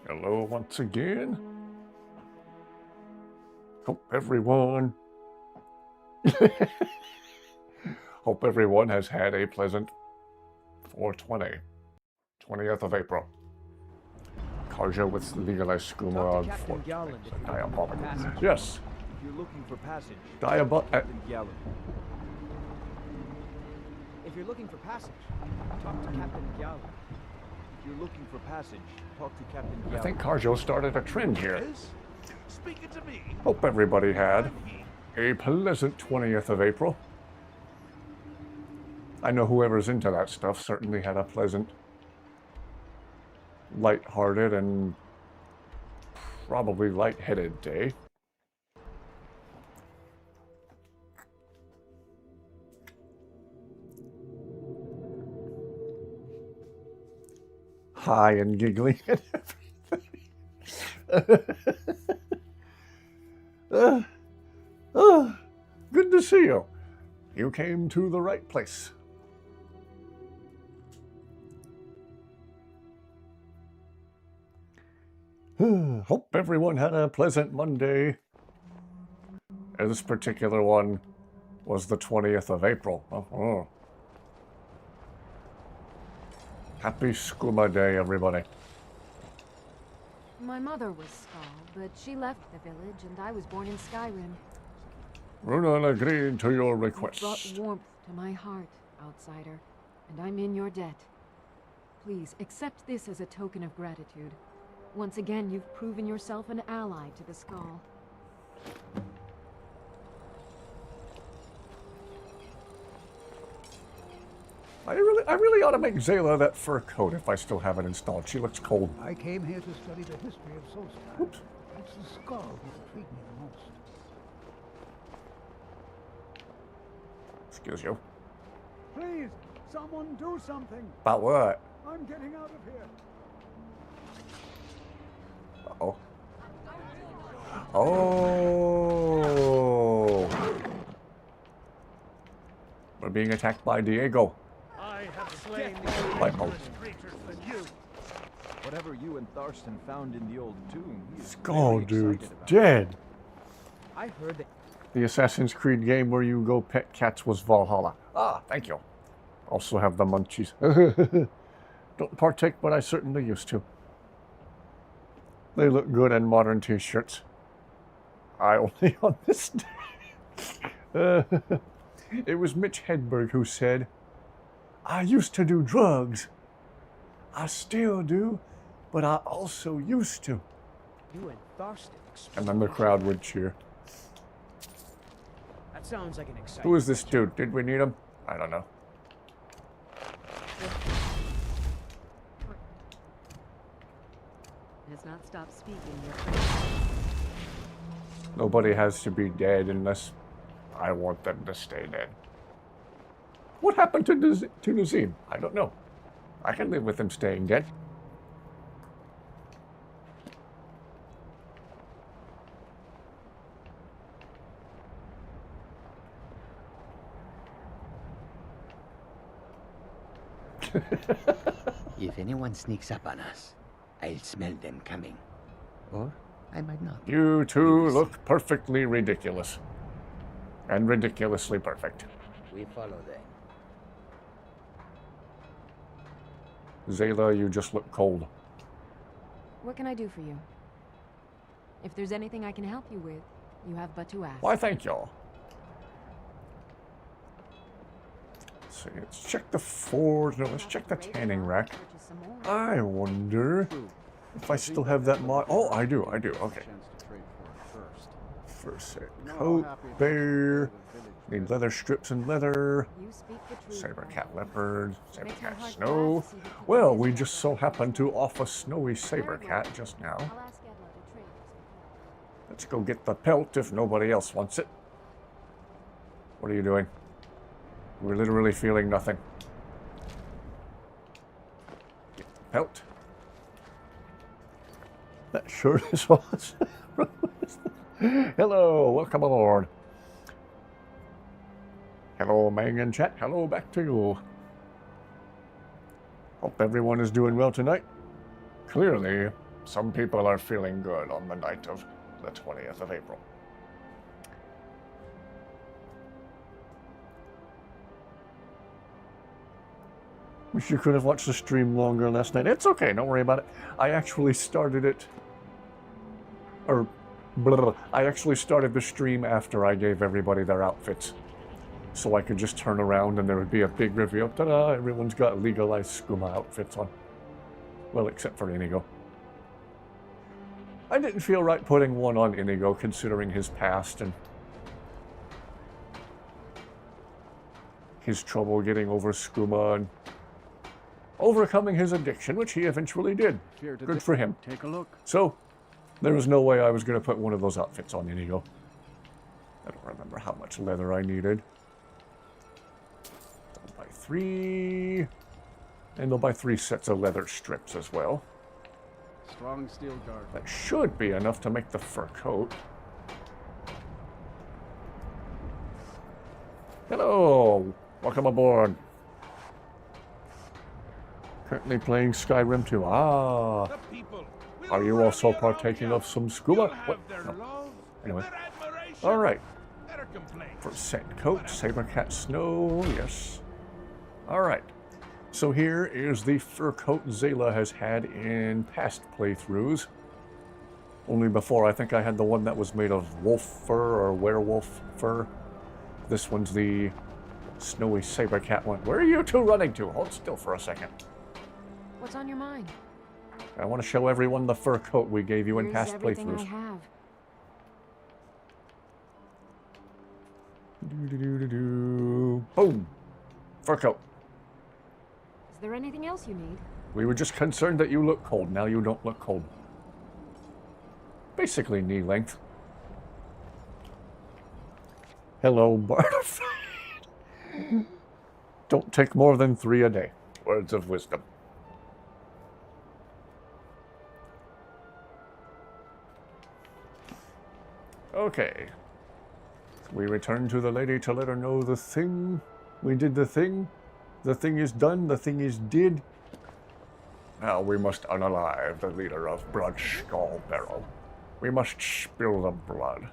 Hello once again. Hope everyone has had a pleasant 420. 20th of April. Karja with legalized skooma on 4. Diabolical. Yes. If you're looking for passage, If you're looking for passage, talk to Captain Gallon. If you're looking for passage, talk to Captain Gallon. I think Karjo started a trend here. Speaking to me. Hope everybody had a pleasant 20th of April. I know whoever's into that stuff certainly had a pleasant, light-hearted, and probably light-headed day. High and giggling and everything. Good to see you. You came to the right place. Hope everyone had a pleasant Monday. This particular one was the 20th of April. Oh. Happy Skooma Day, everybody. My mother was Skull, but she left the village and I was born in Skyrim. Runan agreed to your request. You brought warmth to my heart, outsider, and I'm in your debt. Please, accept this as a token of gratitude. Once again, you've proven yourself an ally to the Skull. I really ought to make Zayla that fur coat if I still have it installed. She looks cold. I came here to study the history of Solstar. Oops. It's the Skull who intrigued me the most. Excuse you. Please, someone do something. About what? I'm getting out of here. Uh-oh. Oh. We're being attacked by Diego. I have slain Like, more creatures than you. Whatever you and Tharstan found in the old tomb, he is Skull very dude's excited about. dead. I heard that The Assassin's Creed game where you go pet cats was Valhalla. Ah, thank you. Also have the munchies. Don't partake, but I certainly used to. They look good in modern t-shirts. I only on this day. It was Mitch Hedberg who said, I used to do drugs. I still do, but I also used to. You and Tharstan. And then the crowd would cheer. That sounds like an exciting. Who is this dude? Did we need him? I don't know. Has not stopped speaking yet. Nobody has to be dead unless I want them to stay dead. What happened to Nazim? I don't know. I can live with him staying dead. If anyone sneaks up on us, I'll smell them coming. Or I might not. You two look perfectly ridiculous. And ridiculously perfect. We follow them. Zayla, you just look cold. What can I do for you? If there's anything I can help you with, you have but to ask. Why, thank y'all. Let's see, let's check the forge. No, let's check the tanning rack. Purchase some more. I wonder if I still have that mod. Oh, I do, okay. Chance to trade for it first. First set coat, bear. Need leather strips and leather. You speak the truth. Saber cat leopard, saber Makes my cat heart snow. glad to see that people Well, use we their just so happened to off a snowy saber Very cat well. just now. I'll ask Edla to trade for some. Let's go get the pelt if nobody else wants it. What are you doing? We're literally feeling nothing. Get the pelt. That sure is awesome. Hello, welcome aboard. Hello, Mang in chat. Hello, back to you. Hope everyone is doing well tonight. Clearly, some people are feeling good on the night of the 20th of April. Wish you could have watched the stream longer last night. It's okay, don't worry about it. I actually started it... I actually started the stream after I gave everybody their outfits. So I could just turn around and there would be a big reveal. Ta-da! Everyone's got legalized skooma outfits on. Well, except for Inigo. I didn't feel right putting one on Inigo, considering his past and his trouble getting over skooma and overcoming his addiction, which he eventually did. Good for him. Take a look. So, there was no way I was going to put one of those outfits on Inigo. I don't remember how much leather I needed. I'll buy 3. And I'll buy 3 sets of leather strips as well. Strong steel guard. That should be enough to make the fur coat. Hello! Welcome aboard. Currently playing Skyrim 2. Ah! The people will Are you also rally around partaking you. of some You'll scuba? have What? their No. love, Anyway. their admiration, Alright. their complaints. First set coat, saber cat snow, yes. Alright. So here is the fur coat Zayla has had in past playthroughs. Only before, I think I had the one that was made of wolf fur or werewolf fur. This one's the snowy saber cat one. Where are you two running to? Hold still for a second. What's on your mind? I want to show everyone the fur coat we gave you in Here's past everything playthroughs. I have. Boom! Fur coat. Is there anything else you need? We were just concerned that you look cold. Now you don't look cold. Basically knee length. Hello, Barf. Don't take more than 3 a day. Words of wisdom. Okay. We return to the lady to let her know the thing. We did the thing. The thing is done. The thing is did. Now we must unalive the leader of Blood Skull Barrel. We must spill the blood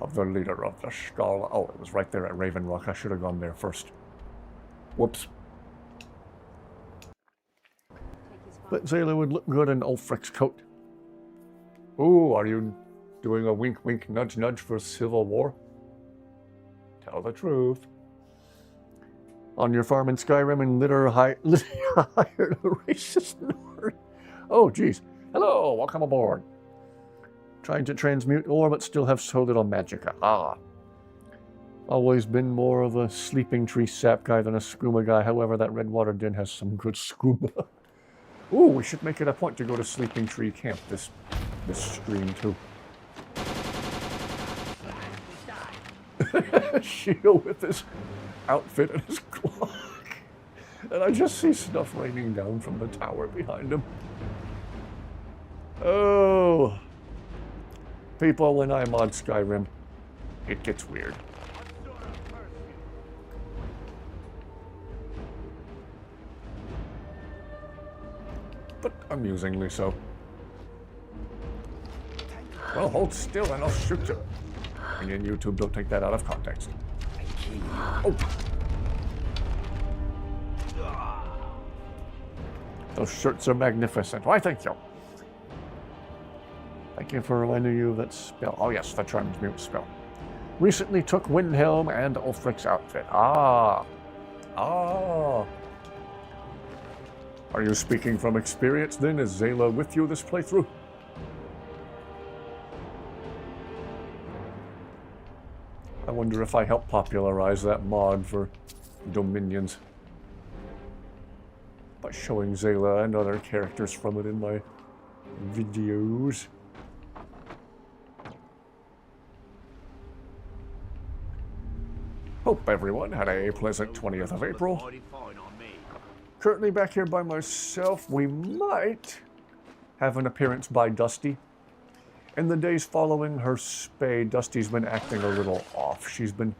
of the leader of the Skull. Oh, it was right there at Raven Rock. I should have gone there first. Whoops. But Zayla would look good in Ulfric's coat. Ooh, are you doing a wink wink nudge nudge for Civil War? Tell the truth. On your farm in Skyrim and hired a racist Nord. Oh, geez. Hello, welcome aboard. Trying to transmute ore, but still have so little magicka. Ah. Always been more of a sleeping tree sap guy than a skooma guy. However, that Redwater Den has some good skooma. Ooh, we should make it a point to go to Sleeping Tree Camp this stream too. Shield with his outfit and his clock. And I just see stuff raining down from the tower behind him. Oh. People, when I mod Skyrim, it gets weird. but amusingly so. Well, hold still and I'll shoot you. And then YouTube, don't take that out of context. Oh! Those shirts are magnificent. Why, thank you. Thank you for reminding you of that spell. Oh yes, the transmute spell. Recently took Windhelm and Ulfric's outfit. Ah. Ah. Are you speaking from experience then? Is Zayla with you this playthrough? I wonder if I helped popularize that mod for Dominions by showing Zayla and other characters from it in my videos. Hope everyone had a pleasant 20th of April. Currently back here by myself. We might have an appearance by Dusty. In the days following her spay, Dusty's been acting a little off. She's been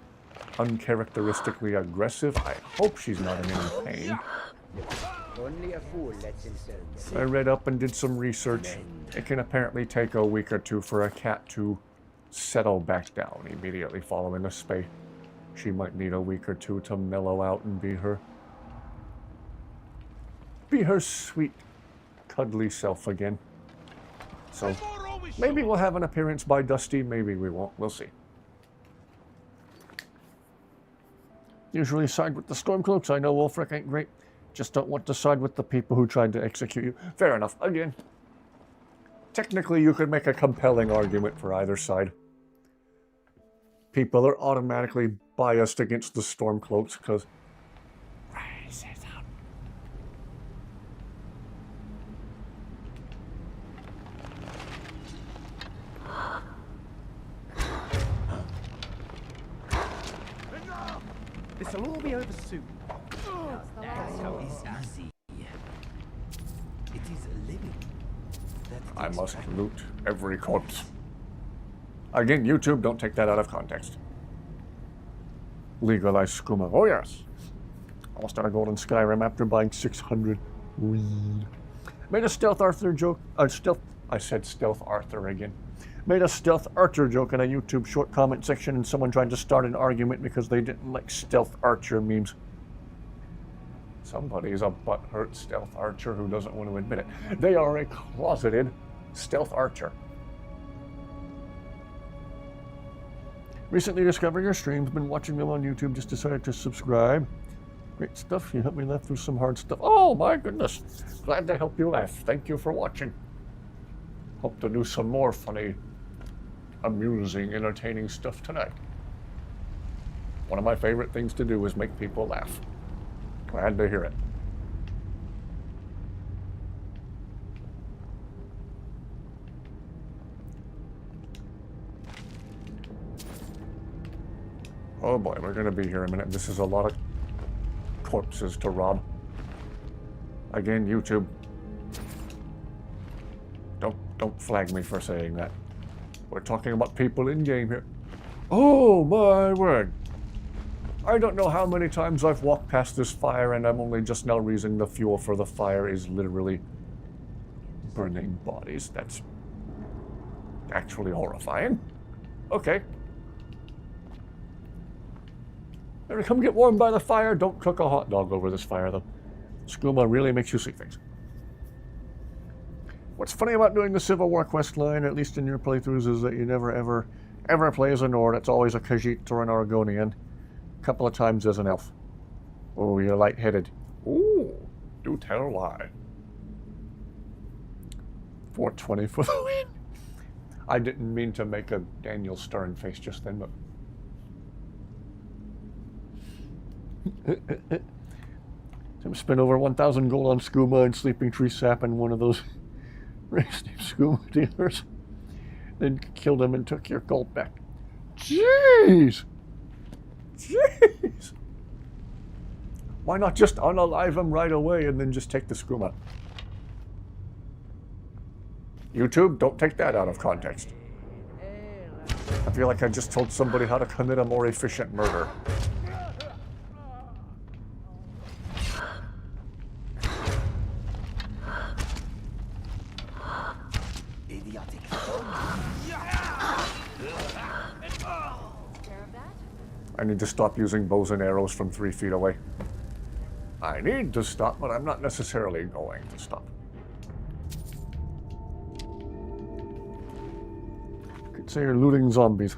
uncharacteristically aggressive. I hope she's not in any pain. Only a fool lets himself. I read up and did some research. It can apparently take a week or two for a cat to settle back down immediately following a spay. She might need a week or two to mellow out and be her sweet, cuddly self again. So maybe we'll have an appearance by Dusty, maybe we won't. We'll see. Usually side with the Stormcloaks. I know Ulfric ain't great. Just don't want to side with the people who tried to execute you. Fair enough. Again, technically you could make a compelling argument for either side. People are automatically biased against the Stormcloaks because racism. This'll all be over soon. That's how it's easy. It is a living. I must loot every corpse. Again, YouTube, don't take that out of context. Legalize skooma. Oh yes. Almost out of gold in Skyrim after buying 600 weed. Made a stealth Arthur joke. I said stealth Arthur again. Made a stealth Archer joke in a YouTube short comment section, and someone tried to start an argument because they didn't like stealth Archer memes. Somebody's a butthurt stealth Archer who doesn't want to admit it. They are a closeted stealth Archer. Recently discovered your streams, been watching them on YouTube, just decided to subscribe. Great stuff, you helped me laugh through some hard stuff. Oh my goodness, glad to help you laugh. Thank you for watching. Hope to do some more funny, amusing, entertaining stuff tonight. One of my favorite things to do is make people laugh. Glad to hear it. Oh boy, we're gonna be here a minute. This is a lot of corpses to rob. Again, YouTube. Don't flag me for saying that. We're talking about people in game here. Oh my word. I don't know how many times I've walked past this fire and I'm only just now realizing the fuel for the fire is literally burning bodies. That's actually horrifying. Okay. Better come get warm by the fire. Don't cook a hot dog over this fire, though. Skooma really makes you see things. What's funny about doing the Civil War quest line, at least in your playthroughs, is that you never ever play as a Nord. It's always a Khajiit or an Argonian. A couple of times as an elf. Oh, you're lightheaded. Ooh, do tell why. 420 for the win. I didn't mean to make a Daniel Stern face just then, but... Spent over 1,000 gold on skooma and sleeping tree sap and one of those racist skooma dealers. Then killed him and took your gold back. Jeez! Jeez! Why not just unalive him right away and then just take the skooma? YouTube, don't take that out of context. I feel like I just told somebody how to commit a more efficient murder. I need to stop using bows and arrows from 3 feet away. I need to stop, but I'm not necessarily going to stop. Could say you're looting zombies.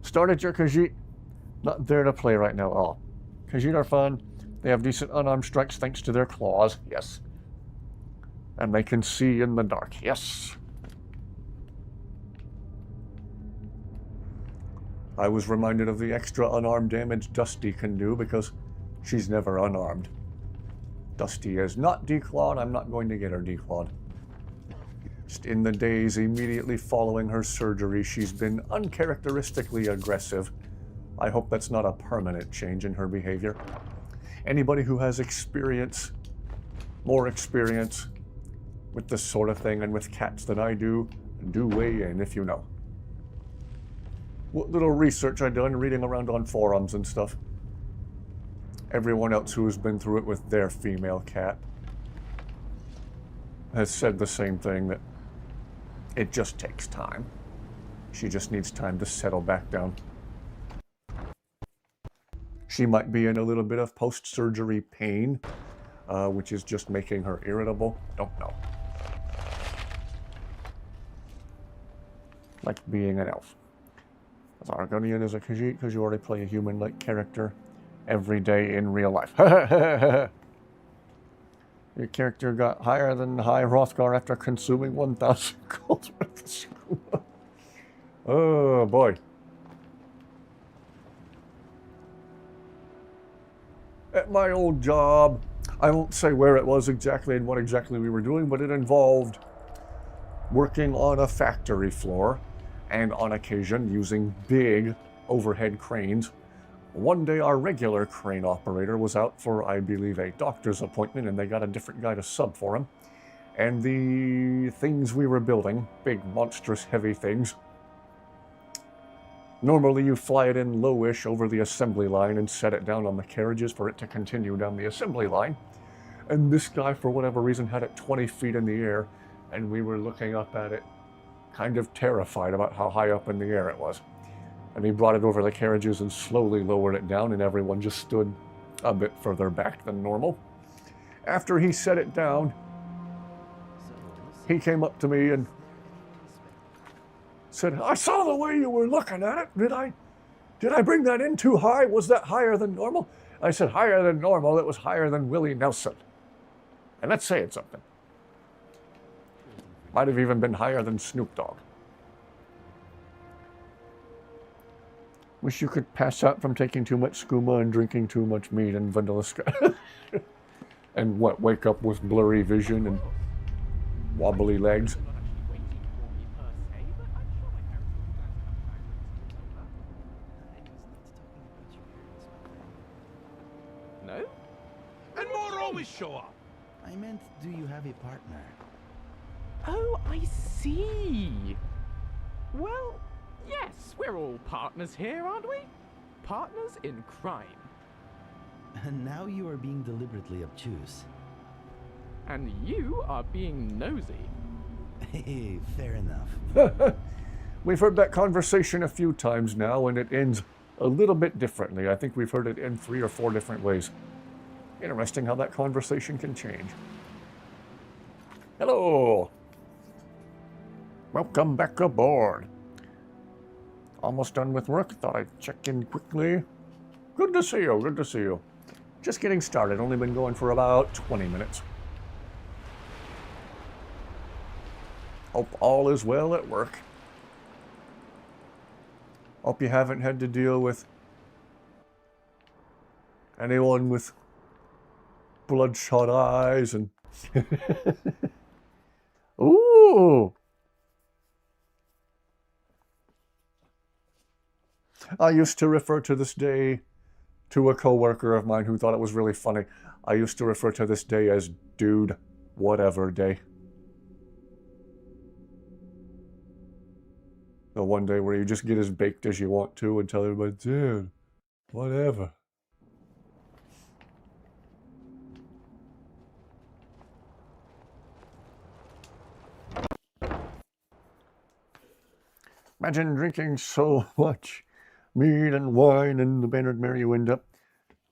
Started your Khajiit. Not there to play right now. Oh, Khajiit are fun. They have decent unarmed strikes thanks to their claws. Yes. And they can see in the dark. Yes. I was reminded of the extra unarmed damage Dusty can do because she's never unarmed. Dusty is not declawed. I'm not going to get her declawed. Just in the days immediately following her surgery, she's been uncharacteristically aggressive. I hope that's not a permanent change in her behavior. Anybody who has experience, more experience with this sort of thing and with cats than I do weigh in if you know. What little research I've done reading around on forums and stuff. Everyone else who has been through it with their female cat has said the same thing, that it just takes time. She just needs time to settle back down. She might be in a little bit of post-surgery pain, which is just making her irritable. Don't know. Like being an elf. Argonian is a Khajiit because you already play a human-like character every day in real life. Your character got higher than High Hrothgar after consuming 1,000 gold worth of skooma. Oh boy. At my old job, I won't say where it was exactly and what exactly we were doing, but it involved working on a factory floor and on occasion using big overhead cranes. One day our regular crane operator was out for, I believe, a doctor's appointment, and they got a different guy to sub for him. And the things we were building, big, monstrous, heavy things, normally you fly it in lowish over the assembly line and set it down on the carriages for it to continue down the assembly line. And this guy, for whatever reason, had it 20 feet in the air, and we were looking up at it, kind of terrified about how high up in the air it was. And he brought it over the carriages and slowly lowered it down, and everyone just stood a bit further back than normal. After he set it down, he came up to me and said, "I saw the way you were looking at it. Did I bring that in too high? Was that higher than normal?" I said, "Higher than normal. It was higher than Willie Nelson." And that's saying something. Might have even been higher than Snoop Dogg. Wish you could pass out from taking too much skooma and drinking too much meat and vanilla sky. And what, wake up with blurry vision and wobbly legs? No? And more always show up. I meant, do you have a partner? Oh, I see. Well, yes, we're all partners here, aren't we? Partners in crime. And now you are being deliberately obtuse. And you are being nosy. Hey, fair enough. We've heard that conversation a few times now, and it ends a little bit differently. I think we've heard it in 3 or 4 different ways. Interesting how that conversation can change. Hello. Welcome back aboard. Almost done with work. Thought I'd check in quickly. Good to see you. Good to see you. Just getting started. Only been going for about 20 minutes. Hope all is well at work. Hope you haven't had to deal with anyone with bloodshot eyes and... Ooh! I used to refer to this day to a coworker of mine who thought it was really funny. I used to refer to this day as Dude Whatever Day. The one day where you just get as baked as you want to and tell everybody, dude, whatever. Imagine drinking so much Meat and wine and the Bernard Mary, you end up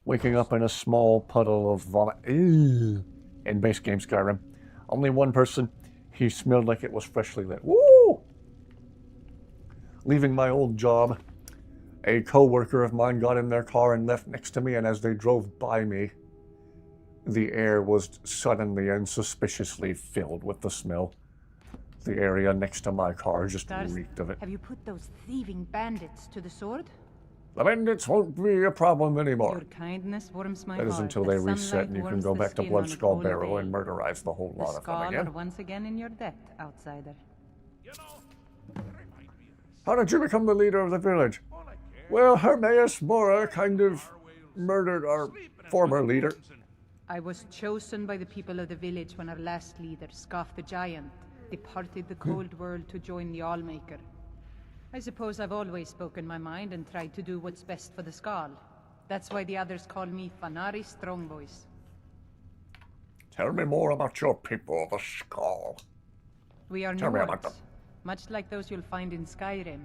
waking up in a small puddle of vomit. Ew. In base game Skyrim. Only one person. He smelled like it was freshly lit. Woo! Leaving my old job, a co-worker of mine got in their car and left next to me, and as they drove by me, the air was suddenly and suspiciously filled with the smell. The area next to my car just reeked of it. Have you put those thieving bandits to the sword? The bandits won't be a problem anymore. Your kindness warms my That is heart. until they reset and you can go back to Blood Skull Barrow and murderize the whole lot of them again. Once again in your debt, outsider. How did you become the leader of the village? Well, Hermaeus Mora kind of murdered our former leader. I was chosen by the people of the village when our last leader, Scoff the Giant, departed the cold world to join the Allmaker. I suppose I've always spoken my mind and tried to do what's best for the Skull. That's why the others call me Fanari Strongvoice. Tell me more about your people, the Skull. We are Tell me about Nords, them. much like those you'll find in Skyrim.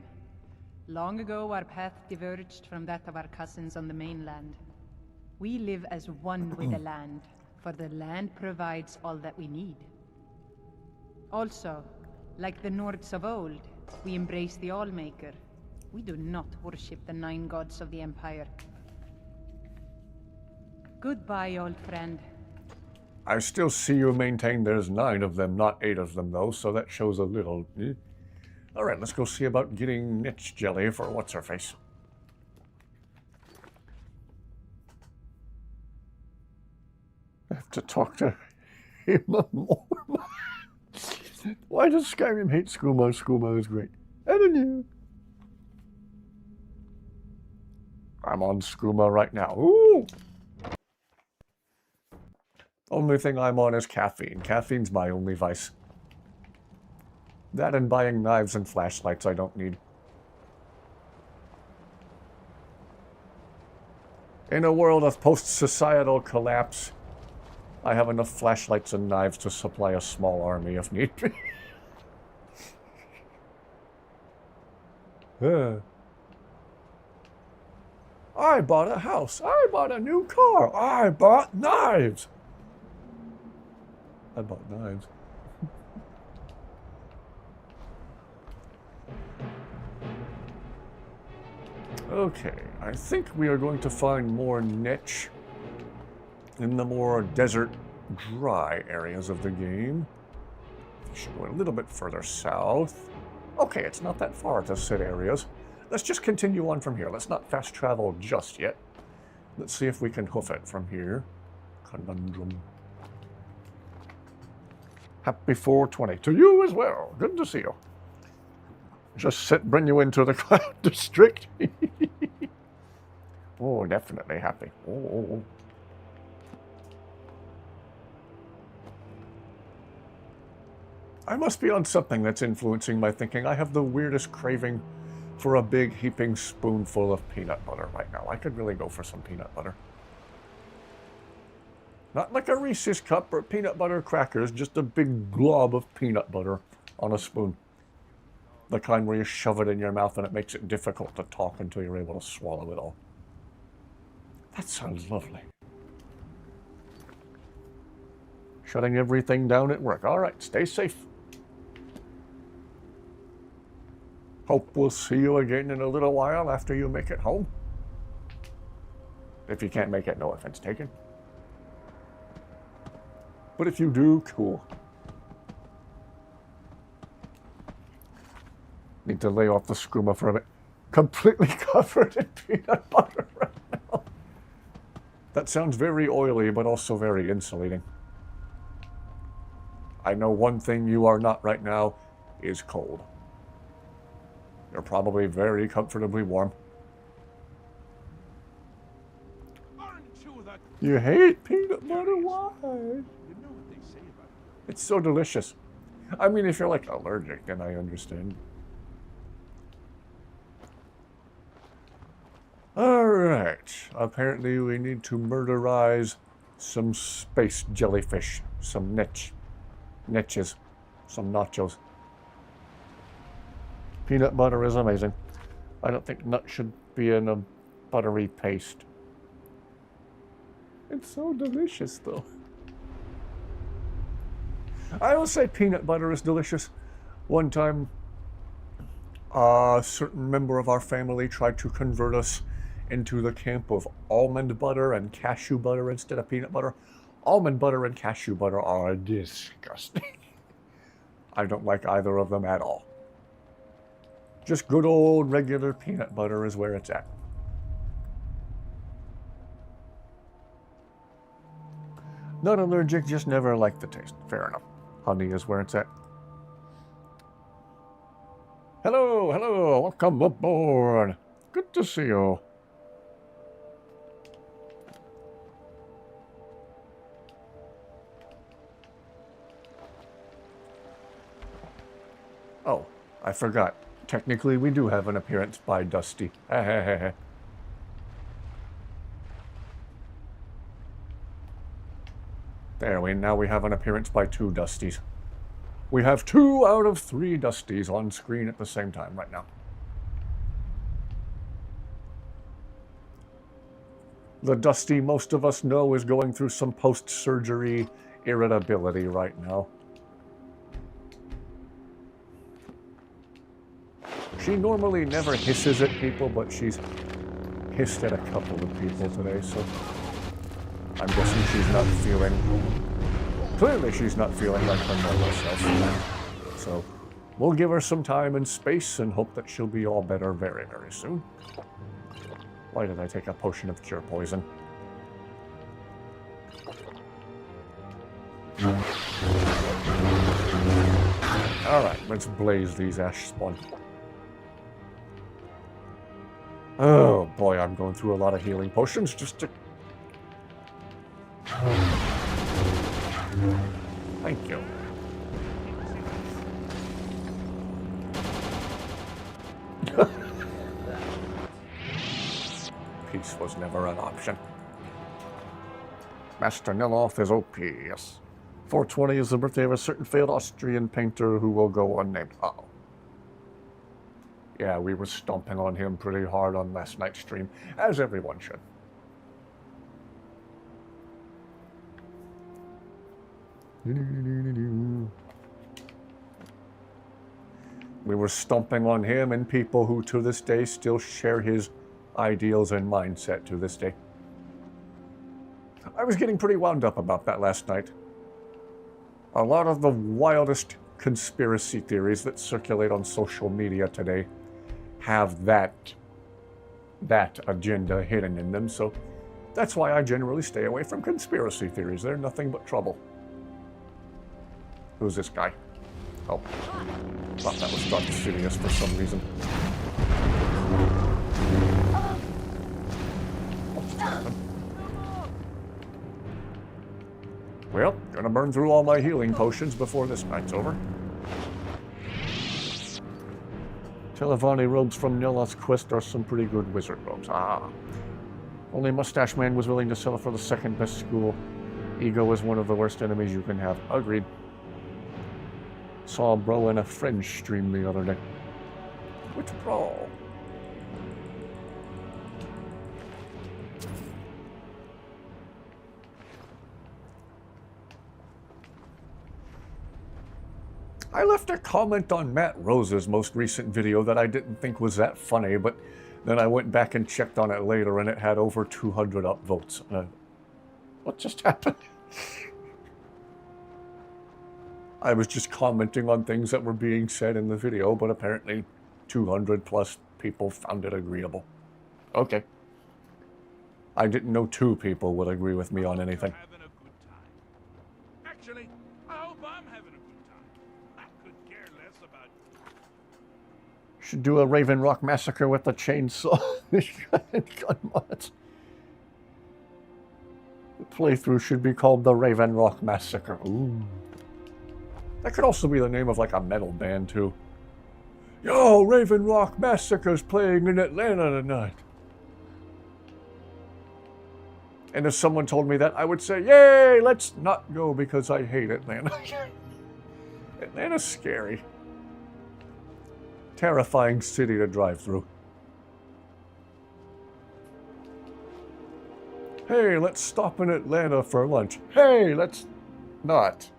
Long ago, our path diverged from that of our cousins on the mainland. We live as one with the land, for the land provides all that we need. Also, like the Nords of old, we embrace the Allmaker. We do not worship the 9 gods of the Empire. Goodbye, old friend. I still see you maintain there's 9 of them, not 8 of them, though, so that shows a little. All right, let's go see about getting niche jelly for what's-her-face. I have to talk to him more. Why does Skyrim hate Skooma? Skooma is great. I don't know. I'm on Skooma right now. Ooh! Only thing I'm on is caffeine. Caffeine's my only vice. That and buying knives and flashlights I don't need. In a world of post-societal collapse, I have enough flashlights and knives to supply a small army if need be. I bought a house. I bought a new car. I bought knives. I bought knives. Okay, I think we are going to find more niche in the more desert, dry areas of the game. We should go a little bit further south. Okay, it's not that far to sit areas. Let's just continue on from here. Let's not fast travel just yet. Let's see if we can hoof it from here. Conundrum. Happy 420 to you as well. Good to see you. Just bring you into the Cloud District. Oh, definitely happy. Oh. I must be on something that's influencing my thinking. I have the weirdest craving for a big heaping spoonful of peanut butter right now. I could really go for some peanut butter. Not like a Reese's cup or peanut butter crackers, just a big glob of peanut butter on a spoon. The kind where you shove it in your mouth and it makes it difficult to talk until you're able to swallow it all. That sounds lovely. Shutting everything down at work. All right, stay safe. Hope we'll see you again in a little while after you make it home. If you can't make it, no offense taken. But if you do, cool. Need to lay off the skooma for a bit. Completely covered in peanut butter right now. That sounds very oily, but also very insulating. I know one thing you are not right now is cold. You're probably very comfortably warm. You hate peanut butter? Why? It's so delicious. I mean, if you're like allergic, then I understand. Alright. Apparently we need to murderize some space jellyfish. Some niches. Some nachos. Peanut butter is amazing. I don't think nuts should crispy and a buttery paste. It's so delicious, though. I will say peanut butter is delicious. One time, a certain member of our family tried to convert us into the camp of almond butter and cashew butter instead of peanut butter. Almond butter and cashew butter are disgusting. I don't like either of them at all. Just good old regular peanut butter is where it's at. Not allergic, just never liked the taste. Fair enough. Honey is where it's at. Hello, hello, welcome aboard. Good to see you. Oh, I forgot. Technically, we do have an appearance by Dusty. There, now we have an appearance by 2 Dusties. We have 2 out of 3 Dusties on screen at the same time right now. The Dusty most of us know is going through some post-surgery irritability right now. She normally never hisses at people, but she's hissed at a couple of people today, so I'm guessing she's not feeling... Clearly she's not feeling like her normal self. So we'll give her some time and space and hope that she'll be all better very, very soon. Why did I take a potion of cure poison? Alright, let's blaze these ash spawn. Oh boy, I'm going through a lot of healing potions just to... Thank you. Peace was never an option. Master Niloth is OP, yes. 420 is the birthday of a certain failed Austrian painter who will go unnamed. Uh-oh. Yeah, we were stomping on him pretty hard on last night's stream, as everyone should. We were stomping on him and people who to this day still share his ideals and mindset to this day. I was getting pretty wound up about that last night. A lot of the wildest conspiracy theories that circulate on social media today have that agenda hidden in them, so that's why I generally stay away from conspiracy theories. They're nothing but trouble. Who's this guy? Oh, thought that was Dr. Sidious for some reason. Well, gonna burn through all my healing potions before this night's over. Televani robes from Niloth's quest are some pretty good wizard robes. Ah. Only Mustache Man was willing to settle for the second best school. Ego is one of the worst enemies you can have. Agreed. Saw a bro in a friend stream the other day. Which bro? I left a comment on Matt Rose's most recent video that I didn't think was that funny, but then I went back and checked on it later and it had over 200 upvotes. What just happened? I was just commenting on things that were being said in the video, but apparently 200 plus people found it agreeable. Okay. I didn't know 2 people would agree with me on anything. Having a good time. Actually, I hope I'm having a good time. I could care less about... Should do a Raven Rock Massacre with the chainsaw and gun mods. The playthrough should be called the Raven Rock Massacre. Ooh. That could also be the name of like a metal band too. Yo, Raven Rock Massacre's playing in Atlanta tonight. And if someone told me that, I would say, yay, let's not go because I hate Atlanta. Atlanta's scary. Terrifying city to drive through. Hey, let's stop in Atlanta for lunch. Hey, let's not.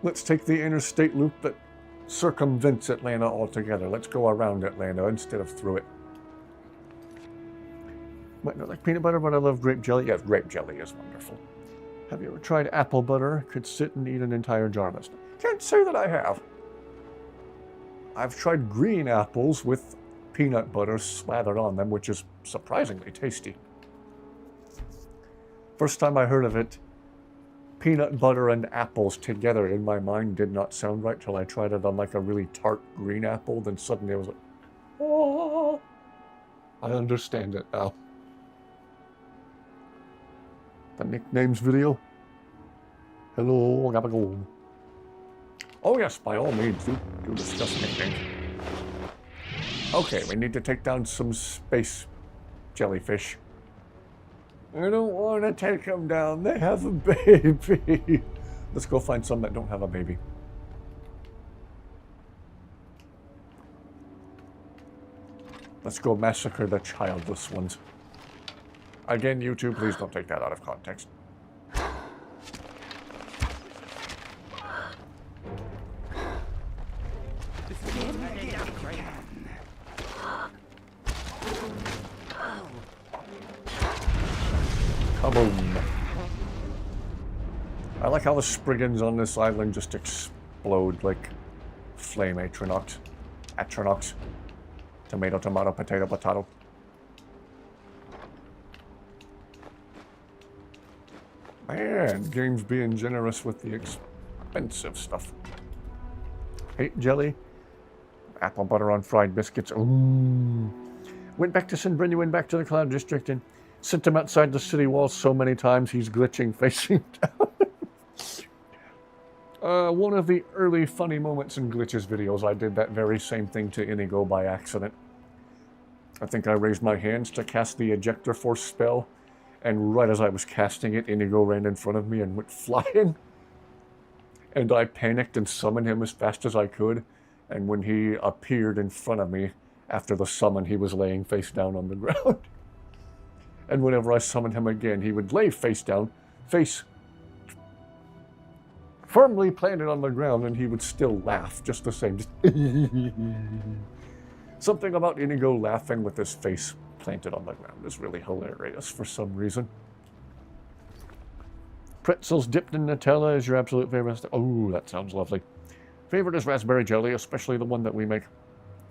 Let's take the interstate loop that circumvents Atlanta altogether. Let's go around Atlanta instead of through it. Might not like peanut butter, but I love grape jelly. Yes, grape jelly is wonderful. Have you ever tried apple butter? Could sit and eat an entire jar of it. Can't say that I have. I've tried green apples with peanut butter slathered on them, which is surprisingly tasty. First time I heard of it, peanut butter and apples together in my mind did not sound right till I tried it on like a really tart green apple. Then suddenly I was like, oh, I understand it now. The nicknames video. Hello, Gabagool. Oh yes, by all means, do discuss nicknames. Okay, we need to take down some space jellyfish. I don't want to take them down. They have a baby. Let's go find some that don't have a baby. Let's go massacre the childless ones. Again, YouTube, please don't take that out of context. Kaboom. I like how the Spriggans on this island just explode like flame Atronox. Atronox. Tomato, tomato, potato, potato. Man, game's being generous with the expensive stuff. Hate jelly. Apple butter on fried biscuits. Ooh. Went back to San Breno, went back to the Cloud District and sent him outside the city walls so many times he's glitching facing down. One of the early funny moments in Glitches videos, I did that very same thing to Inigo by accident. I think I raised my hands to cast the Ejector Force spell, and right as I was casting it, Inigo ran in front of me and went flying. And I panicked and summoned him as fast as I could, and when he appeared in front of me, after the summon, he was laying face down on the ground. And whenever I summoned him again, he would lay face down, face firmly planted on the ground, and he would still laugh just the same. Just something about Inigo laughing with his face planted on the ground is really hilarious for some reason. Pretzels dipped in Nutella is your absolute favorite. Oh, that sounds lovely. Favorite is raspberry jelly, especially the one that we make.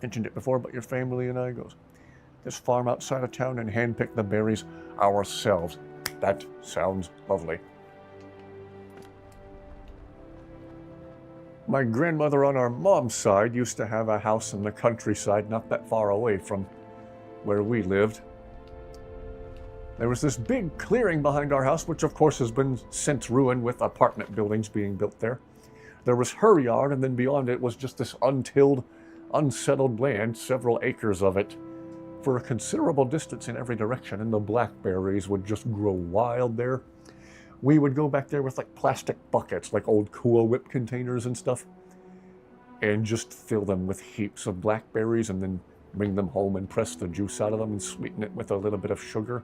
Mentioned it before, but your family and I goes. This farm outside of town and handpick the berries ourselves. That sounds lovely. My grandmother on our mom's side used to have a house in the countryside not that far away from where we lived. There was this big clearing behind our house, which of course has been since ruined with apartment buildings being built there. There was her yard, and then beyond it was just this untilled, unsettled land, several acres of it, for a considerable distance in every direction, and the blackberries would just grow wild there. We would go back there with like plastic buckets, like old Cool Whip containers and stuff, and just fill them with heaps of blackberries, and then bring them home and press the juice out of them and sweeten it with a little bit of sugar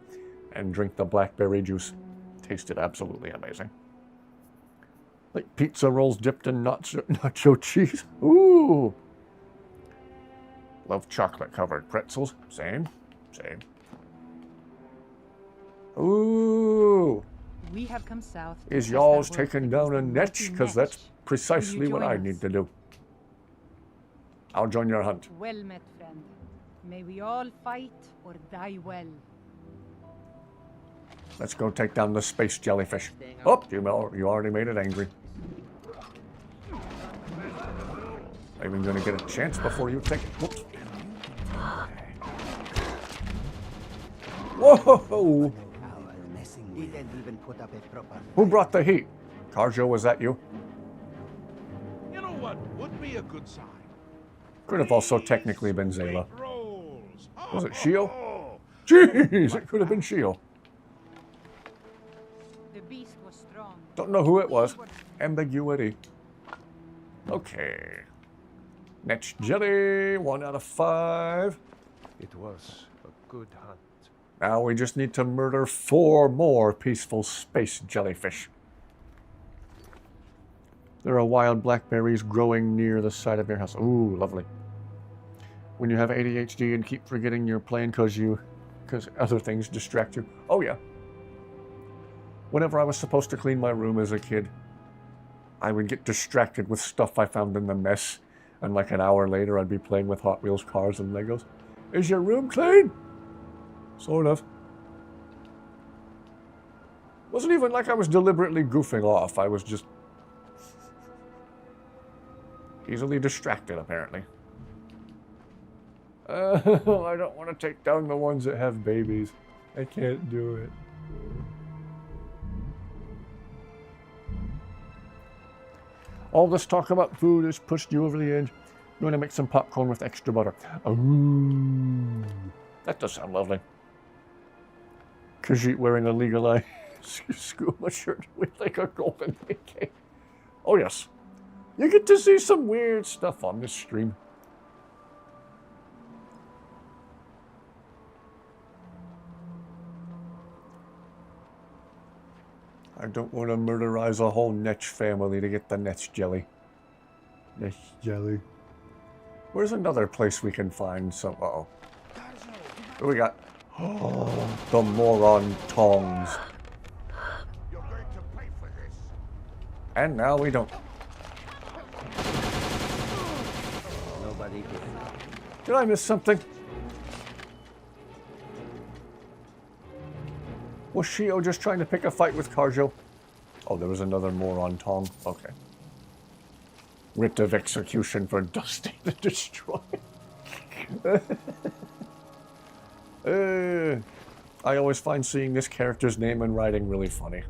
and drink the blackberry juice. Tasted absolutely amazing. Like pizza rolls dipped in nacho cheese. Ooh! Love chocolate-covered pretzels. Same. Ooh! We have come south. Is y'all's taking down a netch? Because that's precisely what I need to do. I'll join your hunt. Well met, friend. May we all fight or die well. Let's go take down the space jellyfish. Oh, you already made it angry. I'm even going to get a chance before you take it. Whoops. Whoa! Who brought the heat? Carjo, was that you? You know what would be a good sign? Could have also technically been Zayla. Rolls. Was it Shio? Jeez, it could have been Shio. The beast was strong. Don't know who it was. Ambiguity. Okay. Next jelly, 1 out of 5. It was a good hunt. Now we just need to murder 4 more peaceful space jellyfish. There are wild blackberries growing near the side of your house. Ooh, lovely. When you have ADHD and keep forgetting you're playing because other things distract you. Oh yeah. Whenever I was supposed to clean my room as a kid, I would get distracted with stuff I found in the mess, and like an hour later I'd be playing with Hot Wheels cars and Legos. Is your room clean? Sort of. Wasn't even like I was deliberately goofing off. I was just easily distracted, apparently. I don't want to take down the ones that have babies. I can't do it. All this talk about food has pushed you over the edge. You want to make some popcorn with extra butter. Ooh, that does sound lovely. Khajiit wearing a legalized scuba shirt with like a golden AK. Oh yes. You get to see some weird stuff on this stream. I don't want to murderize a whole Netch family to get the Netch jelly. Netch jelly. Where's another place we can find some... Uh-oh. What do we got? Oh, the moron tongs. You're going to pay for this. And now we don't. Nobody here. Did I miss something? Was Shio just trying to pick a fight with Karjo? Oh, there was another moron tong. Okay. Writ of execution for Dusty the Destroyer. I always find seeing this character's name and writing really funny.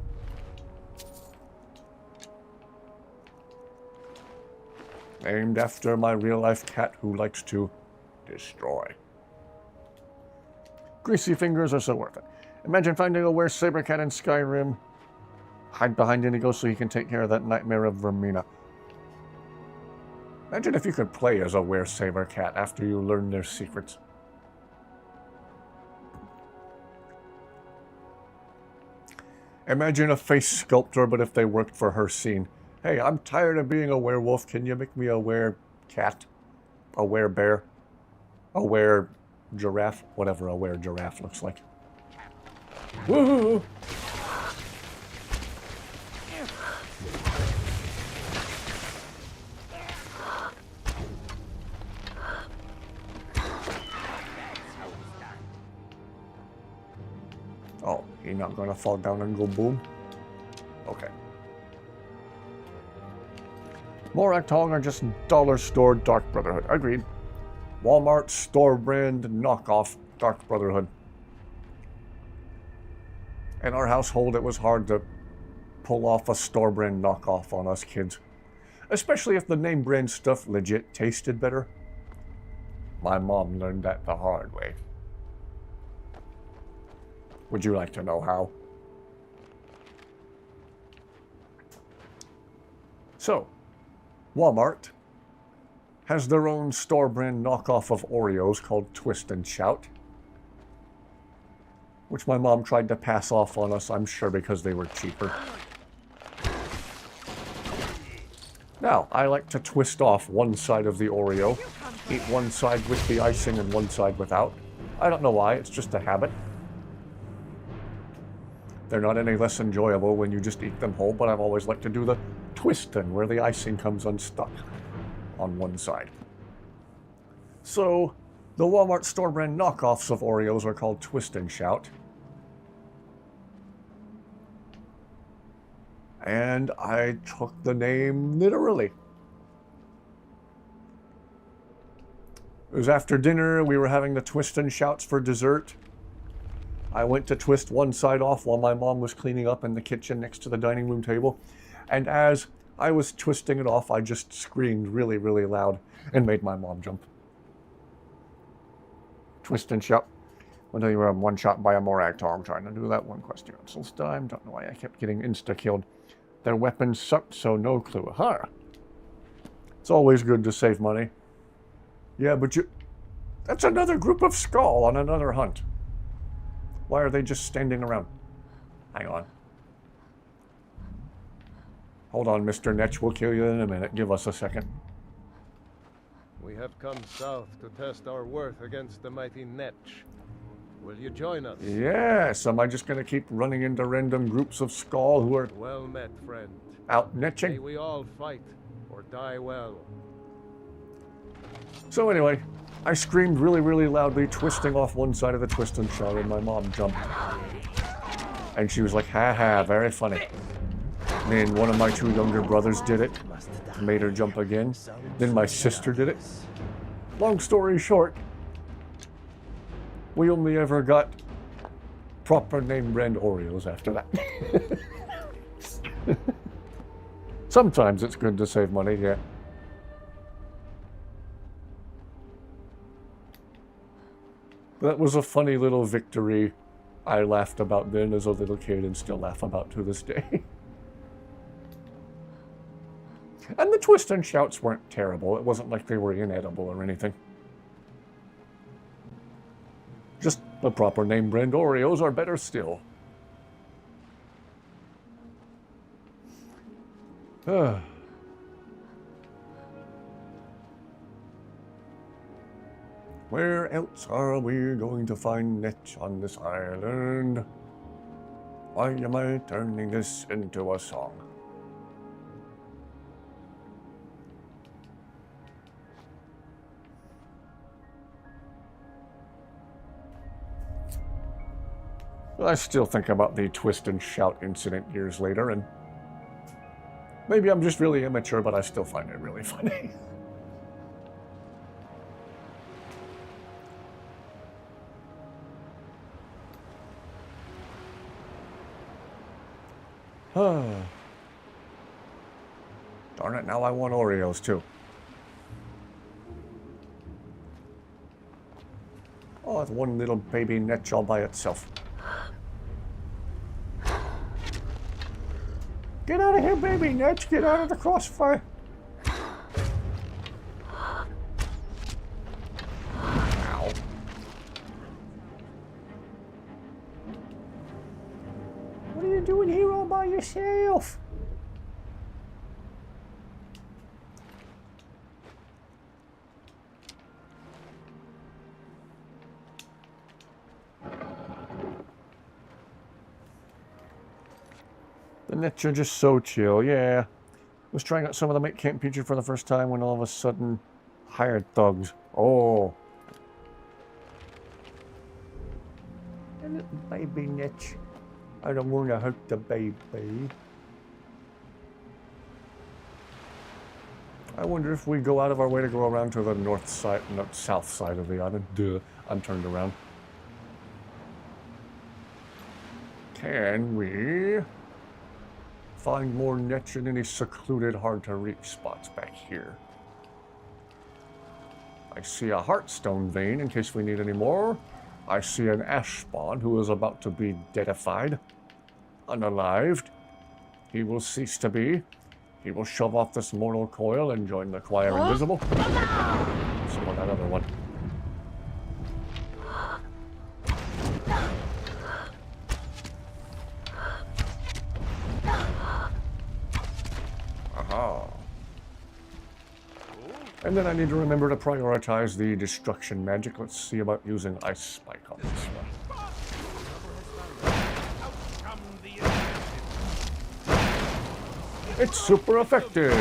Named after my real-life cat who likes to destroy. Greasy fingers are so worth it. Imagine finding a were-saber cat in Skyrim. Hide behind Inigo so he can take care of that nightmare of Vermina. Imagine if you could play as a were-saber cat after you learn their secrets. Imagine a face sculptor, but if they worked for her scene. Hey, I'm tired of being a werewolf. Can you make me a were-cat? A were-bear? A were-giraffe? Whatever a were-giraffe looks like. Woohoo! Oh, you're not gonna fall down and go boom? Okay. Morak Tong are just dollar store Dark Brotherhood. Agreed. Walmart store brand knockoff Dark Brotherhood. In our household, it was hard to pull off a store brand knockoff on us kids. Especially if the name brand stuff legit tasted better. My mom learned that the hard way. Would you like to know how? So, Walmart has their own store brand knockoff of Oreos called Twist and Shout, which my mom tried to pass off on us, I'm sure because they were cheaper. Now, I like to twist off one side of the Oreo, eat one side with the icing and one side without. I don't know why, it's just a habit. They're not any less enjoyable when you just eat them whole, but I've always liked to do the twisting where the icing comes unstuck on one side. So, the Walmart store brand knockoffs of Oreos are called Twist and Shout. And I took the name literally. It was after dinner, we were having the Twist and Shouts for dessert. I went to twist one side off while my mom was cleaning up in the kitchen next to the dining room table. And as I was twisting it off, I just screamed really, really loud and made my mom jump. Twist and Shout. Until you were one shot by a Morak Tong trying to do that one quest here on Solstheim. Don't know why I kept getting insta-killed. Their weapons sucked, so no clue. Huh. It's always good to save money. Yeah, but you... That's another group of Skull on another hunt. Why are they just standing around? Hang on. Hold on, Mr. Netch. We'll kill you in a minute. Give us a second. We have come south to test our worth against the mighty Netch. Will you join us? Yes. Am I just going to keep running into random groups of Skull who are Well met, friend. out May netching? we all fight or die well. So anyway, I screamed really, really loudly, twisting off one side of the twist and shout, and my mom jumped. And she was like, ha ha, very funny. Then one of my two younger brothers did it, made her jump again. Then my sister did it. Long story short, we only ever got proper name brand Oreos after that. Sometimes it's good to save money, yeah. That was a funny little victory I laughed about then as a little kid and still laugh about to this day. And the twist and shouts weren't terrible. It wasn't like they were inedible or anything. Just the proper name brand Oreos are better still. Where else are we going to find Netch on this island? Why am I turning this into a song? I still think about the twist and shout incident years later, and maybe I'm just really immature, but I still find it really funny. Darn it, now I want Oreos too. Oh, it's one little baby Netch all by itself. Get out of here, baby Netch! Get out of the crossfire! Ow. What are you doing here all by yourself? The Netch are just so chill, yeah. Was trying out some of the Make Camp Future for the first time when all of a sudden, hired thugs. Oh. A little baby Netch. I don't want to hurt the baby. I wonder if we go out of our way to go around to the north side, no, south side of the island. Duh, I'm turned around. Can we find more Netch in any secluded, hard-to-reach spots back here? I see a Heartstone vein in case we need any more. I see an Ash Spawn who is about to be deadified, unalived. He will cease to be. He will shove off this mortal coil and join the choir invisible. So that other one. Aha. And then I need to remember to prioritize the destruction magic. Let's see about using Ice Spike on this one. It's super effective!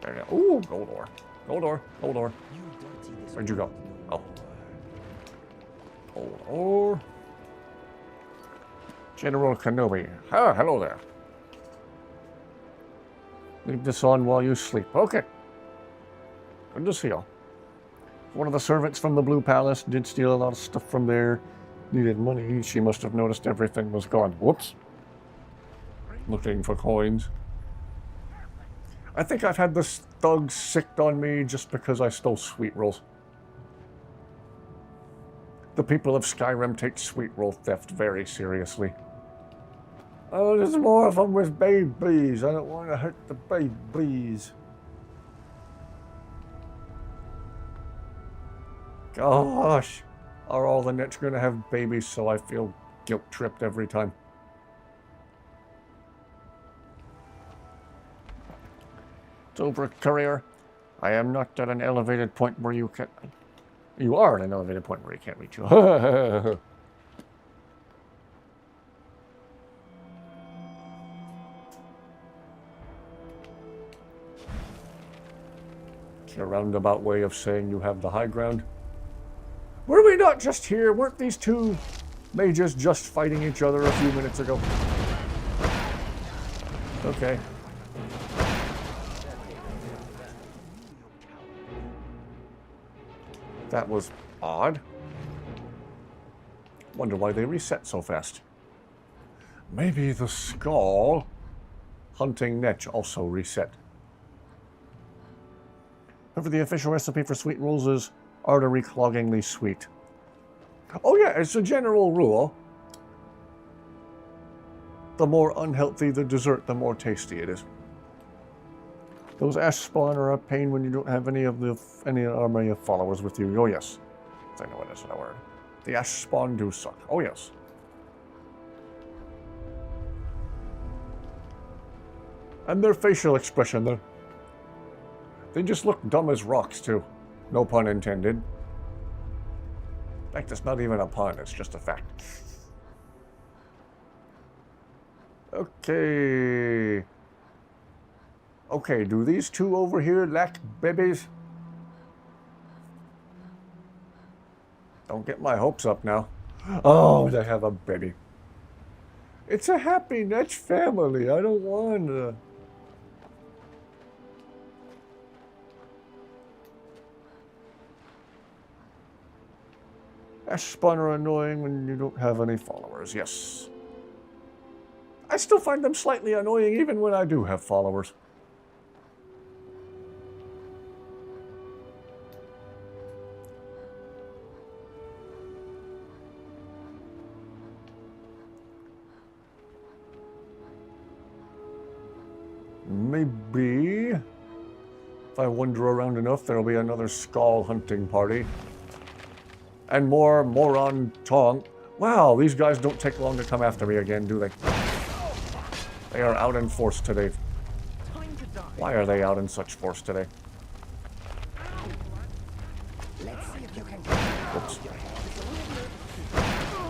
There you go. Ooh, Goldor. Goldor, Goldor. Where'd you go? Oh. Goldor. General Kenobi. Ah, hello there. Leave this on while you sleep. Okay. Good to see you. One of the servants from the Blue Palace did steal a lot of stuff from there. Needed money. She must have noticed everything was gone. Whoops. Looking for coins. I think I've had this thug sicked on me just because I stole sweet rolls. The people of Skyrim take sweet roll theft very seriously. Oh, there's more of them with babies. I don't want to hurt the babies. Gosh. Are all the Nets going to have babies so I feel guilt-tripped every time? It's over, courier. I am not at an elevated point where you can... You are at an elevated point where you can't reach you. It's a roundabout way of saying you have the high ground. Were we not just here? Weren't these two mages just fighting each other a few minutes ago? Okay. That was odd. Wonder why they reset so fast. Maybe the skull hunting Netch also reset. However, the official recipe for sweet rolls is artery-cloggingly sweet. Oh yeah, it's a general rule. The more unhealthy the dessert, the more tasty it is. Those ash spawn are a pain when you don't have any army of followers with you. Oh yes. I know it isn't a word. The ash spawn do suck. Oh yes. And their facial expression, they just look dumb as rocks too. No pun intended. In fact, it's not even a pun, it's just a fact. Okay. Okay, do these two over here lack babies? Don't get my hopes up now. Oh, they have a baby. It's a happy Netch family. I don't want to... Ash spawn are annoying when you don't have any followers, yes. I still find them slightly annoying even when I do have followers. Maybe if I wander around enough, there'll be another skull hunting party. And more moron tongue. Wow, these guys don't take long to come after me again, do they? They are out in force today. Why are they out in such force today? Oops.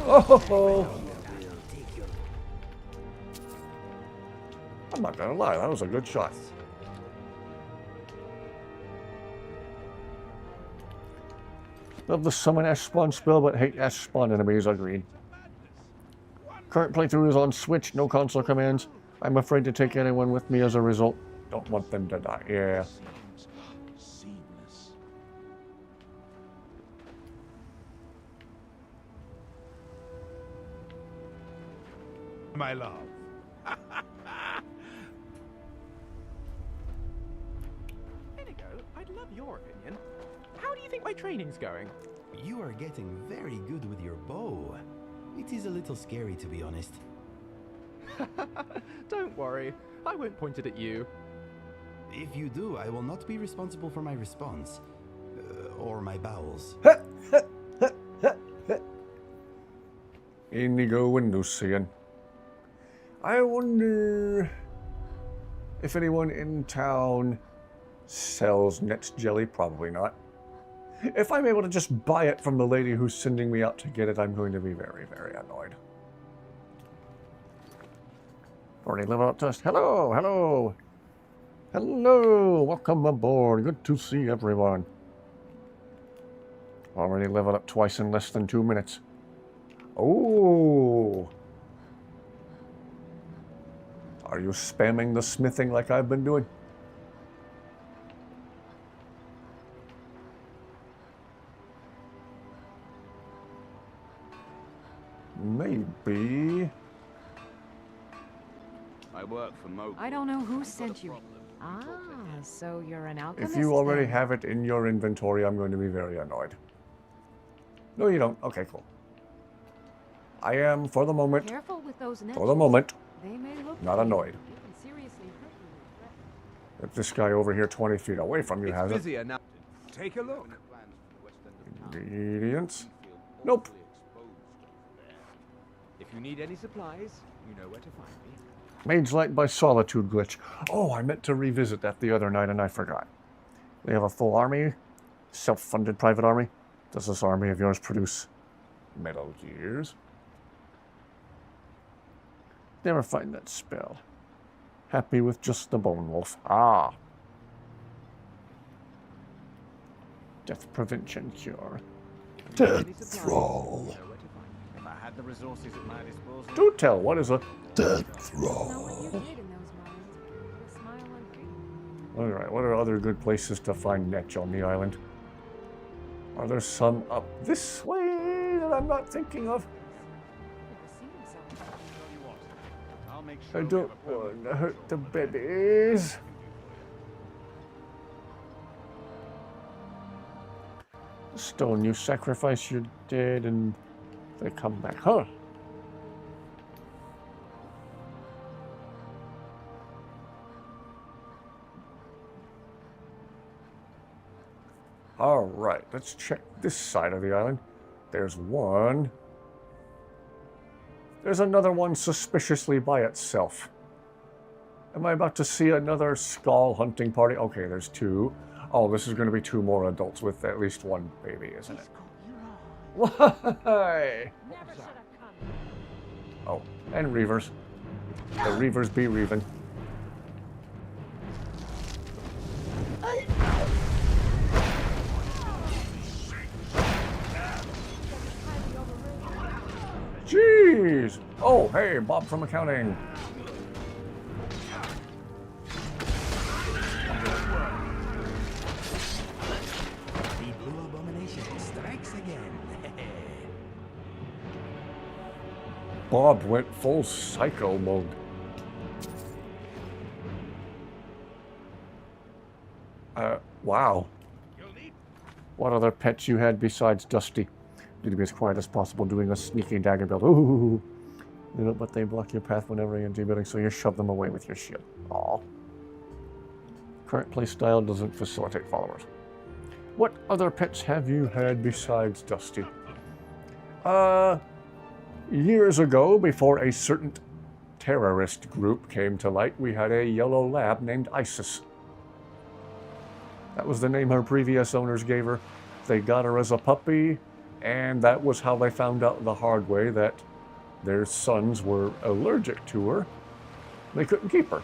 Oh! I'm not gonna lie, that was a good shot. Love the summon Ash Spawn spell, but hate Ash Spawn enemies, agreed. Current playthrough is on Switch, no console commands. I'm afraid to take anyone with me as a result. Don't want them to die. Yeah. Seamless. My love. Inigo, I'd love your opinion. How do you think my training's going? You are getting very good with your bow. It is a little scary, to be honest. Don't worry, I won't point it at you. If you do, I will not be responsible for my response. Or my bowels. Inigo and Lucian. I wonder if anyone in town sells Netch jelly. Probably not. If I'm able to just buy it from the lady who's sending me out to get it, I'm going to be very, very annoyed. Already level up test. Hello, hello. Hello, welcome aboard. Good to see everyone. Already leveled up twice in less than 2 minutes. Oh. Are you spamming the smithing like I've been doing? Maybe. I work for Mo. I don't know who sent you. Ah, so you're an alchemist. If you already then. have it in your inventory, I'm going to be very annoyed. No, you don't. Okay, cool. I am, for the moment, Careful with those for the moment, They may look not big. annoyed. They can seriously hurt you. If this guy over here 20 feet away from you It's has it, busier now. Take a look. Ingredients. Nope. If you need any supplies, you know where to find me. Mage Light by Solitude glitch. Oh, I meant to revisit that the other night and I forgot. They have a full army. Self-funded private army. Does this army of yours produce Metal Gears? Never find that spell. Happy with just the Bone Wolf. Ah. Death prevention cure. Death thrall. If I had the resources at my disposal. Do tell, what is a death Not thrall? what you did in those moments. Put a smile on face. Alright, what are other good places to find Netch on the island? Are there some up this way that I'm not thinking of? I'll make I sure don't want to hurt the babies. Stone, you sacrifice your dead and they come back. Huh. Alright, let's check this side of the island. There's one. There's another one suspiciously by itself. Am I about to see another skull hunting party? Okay, there's two. Oh, this is going to be two more adults with at least one baby, isn't it? Why? Oh, and Reavers. The Reavers be Reaving. Jeez! Oh, hey, Bob from accounting. The blue abomination strikes again. Bob went full psycho mode. Wow. What other pets you had besides Dusty? Do to be as quiet as possible, doing a sneaky dagger build. Ooh. You know, but they block your path whenever you enter building, so you shove them away with your shield. Aw. Current playstyle doesn't facilitate followers. What other pets have you had besides Dusty? Years ago, before a certain terrorist group came to light, we had a yellow lab named Isis. That was the name her previous owners gave her. They got her as a puppy, and that was how they found out the hard way that their sons were allergic to her. They couldn't keep her.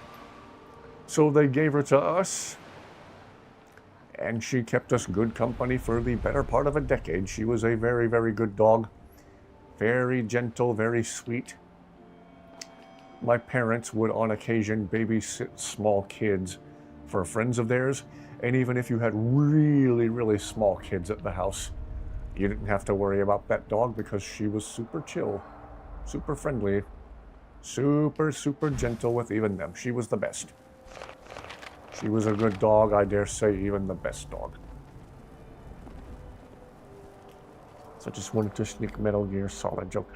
So they gave her to us, and she kept us good company for the better part of a decade. She was a very, very good dog. Very gentle, very sweet. My parents would on occasion babysit small kids for friends of theirs, and even if you had really, really small kids at the house, you didn't have to worry about that dog because she was super chill, super friendly, super, super gentle with even them. She was the best. She was a good dog, I dare say even the best dog. So I just wanted to sneak Metal Gear Solid joke.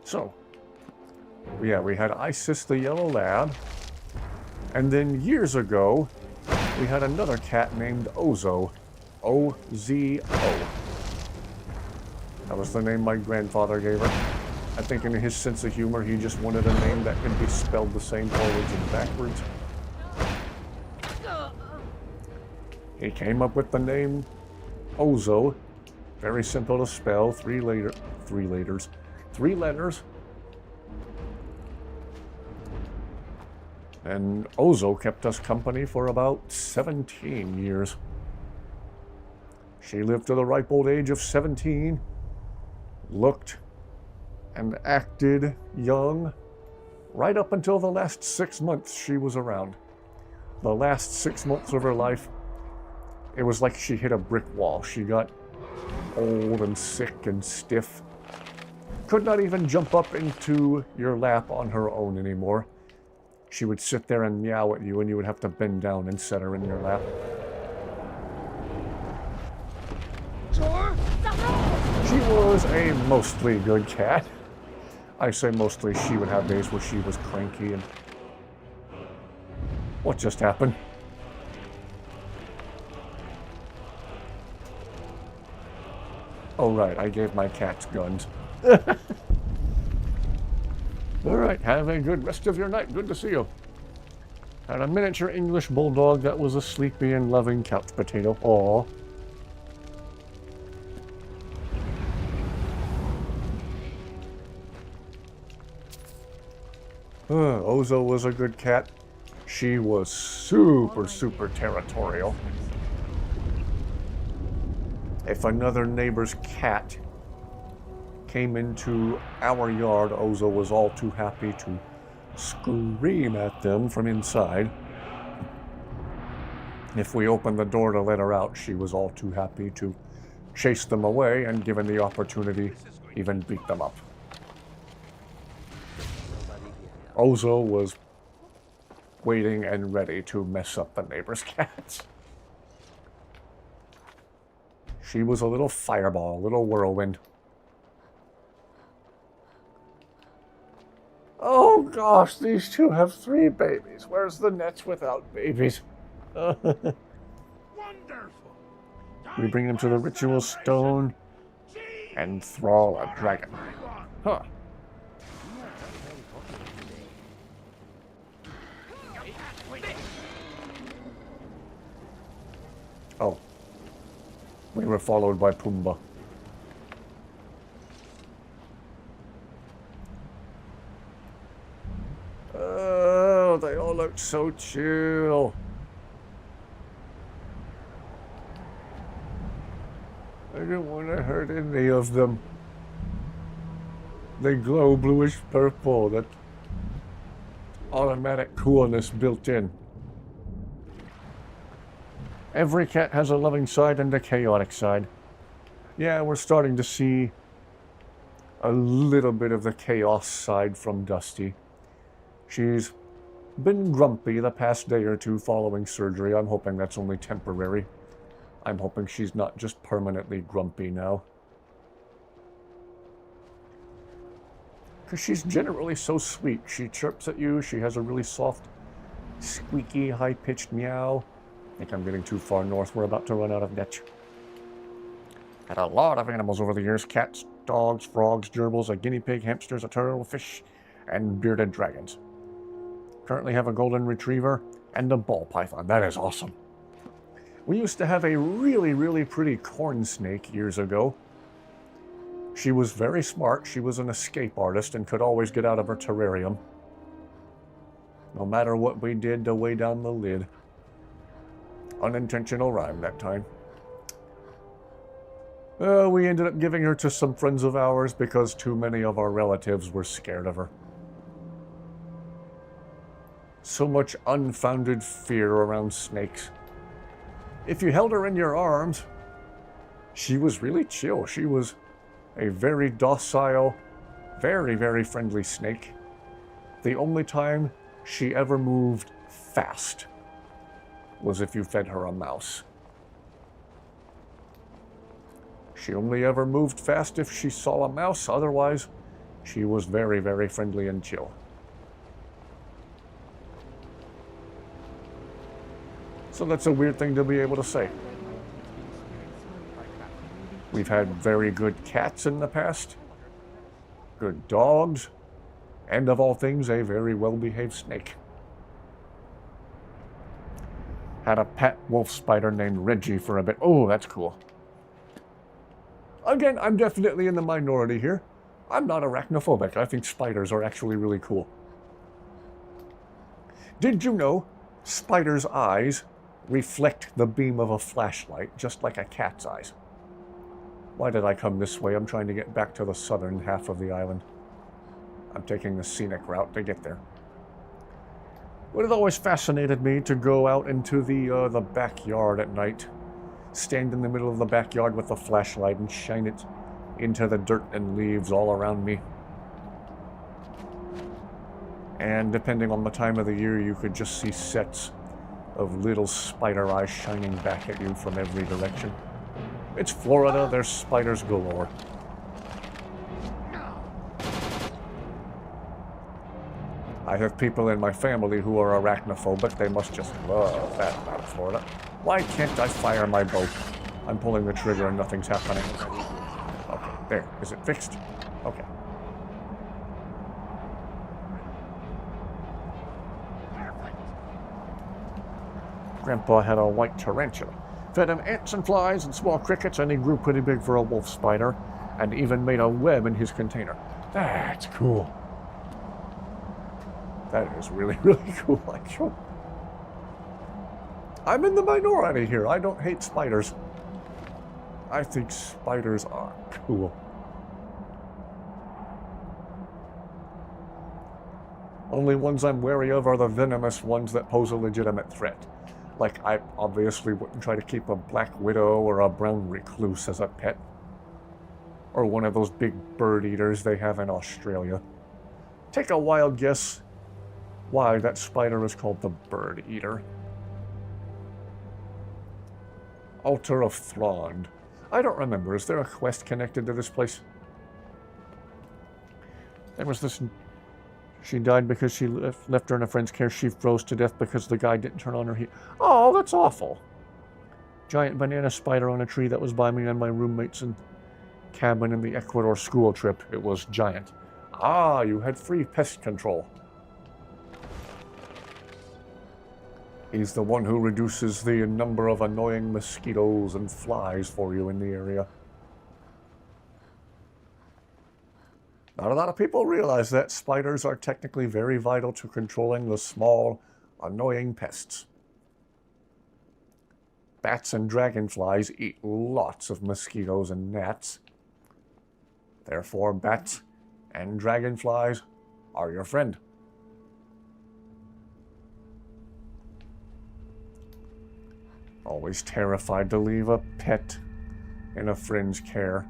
So, yeah, we had Isis the Yellow Lab, and then years ago, we had another cat named Ozo. O-Z-O. That was the name my grandfather gave her. I think in his sense of humor, he just wanted a name that could be spelled the same forwards and backwards. He came up with the name Ozo. Very simple to spell, three letters. And Ozo kept us company for about 17 years. She lived to the ripe old age of 17, looked and acted young, right up until the last 6 months she was around. The last 6 months of her life, it was like she hit a brick wall. She got old and sick and stiff. Could not even jump up into your lap on her own anymore. She would sit there and meow at you, and you would have to bend down and set her in your lap. She was a mostly good cat. I say mostly. She would have days where she was cranky and... What just happened? Oh, right, I gave my cats guns. Alright, have a good rest of your night. Good to see you. Had a miniature English bulldog that was a sleepy and loving couch potato. Aww. Ozo was a good cat. She was super territorial. If another neighbor's cat came into our yard, Ozo was all too happy to scream at them from inside. If we opened the door to let her out, she was all too happy to chase them away and, given the opportunity, even beat them up. Ozo was waiting and ready to mess up the neighbor's cats. She was a little fireball, a little whirlwind. Oh gosh, these two have 3 babies. Where's the nets without babies? Wonderful. We bring them to the ritual stone and thrall a dragon. Huh. Oh. We were followed by Pumbaa. Oh, they all look so chill. I don't want to hurt any of them. They glow bluish purple. That automatic coolness built in. Every cat has a loving side and a chaotic side. Yeah, we're starting to see a little bit of the chaos side from Dusty. She's been grumpy the past day or two following surgery. I'm hoping that's only temporary. I'm hoping she's not just permanently grumpy now. Because she's generally so sweet. She chirps at you. She has a really soft, squeaky, high-pitched meow. I think I'm getting too far north. We're about to run out of niche. Had a lot of animals over the years. Cats, dogs, frogs, gerbils, a guinea pig, hamsters, a turtle, fish, and bearded dragons. Currently have a golden retriever and a ball python. That is awesome. We used to have a really pretty corn snake years ago. She was very smart. She was an escape artist and could always get out of her terrarium. No matter what we did to weigh down the lid. Unintentional rhyme that time. We ended up giving her to some friends of ours because too many of our relatives were scared of her. So much unfounded fear around snakes. If you held her in your arms, she was really chill. She was a very docile, very friendly snake. The only time she ever moved fast was if you fed her a mouse. She only ever moved fast if she saw a mouse. Otherwise, she was very friendly and chill. So that's a weird thing to be able to say. We've had very good cats in the past, good dogs, and of all things, a very well-behaved snake. Had a pet wolf spider named Reggie for a bit. Oh, that's cool. Again, I'm definitely in the minority here. I'm not arachnophobic. I think spiders are actually really cool. Did you know spiders' eyes reflect the beam of a flashlight, just like a cat's eyes? Why did I come this way? I'm trying to get back to the southern half of the island. I'm taking the scenic route to get there. It has always fascinated me to go out into the backyard at night, stand in the middle of the backyard with a flashlight and shine it into the dirt and leaves all around me. And depending on the time of the year, you could just see sets of little spider eyes shining back at you from every direction. It's Florida, there's spiders galore. I have people in my family who are arachnophobic. They must just love that about Florida. Why can't I fire my bow? I'm pulling the trigger and nothing's happening. There, is it fixed? Okay. Grandpa had a white tarantula. Fed him ants and flies and small crickets, and he grew pretty big for a wolf spider, and even made a web in his container. That's cool. That is really, really cool, actually. I'm in the minority here. I don't hate spiders. I think spiders are cool. Only ones I'm wary of are the venomous ones that pose a legitimate threat. Like, I obviously wouldn't try to keep a black widow or a brown recluse as a pet. Or one of those big bird eaters they have in Australia. Take a wild guess why that spider is called the bird eater. Altar of Thrond. I don't remember. Is there a quest connected to this place? There was this... She died because she left her in a friend's care. She froze to death because the guy didn't turn on her heat. Oh, that's awful. Giant banana spider on a tree that was by me and my roommates in cabin in the Ecuador school trip. It was giant. Ah, you had free pest control. He's the one who reduces the number of annoying mosquitoes and flies for you in the area. Not a lot of people realize that spiders are technically very vital to controlling the small, annoying pests. Bats and dragonflies eat lots of mosquitoes and gnats. Therefore, bats and dragonflies are your friend. Always terrified to leave a pet in a friend's care.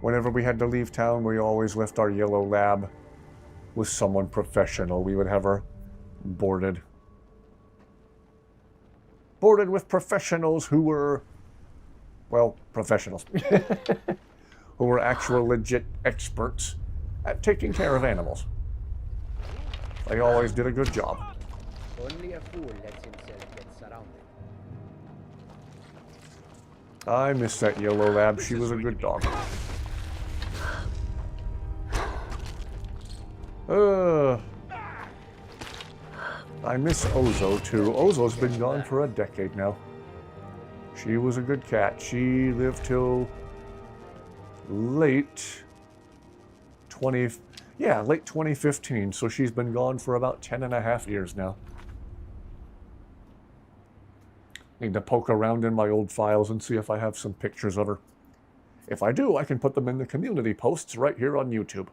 Whenever we had to leave town, we always left our yellow lab with someone professional. We would have her boarded. Boarded with professionals who were, well, professionals. Who were actual legit experts at taking care of animals. They always did a good job. Only a fool lets himself get surrounded. I miss that yellow lab. She was a good dog. I miss Ozo too. Ozo's been gone for a decade now. She was a good cat. She lived till late 2015. So she's been gone for about 10.5 years now. Need to poke around in my old files and see if I have some pictures of her. If I do, I can put them in the community posts right here on YouTube.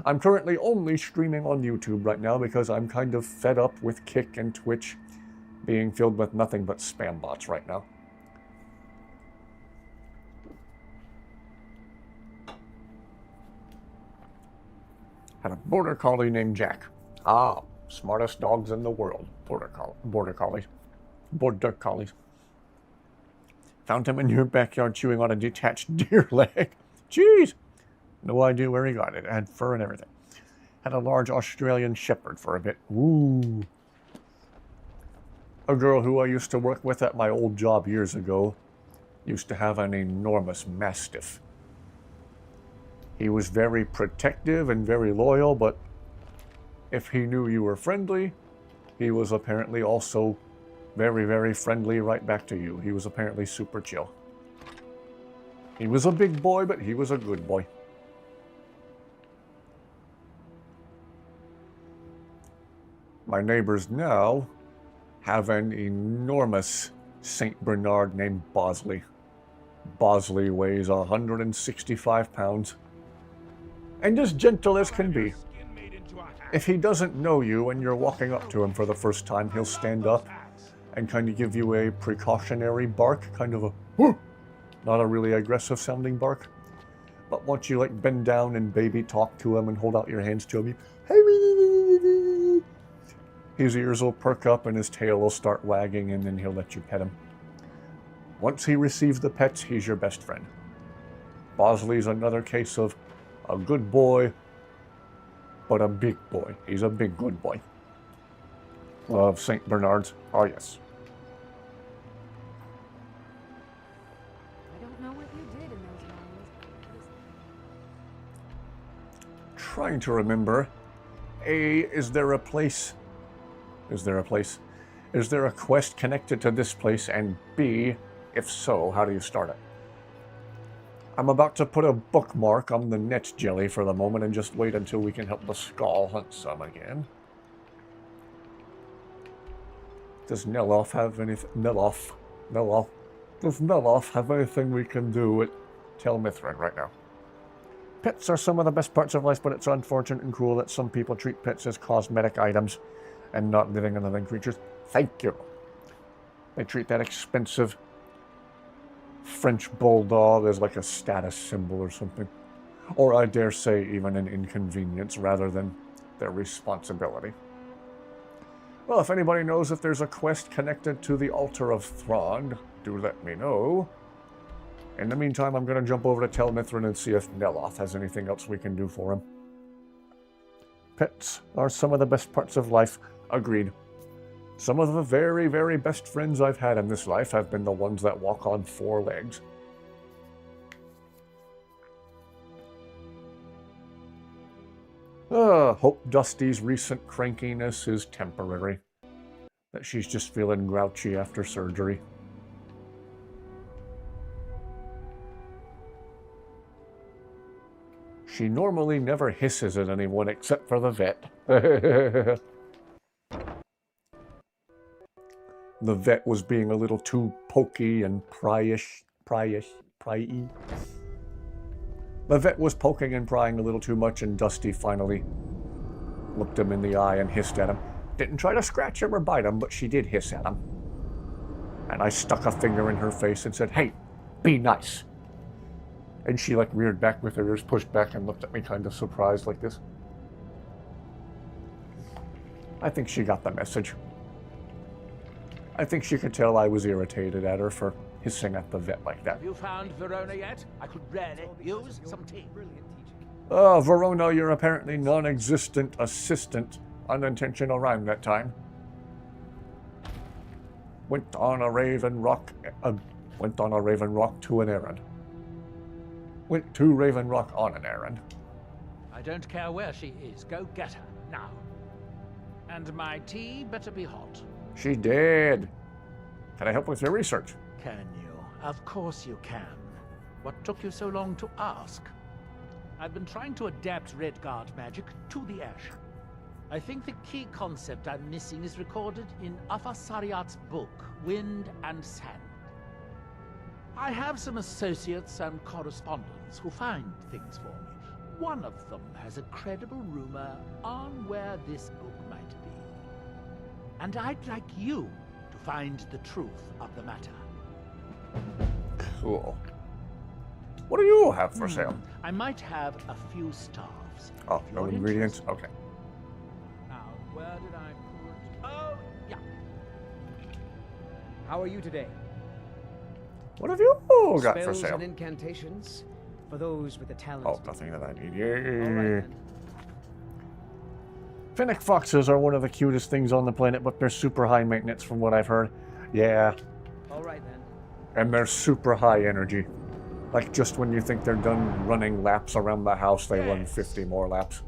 I'm currently only streaming on YouTube right now because I'm kind of fed up with Kick and Twitch being filled with nothing but spam bots right now. Had a border collie named Jack. Ah, smartest dogs in the world. Border collies. Border collies. Found him in your backyard chewing on a detached deer leg. Jeez. No idea where he got it. It had fur and everything. Had a large Australian shepherd for a bit. Ooh. A girl who I used to work with at my old job years ago used to have an enormous mastiff. He was very protective and very loyal, but if he knew you were friendly, he was apparently also very, very friendly right back to you. He was apparently super chill. He was a big boy, but he was a good boy. My neighbors now have an enormous Saint Bernard named Bosley. Bosley weighs 165 pounds and as gentle as can be. If he doesn't know you and you're walking up to him for the first time, he'll stand up and kind of give you a precautionary bark, kind of a whoo, not a really aggressive sounding bark. But once you like bend down and baby talk to him and hold out your hands to him, his ears will perk up and his tail will start wagging, and then he'll let you pet him. Once he receives the pets, he's your best friend. Bosley's another case of a good boy, but a big boy. He's a big good boy. Love St. Bernards. Oh, yes. trying to remember. A, is there a place? Is there a place? Is there a quest connected to this place? And B, if so, how do you start it? I'm about to put a bookmark on the net jelly for the moment and just wait until we can help the skull hunt some again. Does Neloth have anything? Neloth. Does Neloth have anything we can do with Tel Mithril right now? Pets are some of the best parts of life, but it's unfortunate and cruel that some people treat pets as cosmetic items and not living and living creatures. Thank you. They treat that expensive French bulldog as like a status symbol or something. Or I dare say even an inconvenience rather than their responsibility. Well, if anybody knows if there's a quest connected to the Altar of Thrond, do let me know. In the meantime, I'm going to jump over to Tel Mithril and see if Neloth has anything else we can do for him. Pets are some of the best parts of life. Agreed. Some of the very, very best friends I've had in this life have been the ones that walk on 4 legs. Hope Dusty's recent crankiness is temporary. That she's just feeling grouchy after surgery. She normally never hisses at anyone except for the vet. The vet was being a little too pokey and pryy. The vet was poking and prying a little too much, and Dusty finally looked him in the eye and hissed at him. Didn't try to scratch him or bite him, but she did hiss at him. And I stuck a finger in her face and said, "Hey, be nice." And she like reared back with her ears pushed back and looked at me kind of surprised like this. I think she got the message. I think she could tell I was irritated at her for hissing at the vet like that. Have you found Verona yet? I could really use some tea. Oh, Verona, your apparently non-existent assistant. Unintentional rhyme that time. Went on a Raven Rock to an errand. Went to Raven Rock on an errand. I don't care where she is. Go get her, now. And my tea better be hot. She did. Can I help with your research? Can you? Of course you can. What took you so long to ask? I've been trying to adapt Redguard magic to the Ash. I think the key concept I'm missing is recorded in Afasariat's book, Wind and Sand. I have some associates and correspondents who find things for me. One of them has a credible rumor on where this book might be. And I'd like you to find the truth of the matter. Cool. What do you have for sale? I might have a few staffs. Oh, no ingredients? Interested. Okay. Now, where did I put... Oh, yeah. How are you today? What have you got for Spells sale? and incantations for those with the talent. Oh, nothing that I need. All Yay. right, then. Fennec foxes are one of the cutest things on the planet, but they're super high maintenance from what I've heard. Yeah. All right then. And they're super high energy. Like just when you think they're done running laps around the house, they run 50 more laps.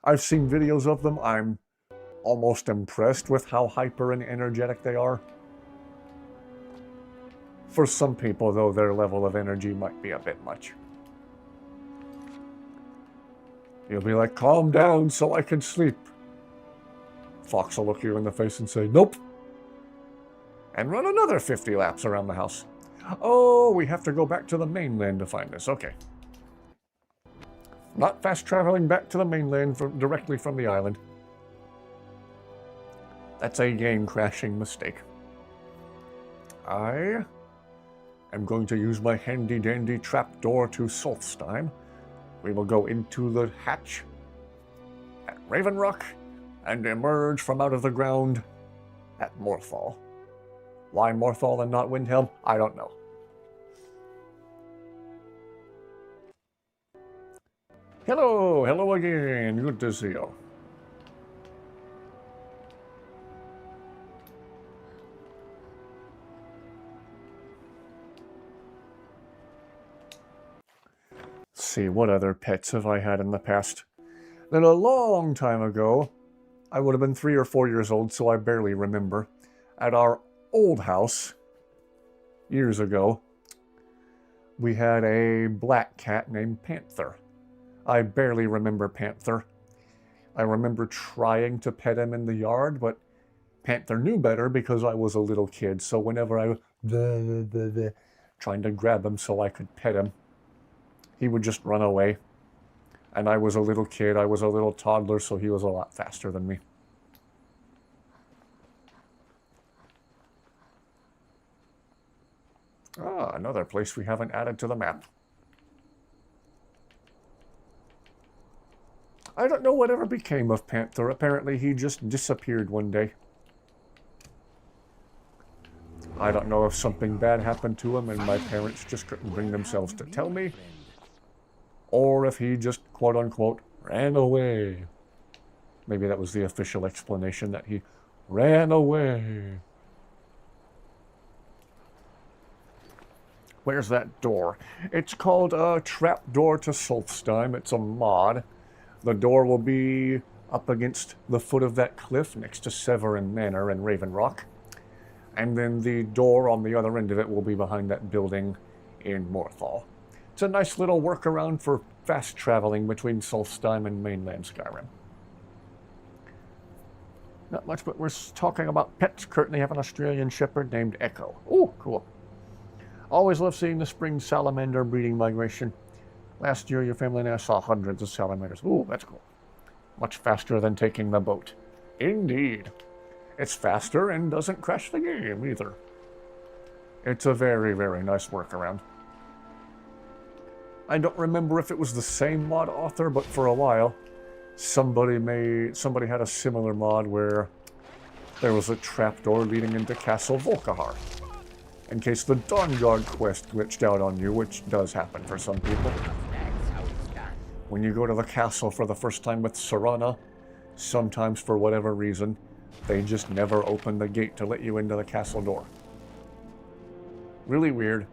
I've seen videos of them. I'm almost impressed with how hyper and energetic they are. For some people, though, their level of energy might be a bit much. You'll be like, calm down so I can sleep. Fox will look you in the face and say, nope. And run another 50 laps around the house. Oh, we have to go back to the mainland to find this. Okay. Not fast traveling back to the mainland directly from the island. That's a game-crashing mistake. I am going to use my handy-dandy trapdoor to Solstheim. We will go into the hatch at Raven Rock and emerge from out of the ground at Morthal. Why Morthal and not Windhelm? I don't know. Hello again. Good to see you. See, what other pets have I had in the past? Then a long time ago, I would have been 3 or 4 years old, so I barely remember, at our old house, years ago, we had a black cat named Panther. I barely remember Panther. I remember trying to pet him in the yard, but Panther knew better because I was a little kid, so whenever I was trying to grab him so I could pet him, he would just run away. And I was a little kid, I was a little toddler, so he was a lot faster than me. Ah, another place we haven't added to the map. I don't know whatever became of Panther. Apparently he just disappeared one day. I don't know if something bad happened to him and my parents just couldn't bring themselves to tell me, or if he just, quote-unquote, ran away. Maybe that was the official explanation, that he ran away. Where's that door? It's called a Trapdoor to Solstheim. It's a mod. The door will be up against the foot of that cliff next to Severin Manor and Raven Rock. And then the door on the other end of it will be behind that building in Morthal. It's a nice little workaround for fast traveling between Solstheim and mainland Skyrim. Not much, but we're talking about pets. Currently have an Australian Shepherd named Echo. Oh, cool. Always love seeing the spring salamander breeding migration. Last year, your family and I saw hundreds of salamanders. Ooh, that's cool. Much faster than taking the boat. Indeed. It's faster and doesn't crash the game either. It's a very, very nice workaround. I don't remember if it was the same mod author, but for a while, somebody had a similar mod where there was a trapdoor leading into Castle Volkihar. In case the Dawnguard quest glitched out on you, which does happen for some people. When you go to the castle for the first time with Serana, sometimes for whatever reason, they just never open the gate to let you into the castle door. Really weird.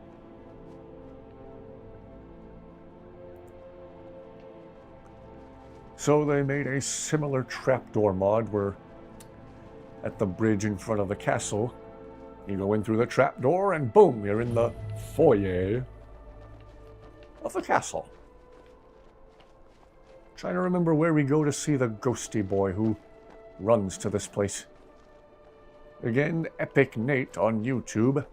So they made a similar trapdoor mod where at the bridge in front of the castle, you go in through the trapdoor and boom, you're in the foyer of the castle. Trying to remember where we go to see the ghosty boy who runs to this place. Again, Epic Nate on YouTube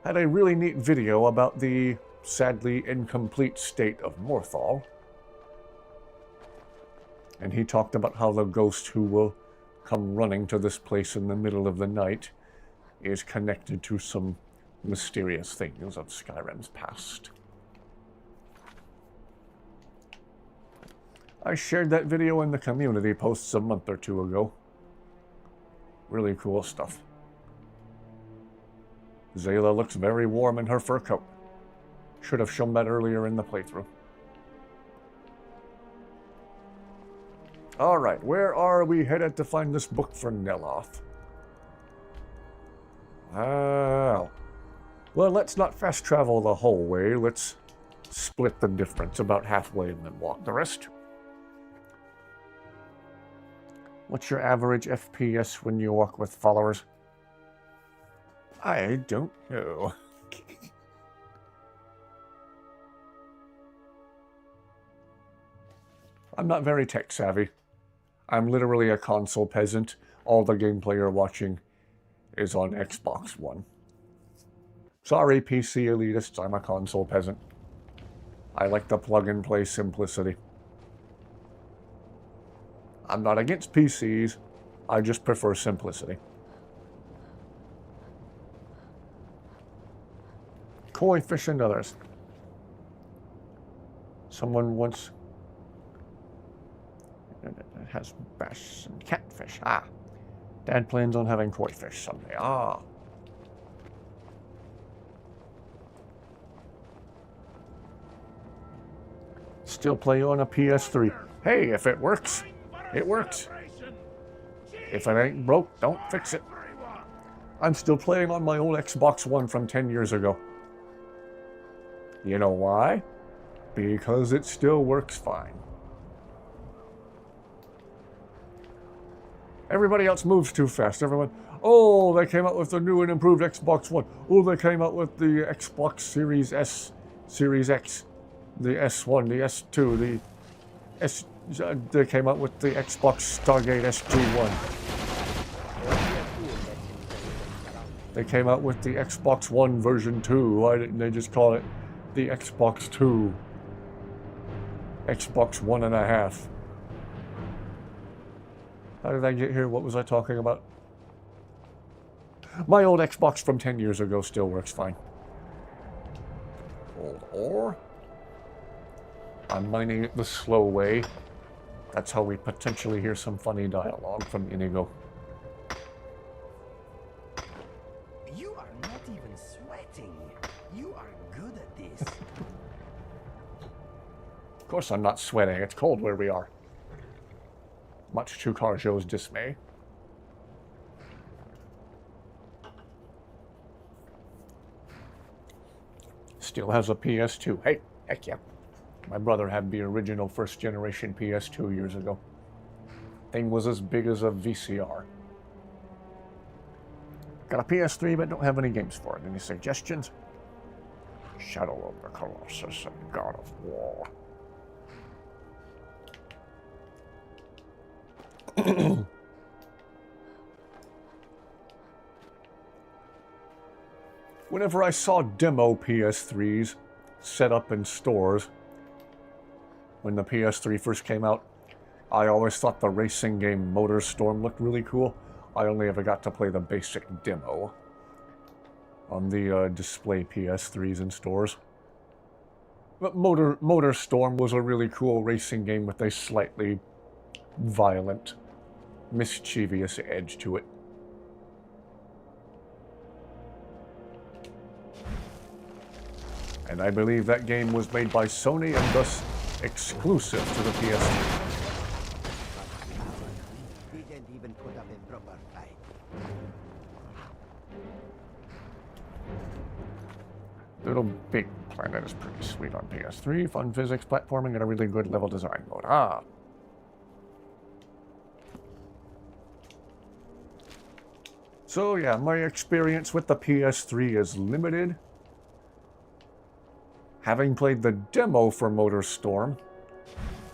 had a really neat video about the sadly incomplete state of Morthal. And he talked about how the ghost who will come running to this place in the middle of the night is connected to some mysterious things of Skyrim's past. I shared that video in the community posts a month or two ago. Really cool stuff. Zayla looks very warm in her fur coat. Should have shown that earlier in the playthrough. Alright, where are we headed to find this book for Neloth? Well, let's not fast travel the whole way. Let's split the difference about halfway and then walk the rest. What's your average FPS when you walk with followers? I don't know. I'm not very tech savvy. I'm literally a console peasant. All the gameplay you're watching is on Xbox One. Sorry, PC elitists, I'm a console peasant. I like the plug-and-play simplicity. I'm not against PCs, I just prefer simplicity. Koi fish and others. Someone once... It has bass and catfish. Ah. Dad plans on having koi fish someday. Ah. Still play on a PS3. Hey, if it works, it works. If it ain't broke, don't fix it. I'm still playing on my old Xbox One from 10 years ago. You know why? Because it still works fine. Everybody else moves too fast. Everyone, oh, they came out with the new and improved Xbox One. Oh, they came out with the Xbox Series S, Series X, the S1, the S2, the S. They came out with the Xbox Stargate SG1. They came out with the Xbox One version 2. Why didn't they just call it the Xbox 2? Xbox 1.5. How did I get here? What was I talking about? My old Xbox from 10 years ago still works fine. Old ore. I'm mining it the slow way. That's how we potentially hear some funny dialogue from Inigo. You are not even sweating. You are good at this. Of course I'm not sweating. It's cold where we are. Much to Carjo's dismay. Still has a PS2. Hey, heck yeah. My brother had the original first generation PS2 years ago. Thing was as big as a VCR. Got a PS3 but don't have any games for it. Any suggestions? Shadow of the Colossus and God of War. Whenever I saw demo PS3s set up in stores, when the PS3 first came out, I always thought the racing game MotorStorm looked really cool. I only ever got to play the basic demo on the display PS3s in stores. But MotorStorm was a really cool racing game with a slightly violent, mischievous edge to it. And I believe that game was made by Sony and thus exclusive to the PS3. We didn't even put up a proper fight. Little Big Planet is pretty sweet on PS3. Fun physics, platforming, and a really good level design mode. Ah. So yeah, my experience with the PS3 is limited. Having played the demo for MotorStorm,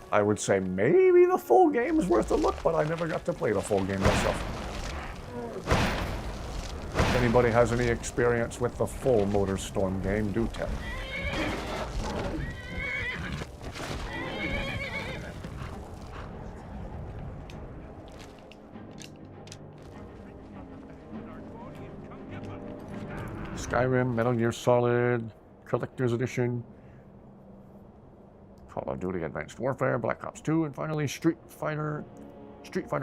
I would say maybe the full game is worth a look, but I never got to play the full game myself. If anybody has any experience with the full MotorStorm game, do tell. Skyrim, Metal Gear Solid, Collector's Edition, Call of Duty Advanced Warfare, Black Ops 2, and finally Street Fighter,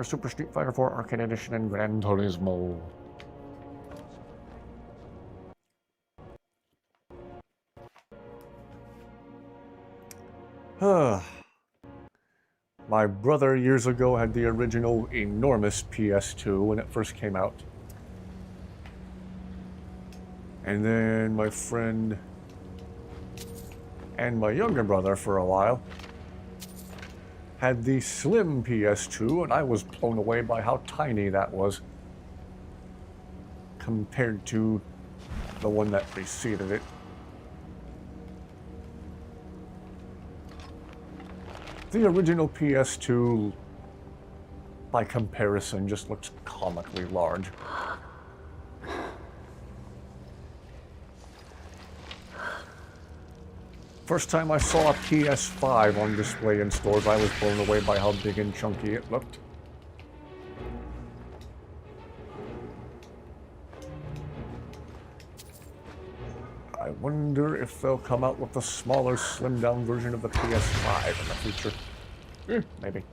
Super Street Fighter 4 Arcade Edition, and Gran Turismo. My brother years ago had the original enormous PS2 when it first came out. And then my friend and my younger brother for a while had the slim PS2, and I was blown away by how tiny that was compared to the one that preceded it. The original PS2, by comparison, just looks comically large. First time I saw a PS5 on display in stores, I was blown away by how big and chunky it looked. I wonder if they'll come out with a smaller, slimmed-down version of the PS5 in the future. Maybe.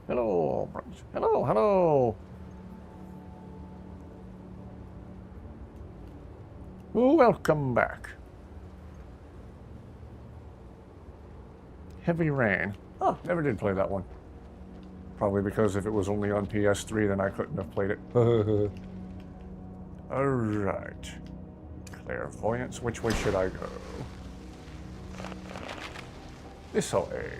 Hello, friends. Hello, hello. Welcome back. Heavy Rain. Oh, never did play that one. Probably because if it was only on PS3, then I couldn't have played it. Alright. Clairvoyance. Which way should I go? This way.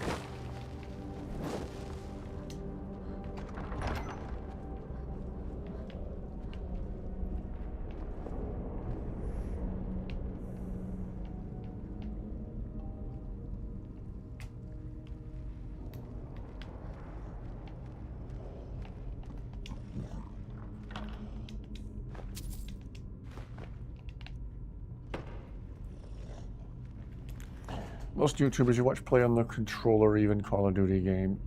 most YouTubers you watch play on the controller, even Call of Duty game.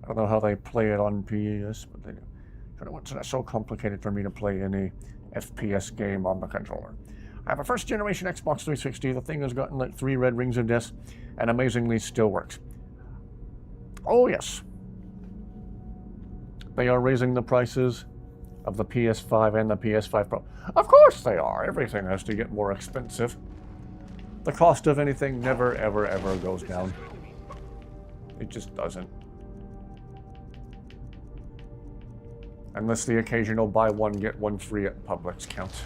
I don't know how they play it on PS, but they do. It's not so complicated for me to play any FPS game on the controller. I have a first generation Xbox 360. The thing has gotten like 3 red rings of death and amazingly still works. Oh yes. They are raising the prices of the PS5 and the PS5 Pro. Of course they are. Everything has to get more expensive. The cost of anything never, ever, ever goes down. It just doesn't. Unless the occasional buy one, get one free at Publix counts.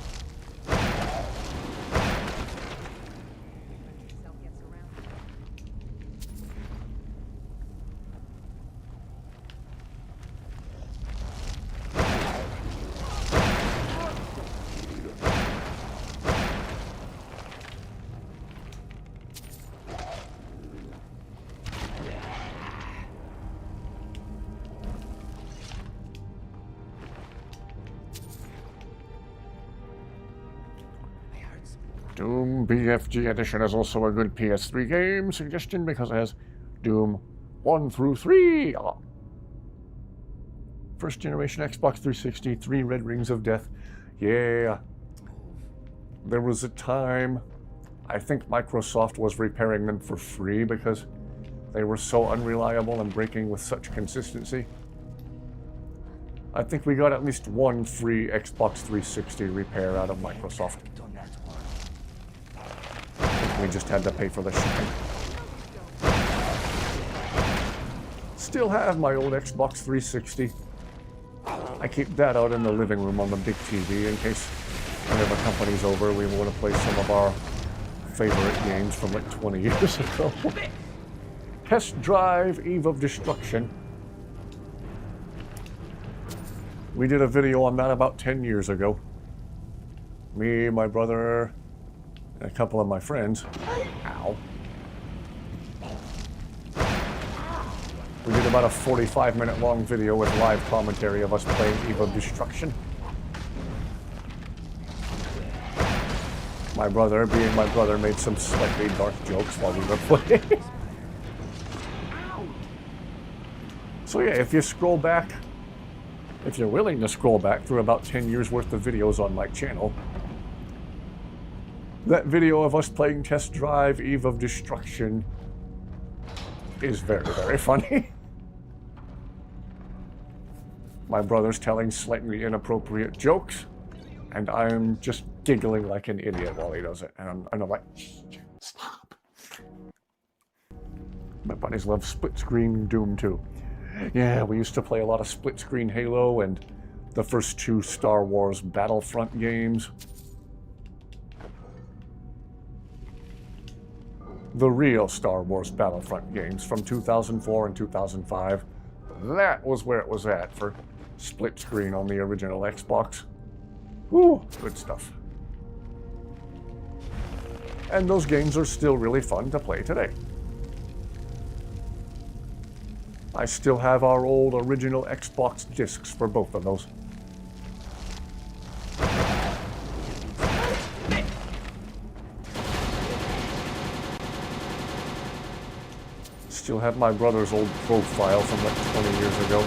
Doom BFG Edition is also a good PS3 game suggestion because it has Doom 1 through 3. First generation Xbox 360, 3 red rings of death. Yeah. There was a time, I think Microsoft was repairing them for free because they were so unreliable and breaking with such consistency. I think we got at least one free Xbox 360 repair out of Microsoft. We just had to pay for the shipping. Still have my old Xbox 360. I keep that out in the living room on the big TV in case whenever company's over we want to play some of our favorite games from like 20 years ago. Test Drive Eve of Destruction. We did a video on that about 10 years ago. Me, my brother, and a couple of my friends. Ow. We did about a 45-minute long video with live commentary of us playing Eve of Destruction. My brother, being my brother, made some slightly dark jokes while we were playing. So yeah, if you scroll back, if you're willing to scroll back through about 10 years worth of videos on my channel, that video of us playing Test Drive Eve of Destruction is very, very funny. My brother's telling slightly inappropriate jokes, and I'm just giggling like an idiot while he does it. And I'm like, stop. My buddies love split-screen Doom too. Yeah, we used to play a lot of split-screen Halo and the first 2 Star Wars Battlefront games. The real Star Wars Battlefront games from 2004 and 2005. That was where it was at for split screen on the original Xbox. Woo, good stuff. And those games are still really fun to play today. I still have our old original Xbox discs for both of those. Still have my brother's old profile from like 20 years ago.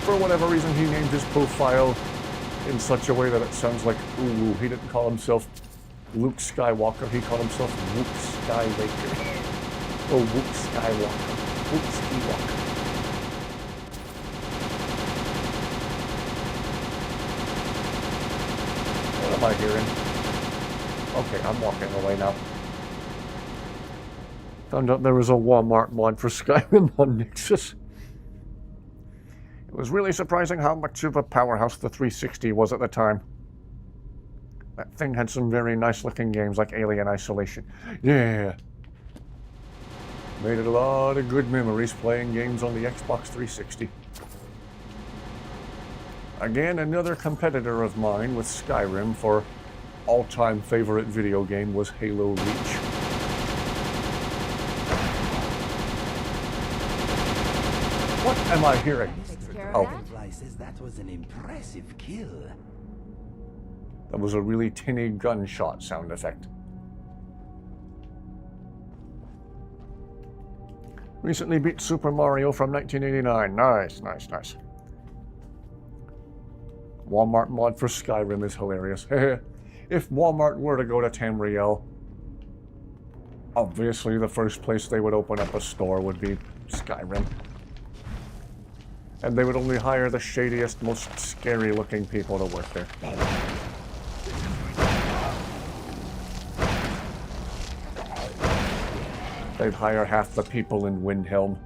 For whatever reason, he named his profile in such a way that it sounds like ooh. He didn't call himself Luke Skywalker. He called himself Luke Skywalker. Oh, Luke Skywalker. Luke Skywalker. What am I hearing? Okay, I'm walking away now. Found out there was a Walmart mod for Skyrim on Nexus. It was really surprising how much of a powerhouse the 360 was at the time. That thing had some very nice looking games like Alien Isolation. Yeah. Made it a lot of good memories playing games on the Xbox 360. Again, another competitor of mine with Skyrim for all-time favorite video game was Halo Reach. What am I hearing? Oh. Says that was an impressive kill. That was a really tinny gunshot sound effect. Recently beat Super Mario from 1989. Nice, nice, nice. Walmart mod for Skyrim is hilarious. If Walmart were to go to Tamriel, obviously the first place they would open up a store would be Skyrim. And they would only hire the shadiest, most scary looking people to work there. They'd hire half the people in Windhelm.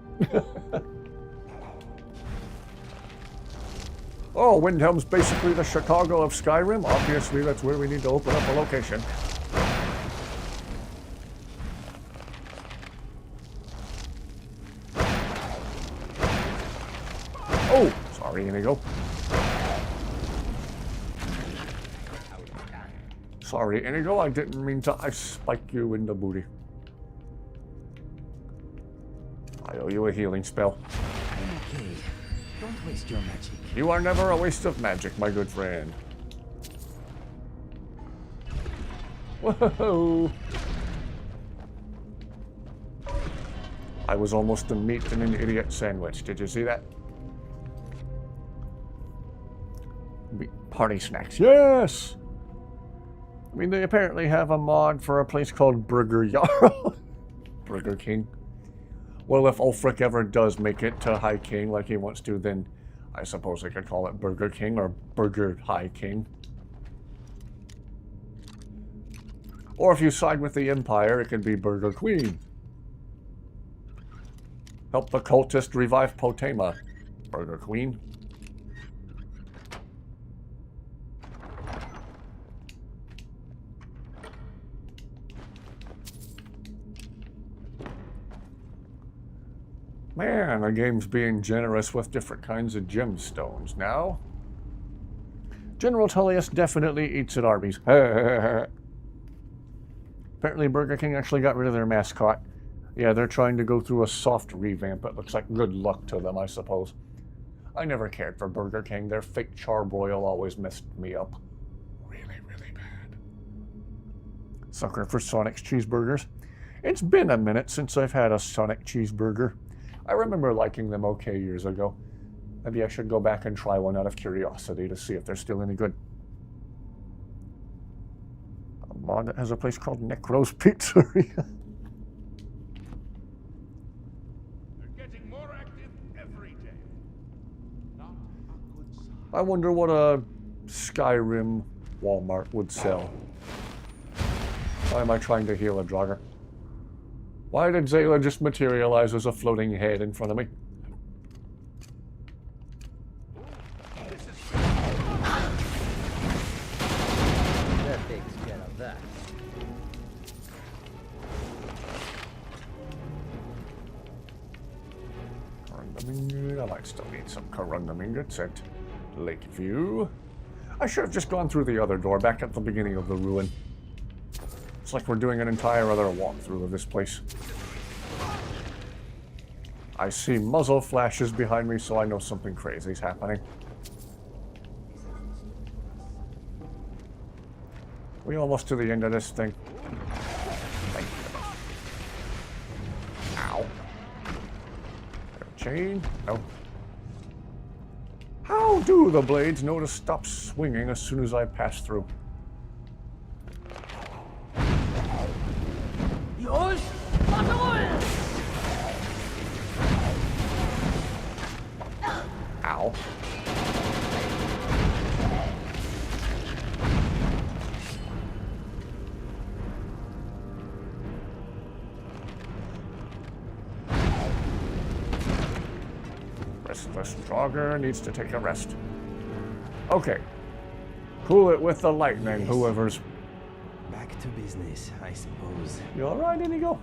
Oh, Windhelm's basically the Chicago of Skyrim. Obviously, that's where we need to open up a location. Oh, sorry, Inigo. Sorry, Inigo, I didn't mean to. I spiked you in the booty. I owe you a healing spell. I'm okay. Don't waste your magic. You are never a waste of magic, my good friend. Whoa! I was almost a meat in an idiot sandwich. Did you see that? Party snacks. Yes! I mean, they apparently have a mod for a place called Burger Jarl. Burger King. Well, if Ulfric ever does make it to High King like he wants to, then I suppose they could call it Burger King or Burger High King. Or if you side with the Empire, it could be Burger Queen. Help the cultist revive Potema. Burger Queen. Man, the game's being generous with different kinds of gemstones now. General Tullius definitely eats at Arby's. Apparently Burger King actually got rid of their mascot. Yeah, they're trying to go through a soft revamp. It looks like good luck to them, I suppose. I never cared for Burger King. Their fake charbroil always messed me up. Really, really bad. Sucker for Sonic's cheeseburgers. It's been a minute since I've had a Sonic cheeseburger. I remember liking them okay years ago. Maybe I should go back and try one out of curiosity to see if they're still any good. A mod that has a place called Necro's Pizzeria. They're getting more active every day. Not a good sign. I wonder what a Skyrim Walmart would sell. Why am I trying to heal a Draugr? Why did Zayla just materialize as a floating head in front of me? That takes care of that. Corundum ingot. I might still need some corundum ingots at Lakeview. I should have just gone through the other door back at the beginning of the ruin. It's like we're doing an entire other walkthrough of this place. I see muzzle flashes behind me, so I know something crazy's happening. We almost to the end of this thing. Thank you. Ow. Chain? No. How do the blades know to stop swinging as soon as I pass through? Ow. Restless Draugr needs to take a rest. Okay. Cool it with the lightning, whoever's... Back to business, I suppose. You alright, Inigo?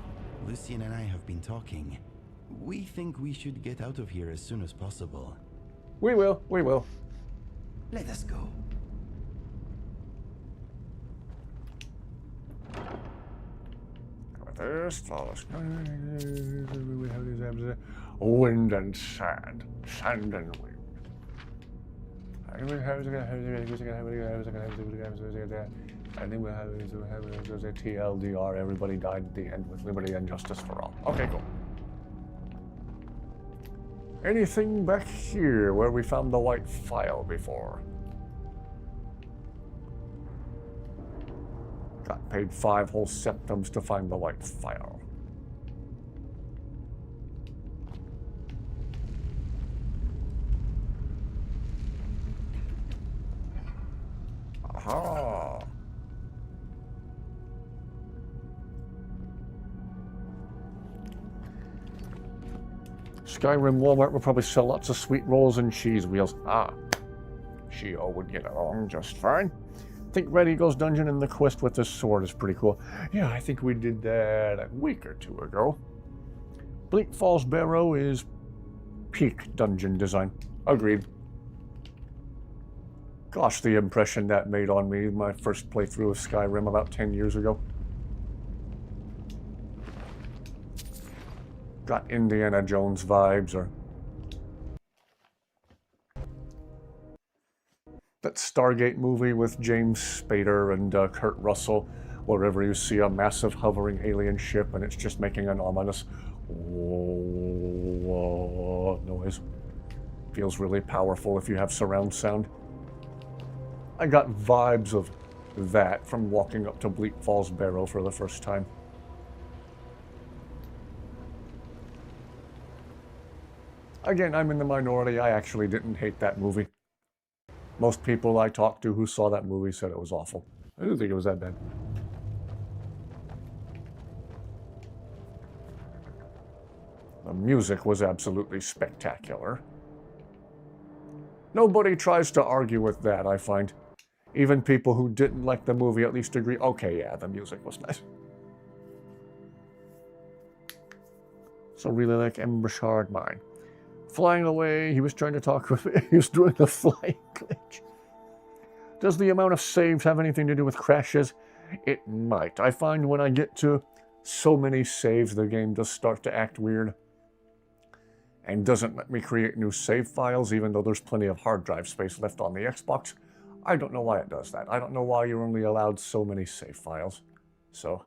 Lucien and I have been talking. We think we should get out of here as soon as possible. We will, we will. Let us go. Wind and sand. Sand and wind. And then we have TLDR, everybody died at the end with liberty and justice for all. Okay, cool. Anything back here where we found the white file before? Got paid 5 whole septums to find the white file. Aha! Skyrim Walmart will probably sell lots of sweet rolls and cheese wheels. Ah, Shio would get along just fine. I think Red Eagle's dungeon and the quest with the sword is pretty cool. Yeah, I think we did that a week or 2 ago. Bleak Falls Barrow is peak dungeon design. Agreed. Gosh, the impression that made on me my first playthrough of Skyrim about 10 years ago. Got Indiana Jones vibes, or that Stargate movie with James Spader and Kurt Russell, wherever you see a massive hovering alien ship and it's just making an ominous noise. Feels really powerful if you have surround sound. I got vibes of that from walking up to Bleak Falls Barrow for the first time. Again, I'm in the minority. I actually didn't hate that movie. Most people I talked to who saw that movie said it was awful. I didn't think it was that bad. The music was absolutely spectacular. Nobody tries to argue with that, I find. Even people who didn't like the movie at least agree, okay, yeah, the music was nice. So really like Ember Shard Mine. Flying away, he was trying to talk with me. He was doing the flying glitch. Does the amount of saves have anything to do with crashes? It might. I find when I get to so many saves, the game does start to act weird. And doesn't let me create new save files, even though there's plenty of hard drive space left on the Xbox. I don't know why it does that. I don't know why you're only allowed so many save files. So,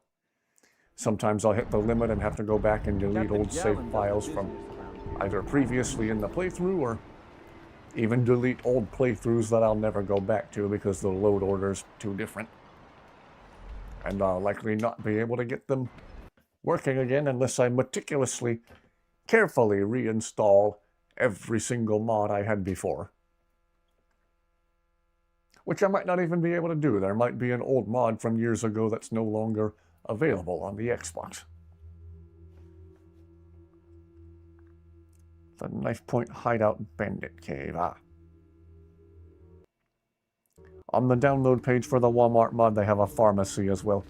sometimes I'll hit the limit and have to go back and delete old save files from either previously in the playthrough or even delete old playthroughs that I'll never go back to because the load order's too different. And I'll likely not be able to get them working again unless I meticulously, carefully reinstall every single mod I had before. Which I might not even be able to do. There might be an old mod from years ago that's no longer available on the Xbox. The Knife Point Hideout Bandit Cave, On the download page for the Walmart mod, they have a pharmacy as well.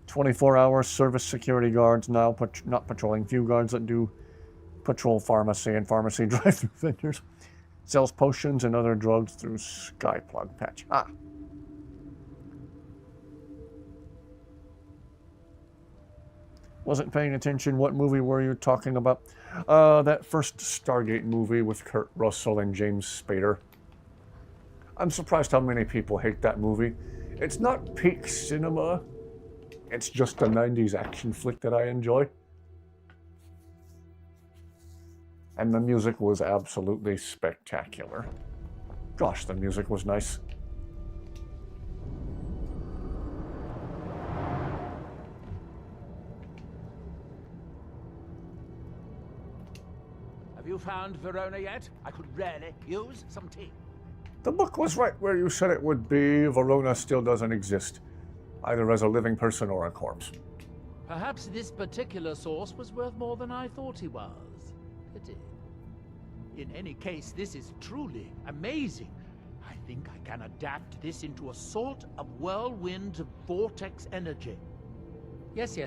24-hour service security guards now, not patrolling. Few guards that do patrol pharmacy and pharmacy drive-thru vendors. Sells potions and other drugs through Skyplug patch. Wasn't paying attention. What movie were you talking about? That first Stargate movie with Kurt Russell and James Spader. I'm surprised how many people hate that movie. It's not peak cinema. It's just a 90s action flick that I enjoy. And the music was absolutely spectacular. Gosh, the music was nice. Have you found Verona yet? I could really use some tea. The book was right where you said it would be. Verona still doesn't exist, either as a living person or a corpse. Perhaps this particular source was worth more than I thought he was. Pity. In any case, this is truly amazing. I think I can adapt this into a sort of whirlwind vortex energy. Yes,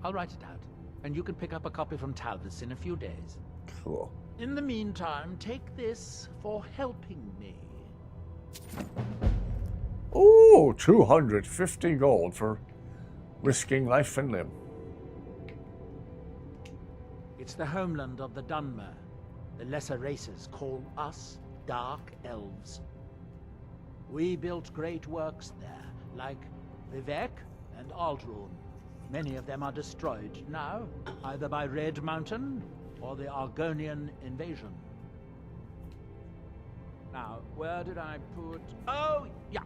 I'll write it out. And you can pick up a copy from Talbot's in a few days. Cool. In the meantime, take this for helping me. Ooh, 250 gold for risking life and limb. It's the homeland of the Dunmer. The lesser races call us Dark Elves. We built great works there, like Vivek and Aldrun. Many of them are destroyed now, either by Red Mountain or the Argonian invasion? Now, where did I put... Oh, yeah.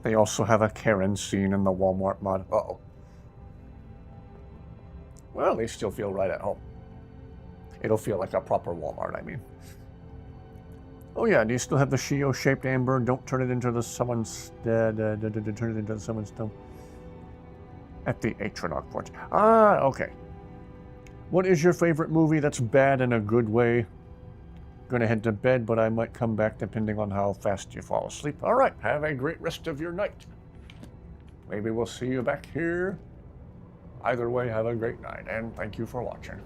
They also have a Karen scene in the Walmart mod. Uh-oh. Well, they still feel right at home. It'll feel like a proper Walmart, I mean. Oh yeah, do you still have the Shio-shaped amber? Don't turn it into someone's... turn it into someone's stone. At the Atronach Forge. Ah, okay. What is your favorite movie that's bad in a good way? Gonna head to bed, but I might come back depending on how fast you fall asleep. All right, have a great rest of your night. Maybe we'll see you back here. Either way, have a great night, and thank you for watching.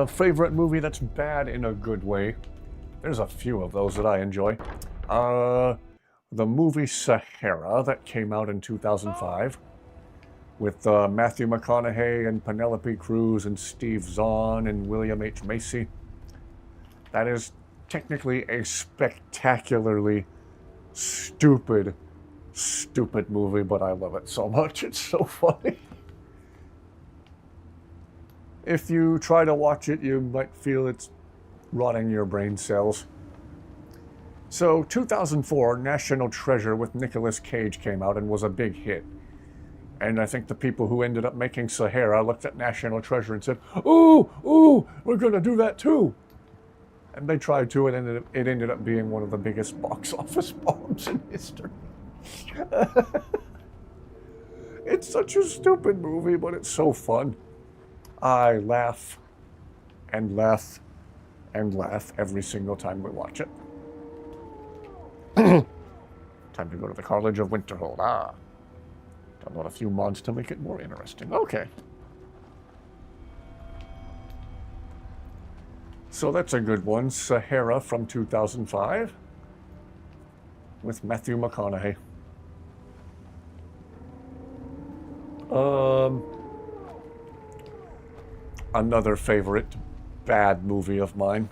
Favorite movie that's bad in a good way. There's a few of those that I enjoy. The movie Sahara that came out in 2005 with Matthew McConaughey and Penelope Cruz and Steve Zahn and William H. Macy. That is technically a spectacularly stupid movie, but I love it so much. It's so funny. If you try to watch it, you might feel it's rotting your brain cells. So, 2004, National Treasure with Nicolas Cage came out and was a big hit. And I think the people who ended up making Sahara looked at National Treasure and said, "Ooh, ooh, we're going to do that too." And they tried to, and it ended up being one of the biggest box office bombs in history. It's such a stupid movie, but it's so fun. I laugh and laugh and laugh every single time we watch it. Time to go to the College of Winterhold. Ah. Download a few mods to make it more interesting. Okay. So that's a good one. Sahara from 2005 with Matthew McConaughey. Another favorite bad movie of mine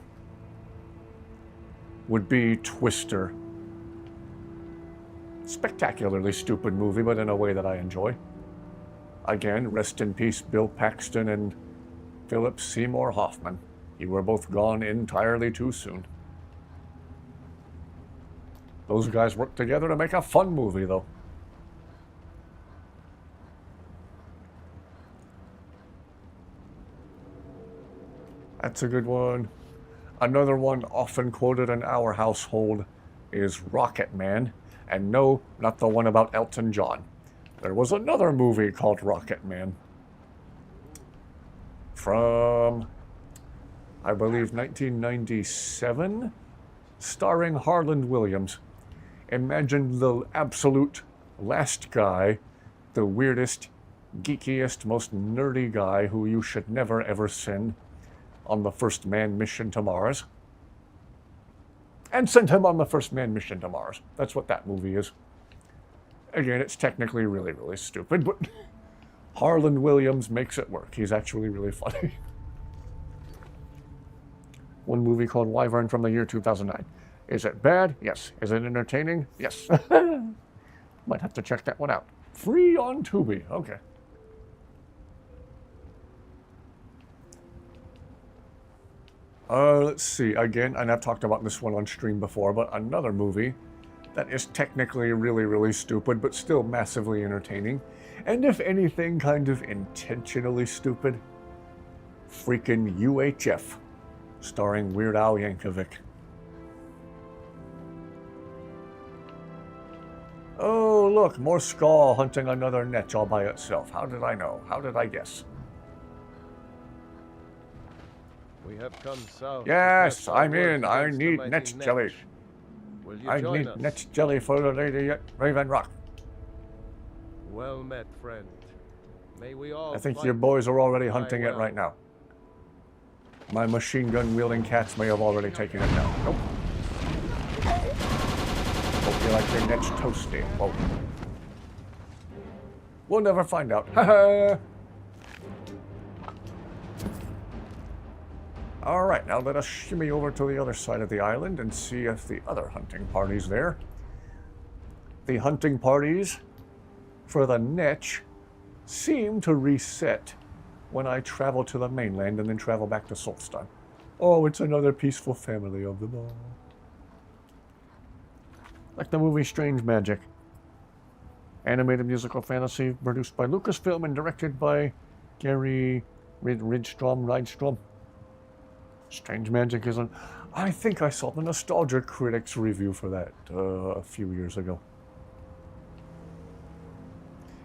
would be Twister. Spectacularly stupid movie, but in a way that I enjoy. Again, rest in peace, Bill Paxton and Philip Seymour Hoffman. You were both gone entirely too soon. Those guys worked together to make a fun movie, though. That's a good one. Another one often quoted in our household is Rocket Man. And no, not the one about Elton John. There was another movie called Rocket Man. From, I believe, 1997, starring Harland Williams. Imagine the absolute last guy, the weirdest, geekiest, most nerdy guy who you should never ever send on the first manned mission to Mars. And send him on the first manned mission to Mars. That's what that movie is. Again, it's technically really, really stupid, but Harland Williams makes it work. He's actually really funny. One movie called Wyvern from the year 2009. Is it bad? Yes. Is it entertaining? Yes. Might have to check that one out. Free on Tubi. Okay. Let's see. Again, and I've talked about this one on stream before, but another movie that is technically really, really stupid, but still massively entertaining. And if anything, kind of intentionally stupid. Freaking UHF, starring Weird Al Yankovic. Oh, look, more Skull hunting another Netch all by itself. How did I know? How did I guess? We have come south. Yes, I'm in. I need Netch jelly. Will you I join need us? Netch jelly for the lady at Raven Rock. Well met, friend. May we all I think fight your boys are already die hunting it well. right now. My machine gun wielding cats may have already taken it down. Nope. Hope you like your Netch toasty. Whoa. We'll never find out. Haha. Alright, now let us shimmy over to the other side of the island and see if the other hunting party's there. The hunting parties for the niche seem to reset when I travel to the mainland and then travel back to Solstheim. Oh, it's another peaceful family of them all. Like the movie Strange Magic. Animated musical fantasy produced by Lucasfilm and directed by Gary Rydstrom. Strange Magic isn't... I think I saw the Nostalgia Critics review for that a few years ago.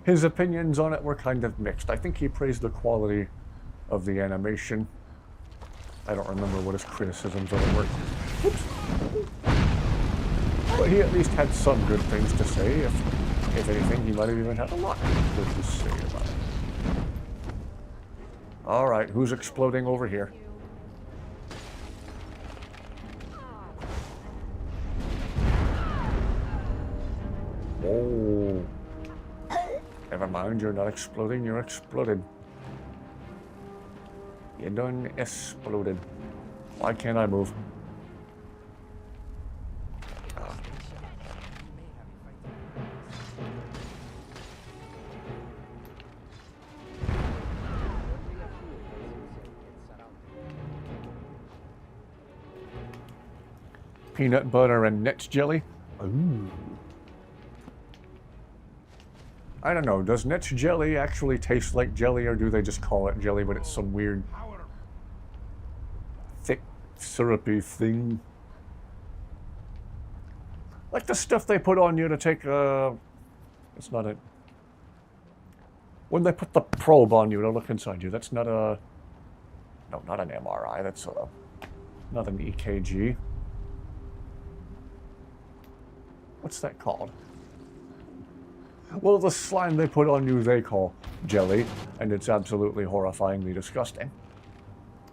His opinions on it were kind of mixed. I think he praised the quality of the animation. I don't remember what his criticisms of it were. Oops. But he at least had some good things to say. If anything, he might have even had a lot good to say about it. Alright, who's exploding over here? Oh. Never mind, you're not exploding, you're exploded. You done exploded. Why can't I move? Peanut butter and nuts jelly? Ooh. I don't know, does nuts jelly actually taste like jelly, or do they just call it jelly, but it's some weird thick, syrupy thing? Like the stuff they put on you to take it's not a... When they put the probe on you to look inside you, that's not a... No, not an MRI, that's not an EKG. What's that called? Well, the slime they put on you they call jelly, and it's absolutely horrifyingly disgusting.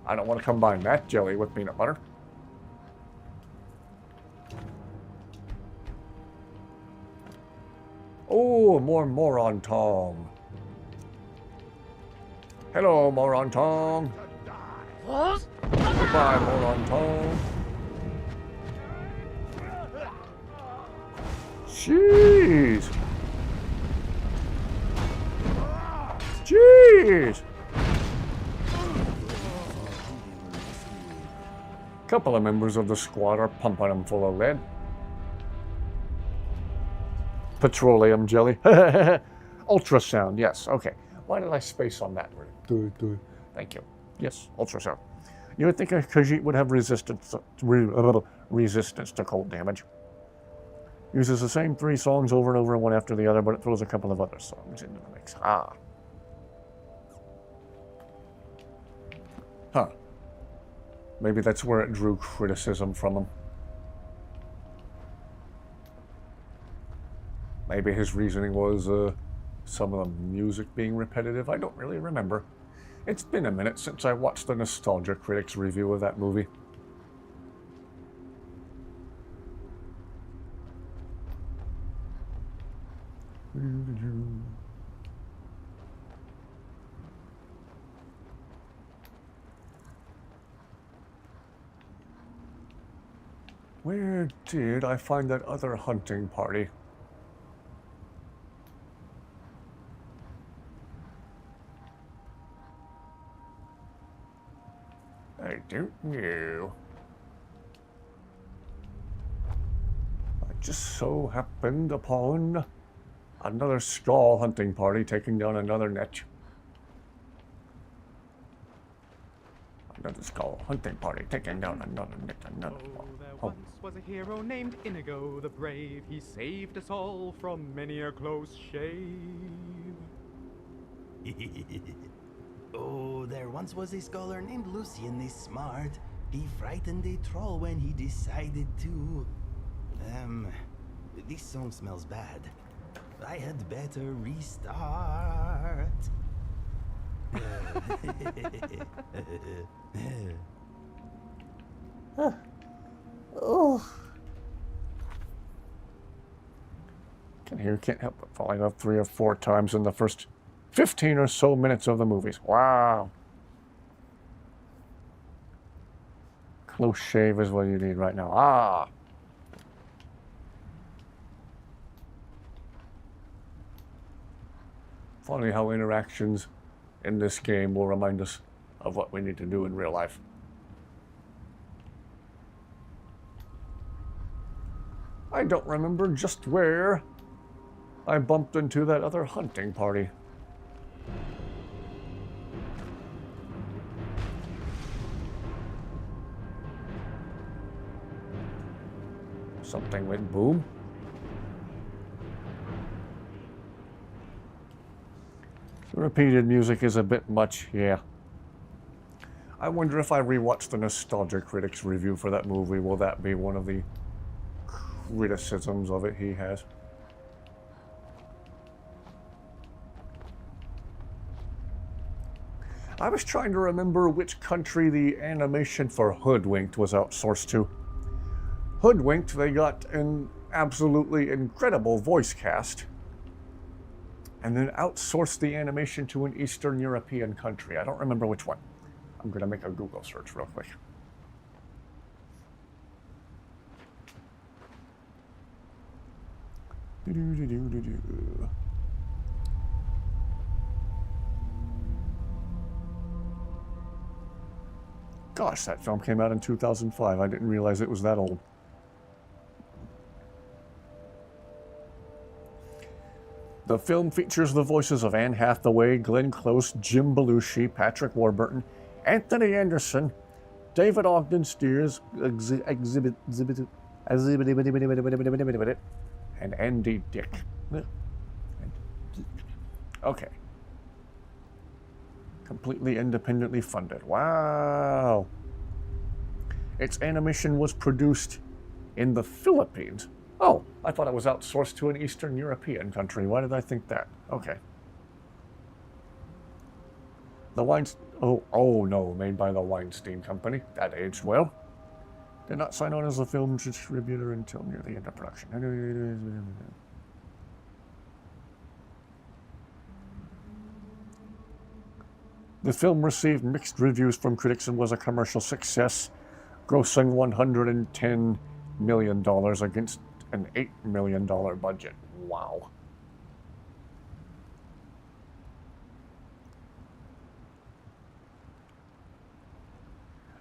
I don't want to combine that jelly with peanut butter. Oh, more Moron Tong. Hello, Moron Tong. Goodbye, Moron Tong. Jeez. Jeez. Couple of members of the squad are pumping him full of lead. Petroleum jelly. Ultrasound, yes, okay. Why did I space on that word? Thank you. Yes, ultrasound. You would think a Khajiit would have resistance to cold damage. Uses the same 3 songs over and over, one after the other, but it throws a couple of other songs into the mix. Ah. Huh. Maybe that's where it drew criticism from him. Maybe his reasoning was some of the music being repetitive. I don't really remember. It's been a minute since I watched the Nostalgia Critics review of that movie. Where did I find that other hunting party? I don't know. I just so happened upon another skull hunting party taking down another niche. Another skull hunting party taking down another niche, another skull. There once was a hero named Inigo the Brave. He saved us all from many a close shave. Oh, there once was a scholar named Lucian the Smart. He frightened a troll when he decided to... This song smells bad. I had better restart. Oh. Can't help but falling off 3 or 4 times in the first 15 or so minutes of the movies. Wow. Close shave is what you need right now. Ah. Funny how interactions in this game will remind us of what we need to do in real life. I don't remember just where I bumped into that other hunting party. Something went boom. The repeated music is a bit much, yeah. I wonder if I rewatch the Nostalgia Critics review for that movie, will that be one of the criticisms of it he has? I was trying to remember which country the animation for Hoodwinked was outsourced to. Hoodwinked, they got an absolutely incredible voice cast, and then outsourced the animation to an Eastern European country. I don't remember which one. I'm going to make a Google search real quick. Gosh, that film came out in 2005. I didn't realize it was that old. The film features the voices of Anne Hathaway, Glenn Close, Jim Belushi, Patrick Warburton, Anthony Anderson, David Ogden Stiers, and Andy Dick. Okay. Completely independently funded. Wow. Its animation was produced in the Philippines. Oh, I thought it was outsourced to an Eastern European country. Why did I think that? Okay. The oh no, made by the Weinstein Company. That aged well. Did not sign on as a film distributor until near the end of production. The film received mixed reviews from critics and was a commercial success, grossing $110 million against an $8 million budget. Wow.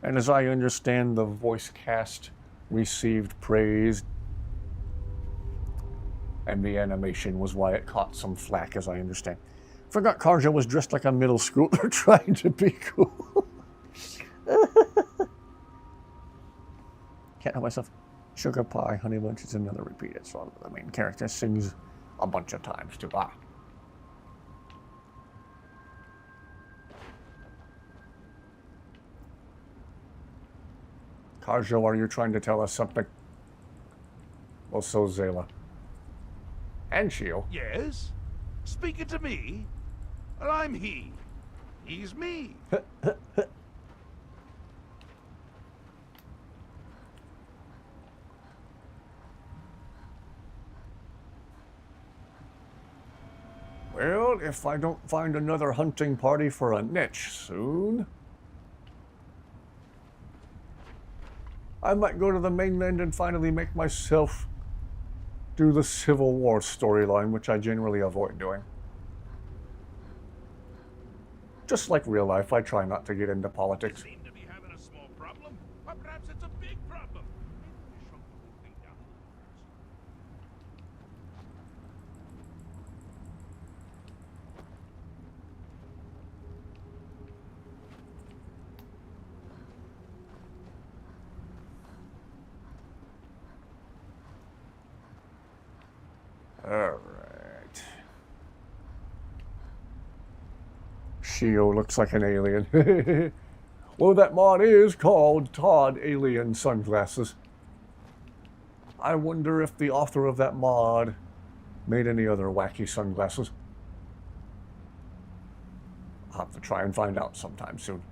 And as I understand, the voice cast received praise, and the animation was why it caught some flack, as I understand. Forgot Karja was dressed like a middle schooler trying to be cool. Can't help myself. Sugar Pie, Honey Bunch is another repeated song. The main character sings a bunch of times too. Karjo, are you trying to tell us something? Well, so Zayla. And Shio. Yes? Speaking to me? Well, I'm he. He's me. Well, if I don't find another hunting party for a niche soon, I might go to the mainland and finally make myself do the Civil War storyline, which I generally avoid doing. Just like real life, I try not to get into politics. Seem to be having a small problem, or perhaps it's a big problem. Maybe we shrunk the whole thing down. All right. Shio looks like an alien. Well, that mod is called Todd Alien Sunglasses. I wonder if the author of that mod made any other wacky sunglasses. I'll have to try and find out sometime soon.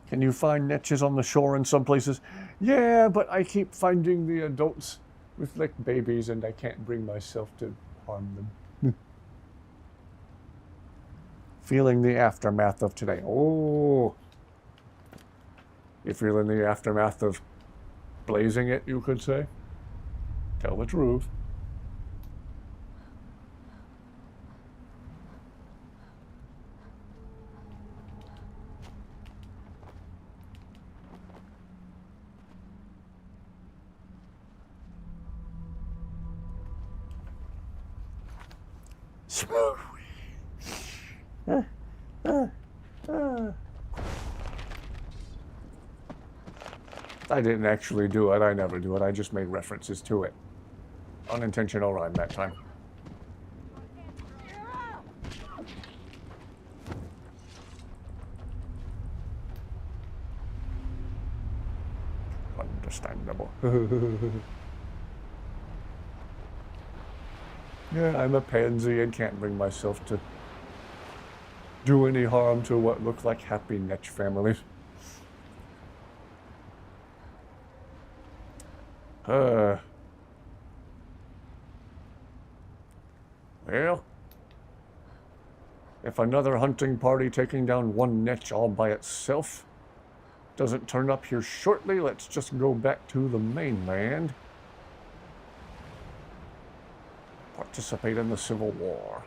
Can you find niches on the shore in some places? Yeah, but I keep finding the adults with like babies and I can't bring myself to harm them. Feeling the aftermath of today. Oh. You feeling the aftermath of blazing it, you could say? Tell the truth. I didn't actually do it. I never do it. I just made references to it. Unintentional rhyme that time. Understandable. Yeah, I'm a pansy and can't bring myself to do any harm to what look like happy Netch families. Well, if another hunting party taking down one Netch all by itself doesn't turn up here shortly, let's just go back to the mainland. Participate in the Civil War.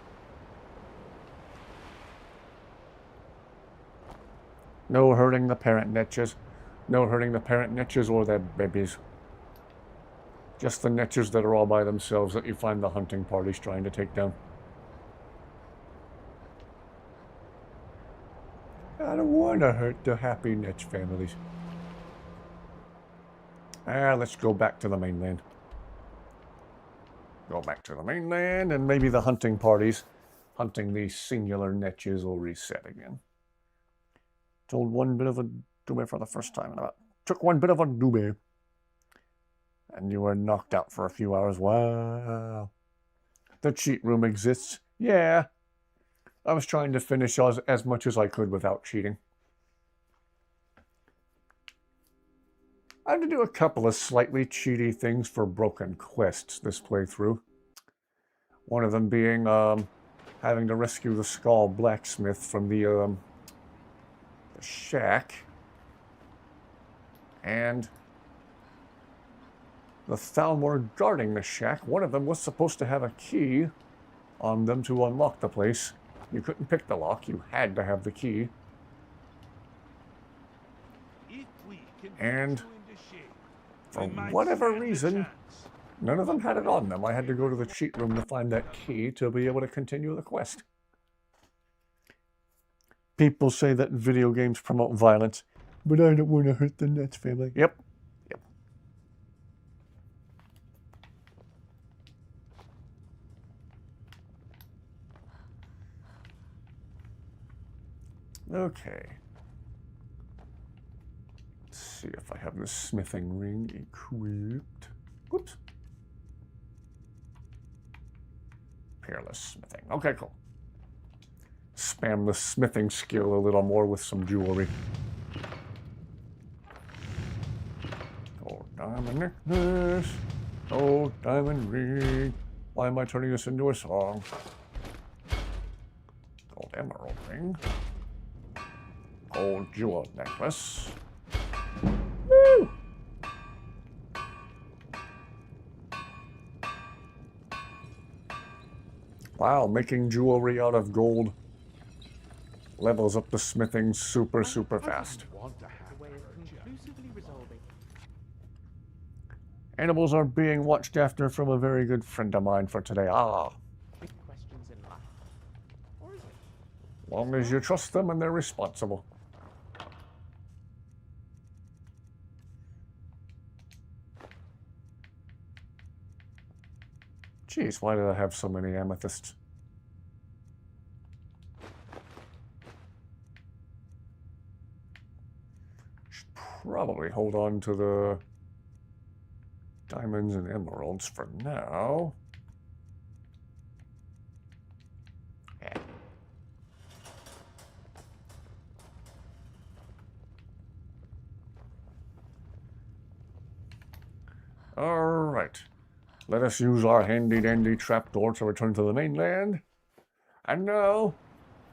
No hurting the parent Netches. No hurting the parent Netches or their babies. Just the Netches that are all by themselves that you find the hunting parties trying to take down. I don't want to hurt the happy Netch families. Let's go back to the mainland. Go back to the mainland, and maybe the hunting parties hunting these singular Netches will reset again. Told one bit of a doobie for the first time in about. Took one bit of a doobie. And you were knocked out for a few hours. Wow. The cheat room exists. Yeah. I was trying to finish as much as I could without cheating. I had to do a couple of slightly cheaty things for broken quests this playthrough. One of them being having to rescue the Skull Blacksmith from the shack. And the Thalmor guarding the shack. One of them was supposed to have a key on them to unlock the place. You couldn't pick the lock. You had to have the key. And for whatever reason, none of them had it on them. I had to go to the cheat room to find that key to be able to continue the quest. People say that video games promote violence, but I don't want to hurt the Netch family. Yep. Yep. Okay. Let's see if I have the smithing ring equipped. Whoops. Peerless smithing. Okay, cool. Spam the smithing skill a little more with some jewelry. Gold diamond necklace. Gold diamond ring. Why am I turning this into a song? Gold emerald ring. Gold jewel necklace. Woo! Wow, making jewelry out of gold levels up the smithing super fast. Animals are being watched after from a very good friend of mine for today. Long as you trust them and they're responsible. Jeez, why did I have so many amethysts? Should probably hold on to the diamonds and emeralds for now. Yeah. All right. Let us use our handy-dandy trapdoor to return to the mainland. And now,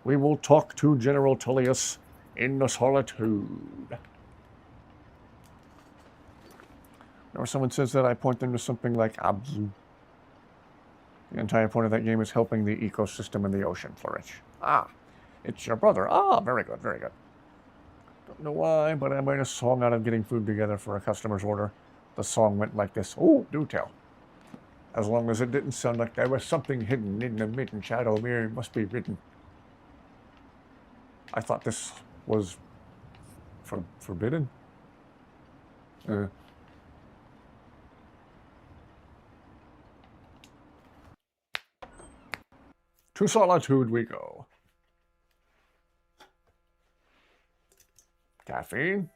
we will talk to General Tullius in the solitude. Whenever someone says that, I point them to something like Abzu. The entire point of that game is helping the ecosystem in the ocean flourish. Ah, it's your brother. Ah, very good, very good. Don't know why, but I made a song out of getting food together for a customer's order. The song went like this. Oh, do tell. As long as it didn't sound like there was something hidden in the midden shadow mirror, must be written. I thought this was forbidden. To solitude we go. Caffeine.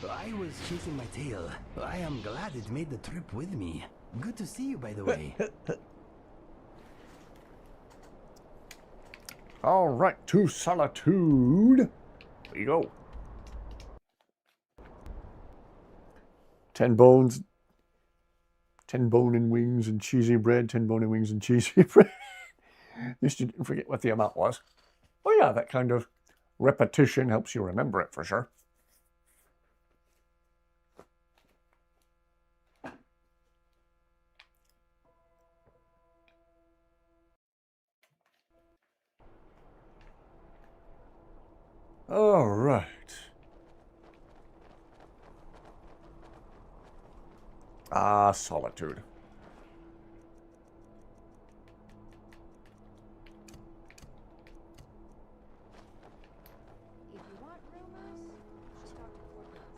I was chasing my tail. I am glad it made the trip with me. Good to see you, by the way. All right, to solitude we go. 10 bones, 10 bone and wings and cheesy bread, 10 bone and wings and cheesy bread. At least you didn't forget what the amount was. Oh yeah, that kind of repetition helps you remember it for sure. All right. Ah, solitude.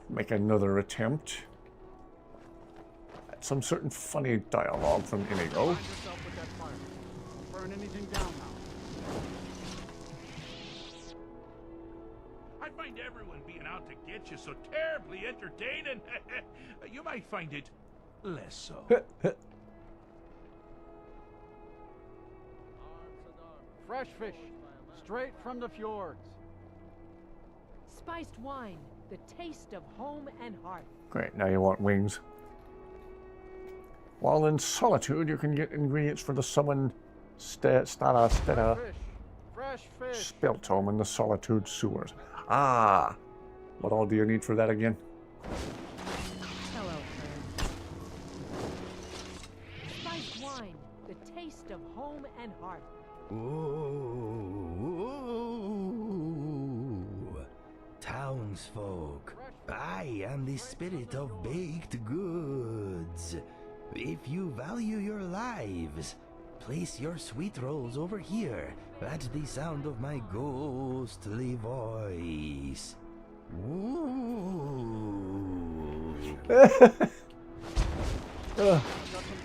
Make another attempt at some certain funny dialogue from Inigo. Burn anything down now. I find everyone being out to get you so terribly entertaining. You might find it less so. Fresh fish, straight from the fjords. Spiced wine, the taste of home and hearth. Great, now you want wings. While in solitude, you can get ingredients for the summoned Fresh fish. spilt home in the solitude sewers. Ah, what all do you need for that again? Hello, friend. Spiced wine, the taste of home and hearth. Ooh, townsfolk, I am the spirit of baked goods. If you value your lives, place your sweet rolls over here at the sound of my ghostly voice. Ooh. Got some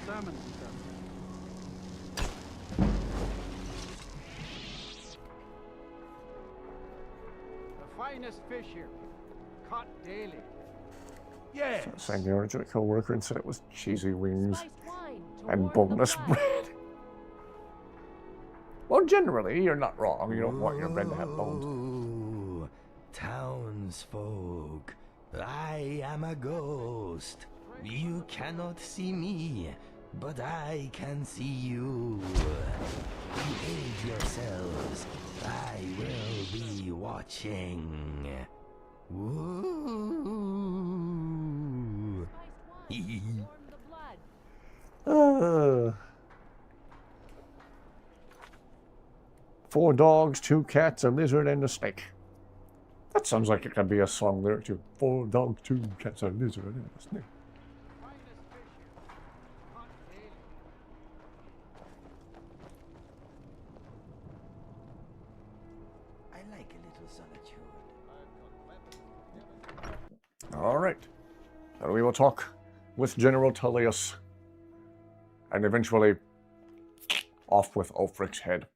salmon. The finest fish here, caught daily. Yes. Sang the original co-worker and said it was cheesy wings Spiced wine to and warm the boneless blood. bread. Well, generally, you're not wrong. You don't want your bread to have bones. Ooh, townsfolk, I am a ghost. You cannot see me, but I can see you. Behave yourselves. I will be watching. Ooh. Uh, 4 dogs, 2 cats, a lizard, and a snake. That sounds like it could be a song lyric too. 4 dogs, 2 cats, a lizard, and a snake. I like a little solitude. All right. Then we will talk with General Tullius. And eventually off with Ulfric's head.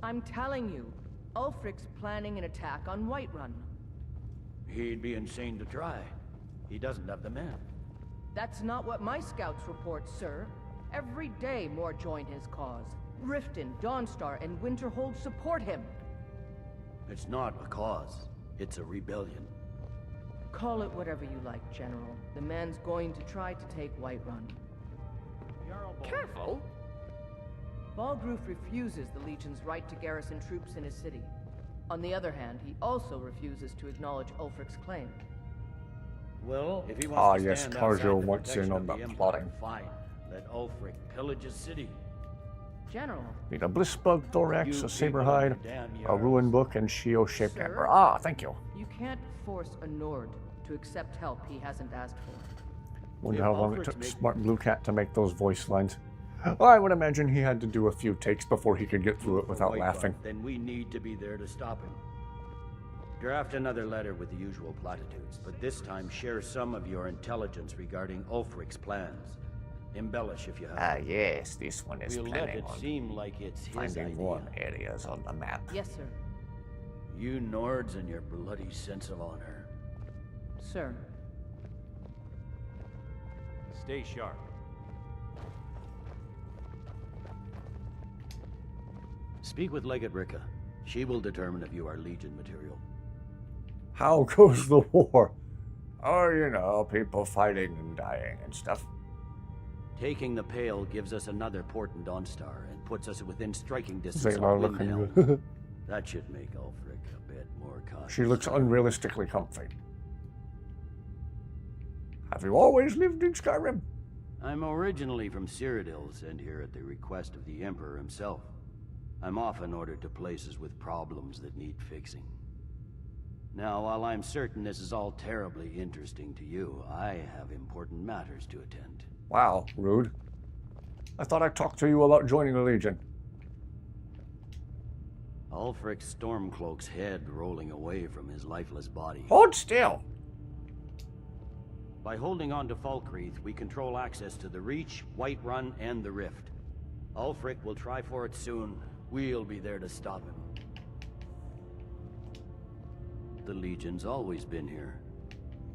I'm telling you, Ulfric's planning an attack on Whiterun. He'd be insane to try. He doesn't have the men. That's not what my scouts report, sir. Every day more join his cause. Riften, Dawnstar, and Winterhold support him. It's not a cause. It's a rebellion. Call it whatever you like, General. The man's going to try to take Whiterun. Careful! Balgroof refuses the Legion's right to garrison troops in his city. On the other hand, he also refuses to acknowledge Ulfric's claim. Well, if he wants to yes, stand Carjo outside the wants in protection on of the the Empire, plotting. fine. Let Ulfric pillage his city. General. Need a Blissbug Thorax, You a Saber people Hide, in your damn a yards. Ruin Book, and Shio-shaped Sir? Ember. Ah, thank you. You can't force a Nord to accept help he hasn't asked for. Wonder If how long it Ulfric's took making- Smart Blue Cat to make those voice lines. I would imagine he had to do a few takes before he could get through it without Whiterun, laughing. Then we need to be there to stop him. Draft another letter with the usual platitudes, but this time share some of your intelligence regarding Ulfric's plans. Embellish if you have. Ah, yes, this one is We'll let planning it on seem like it's his finding idea. warm areas on the map. Yes, sir. You Nords and your bloody sense of honor. Sir. Stay sharp. Speak with Legate Ricka. She will determine if you are Legion material. How goes the war? Oh, you know, people fighting and dying and stuff. Taking the Pale gives us another port in Dawnstar and puts us within striking distance Zayla of looking Windhelm. good. That should make Ulfric a bit more cautious. She looks unrealistically comfy. Have you always lived in Skyrim? I'm originally from Cyrodiil, sent here at the request of the Emperor himself. I'm often ordered to places with problems that need fixing. Now, while I'm certain this is all terribly interesting to you, I have important matters to attend. Wow, rude. I thought I talked to you about joining the Legion. Ulfric Stormcloak's head rolling away from his lifeless body. Hold still! By holding on to Falkreath, we control access to the Reach, Whiterun, and the Rift. Ulfric will try for it soon. We'll be there to stop him. The Legion's always been here.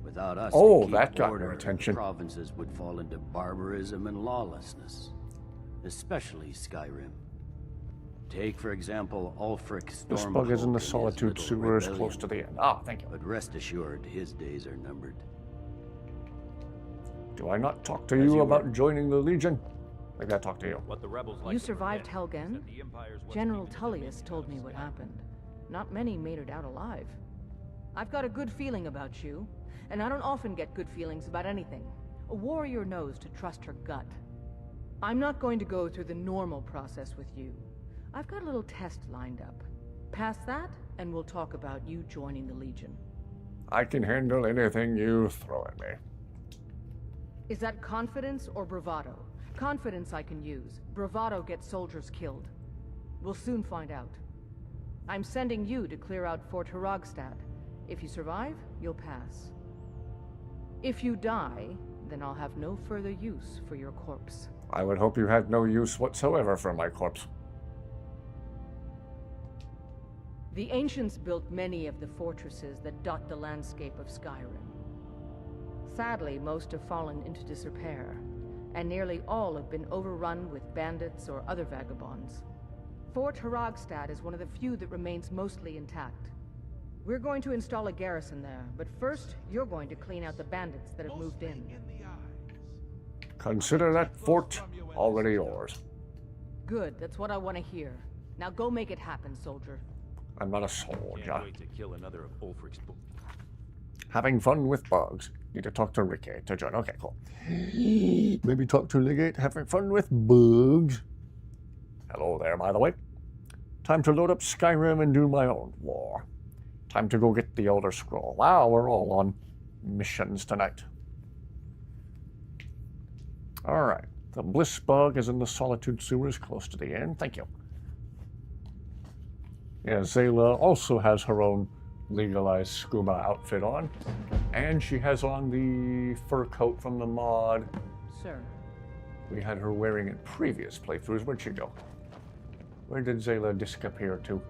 Without us, Oh, to keep that got order, my attention. the provinces would fall into barbarism and lawlessness. Especially Skyrim. Take, for example, Ulfric This Stormcloak bug is in the and his Solitude little sewers rebellion. close to the end. Ah, thank you. But rest assured, his days are numbered. Do I not talk to As you you about were. joining the Legion? Maybe I talk to you. What the rebels You survived Helgen? General Tullius told me what happened. Not many made it out alive. I've got a good feeling about you, and I don't often get good feelings about anything. A warrior knows to trust her gut. I'm not going to go through the normal process with you. I've got a little test lined up. Pass that, and we'll talk about you joining the Legion. I can handle anything you throw at me. Is that confidence or bravado? Confidence I can use. Bravado gets soldiers killed. We'll soon find out. I'm sending you to clear out Fort Hrogstad. If you survive, you'll pass. If you die, then I'll have no further use for your corpse. I would hope you had no use whatsoever for my corpse. The ancients built many of the fortresses that dot the landscape of Skyrim. Sadly, most have fallen into disrepair, and nearly all have been overrun with bandits or other vagabonds. Fort Hrogstad is one of the few that remains mostly intact. We're going to install a garrison there, but first, you're going to clean out the bandits that have moved in. Consider that fort already yours. Good, that's what I want to hear. Now go make it happen, soldier. I'm not a soldier. Can't wait to kill another of Ulfric's Having fun with bugs. Need to talk to Ricky to join. Okay, cool. Maybe talk to Legate. Having fun with bugs. Hello there, by the way. Time to load up Skyrim and do my own war. Time to go get the Elder Scroll. Wow, we're all on missions tonight. Alright. The Bliss Bug is in the Solitude sewers close to the end. Thank you. Yeah, Zayla also has her own legalized scuba outfit on. And she has on the fur coat from the mod. Sir. We had her wearing in previous playthroughs. Where'd she go? Where did Zayla disappear to?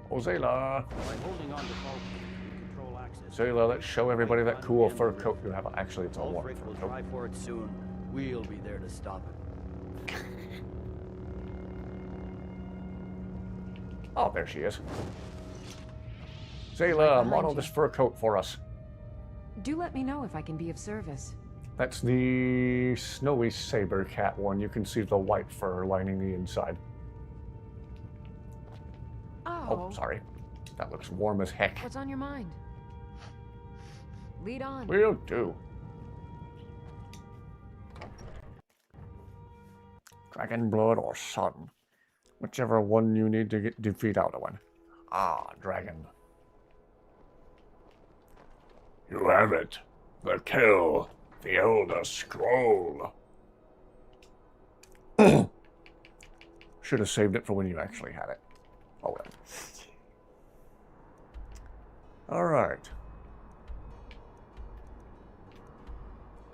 Oh, Zayla! By holding on to Falkreath, we control access. Zayla, let's show everybody that cool fur coat you have. Actually, it's a warm Ulfric fur will coat. try for it soon. We'll be there to stop him. Oh, there she is. Zayla, model this fur coat for us. Do let me know if I can be of service. That's the snowy saber cat one. You can see the white fur lining the inside. Oh, sorry. That looks warm as heck. What's on your mind? Lead on. Will do. Dragon blood or sun. Whichever one you need to defeat out of one. Ah, dragon. You have it. The kill. The Elder Scroll. Should have saved it for when you actually had it. Oh well. Alright.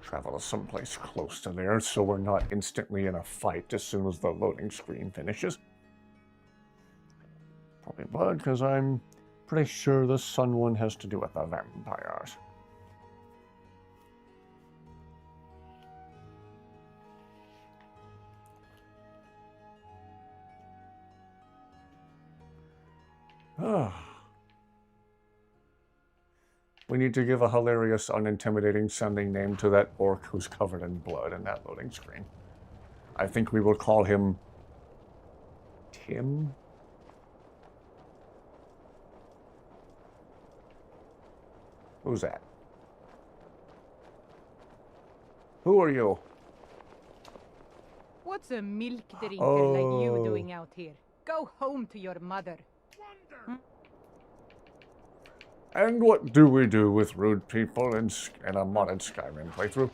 Travel to someplace close to there so we're not instantly in a fight as soon as the loading screen finishes. Probably blood, because I'm pretty sure the sun one has to do with the vampires. We need to give a hilarious, unintimidating sounding name to that orc who's covered in blood in that loading screen. I think we will call him Tim? Who's that? Who are you? What's a milk drinker like you doing out here? Go home to your mother. And what do we do with rude people in a modded Skyrim playthrough?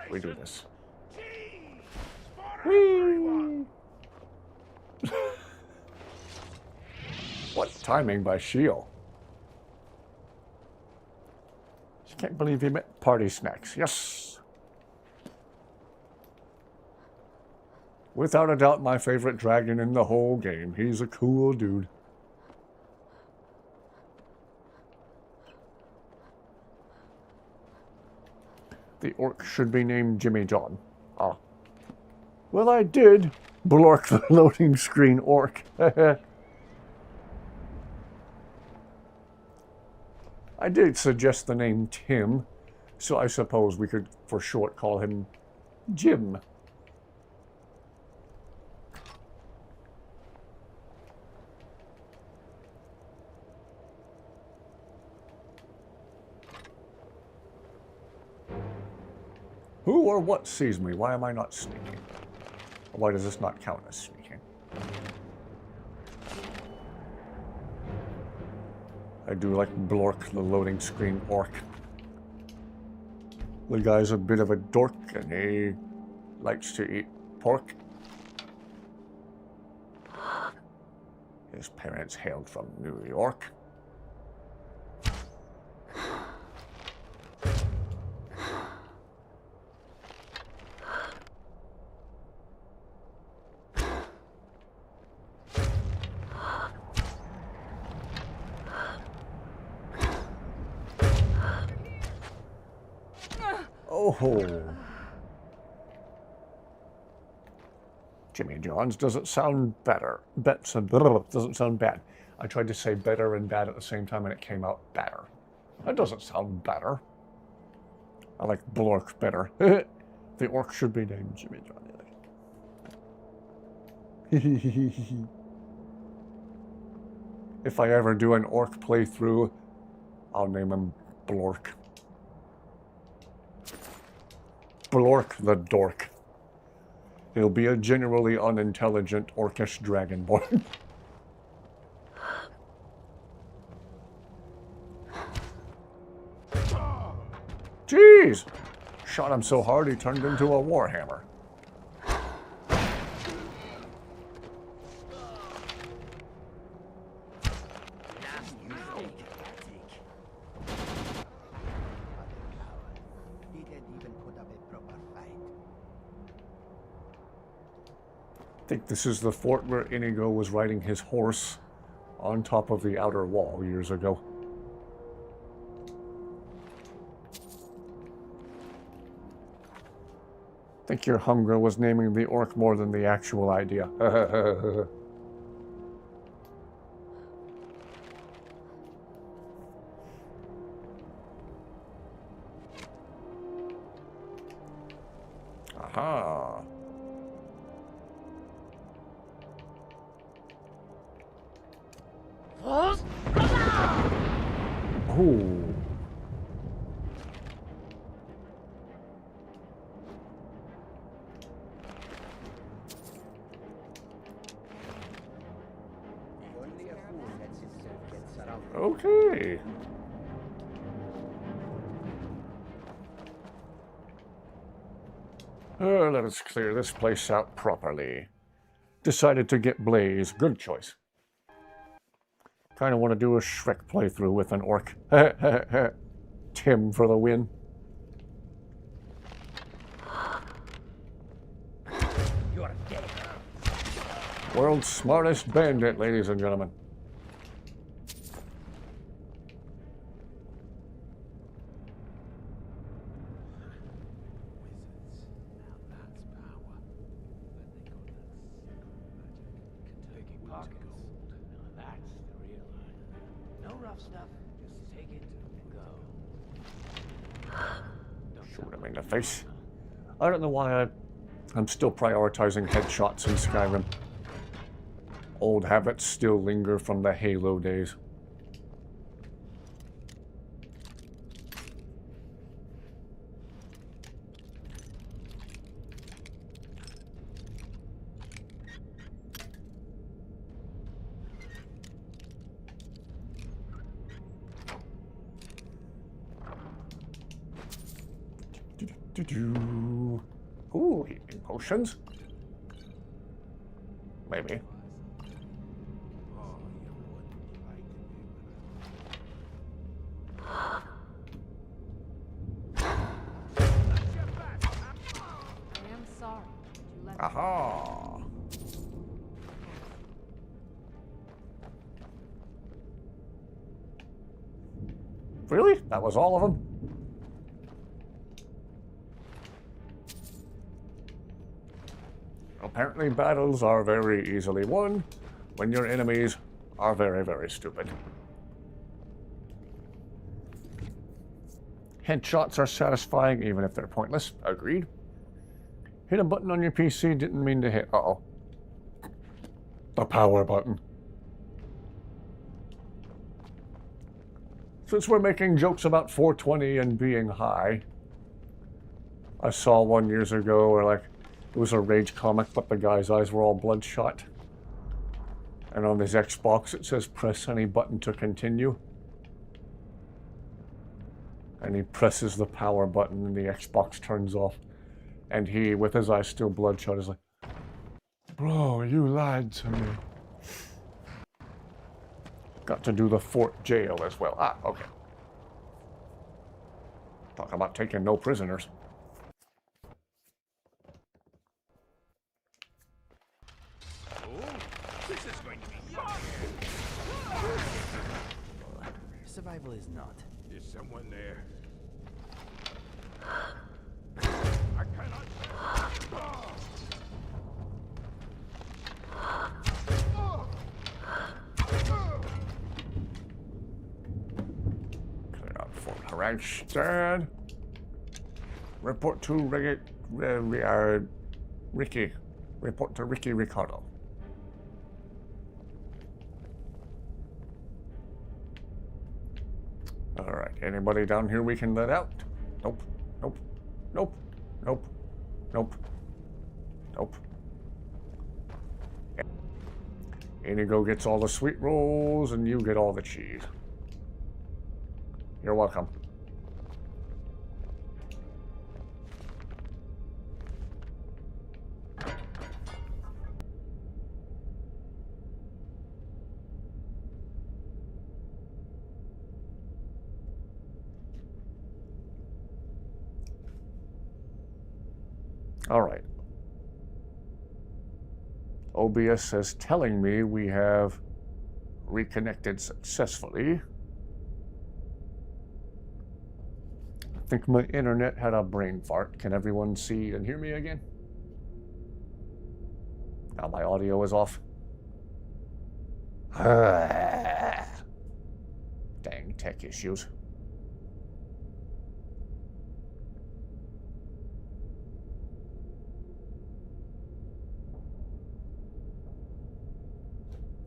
We do this. Whee! What timing by Shio? I can't believe he met party snacks. Yes! Without a doubt, my favorite dragon in the whole game. He's a cool dude. The orc should be named Jimmy John. Ah. Well, I did blork the loading screen orc. I did suggest the name Tim, so I suppose we could, for short, call him Jim. Who or what sees me? Why am I not sneaking? Why does this not count as sneaking? I do like blork the loading screen orc. The guy's a bit of a dork and he likes to eat pork. His parents hailed from New York. Oh. Jimmy John's doesn't sound better. Doesn't sound bad. I tried to say better and bad at the same time and it came out better. That doesn't sound better. I like blork better. The orc should be named Jimmy John. If I ever do an orc playthrough, I'll name him Blork. Blork the dork. He'll be a generally unintelligent orcish dragonborn. Jeez! Shot him so hard he turned into a warhammer. I think this is the fort where Inigo was riding his horse on top of the outer wall years ago. I think your hunger was naming the orc more than the actual idea. Aha. Ooh. Okay. Let us clear this place out properly. Decided to get Blaze. Good choice. Kind of want to do a Shrek playthrough with an orc. Tim for the win. You're dead. World's smartest bandit, ladies and gentlemen. Shoot him in the face. I don't know why I'm still prioritizing headshots in Skyrim. Old habits still linger from the Halo days. Ooh, healing potions. Maybe. I am sorry that you left. Aha! Really? That was all of them? Apparently battles are very easily won when your enemies are very, very stupid. Headshots are satisfying even if they're pointless. Agreed. Hit a button on your PC, didn't mean to hit. Uh-oh. The power button. Since we're making jokes about 420 and being high, I saw one years ago where like it was a Rage comic, but the guy's eyes were all bloodshot. And on his Xbox it says press any button to continue. And he presses the power button and the Xbox turns off. And he, with his eyes still bloodshot, is like, "Bro, you lied to me." Got to do the fort jail as well. Ah, okay. Talk about taking no prisoners. This is going to be fun. Survival is not. Is someone there? I cannot. Clear out Fort Harangstad. Report to Ricky. Report to Ricky Ricardo. Alright, anybody down here we can let out? Nope, nope, nope, nope, nope, nope. Inigo gets all the sweet rolls and you get all the cheese. You're welcome. All right. OBS is telling me we have reconnected successfully. I think my internet had a brain fart. Can everyone see and hear me again? Now my audio is off. Dang tech issues.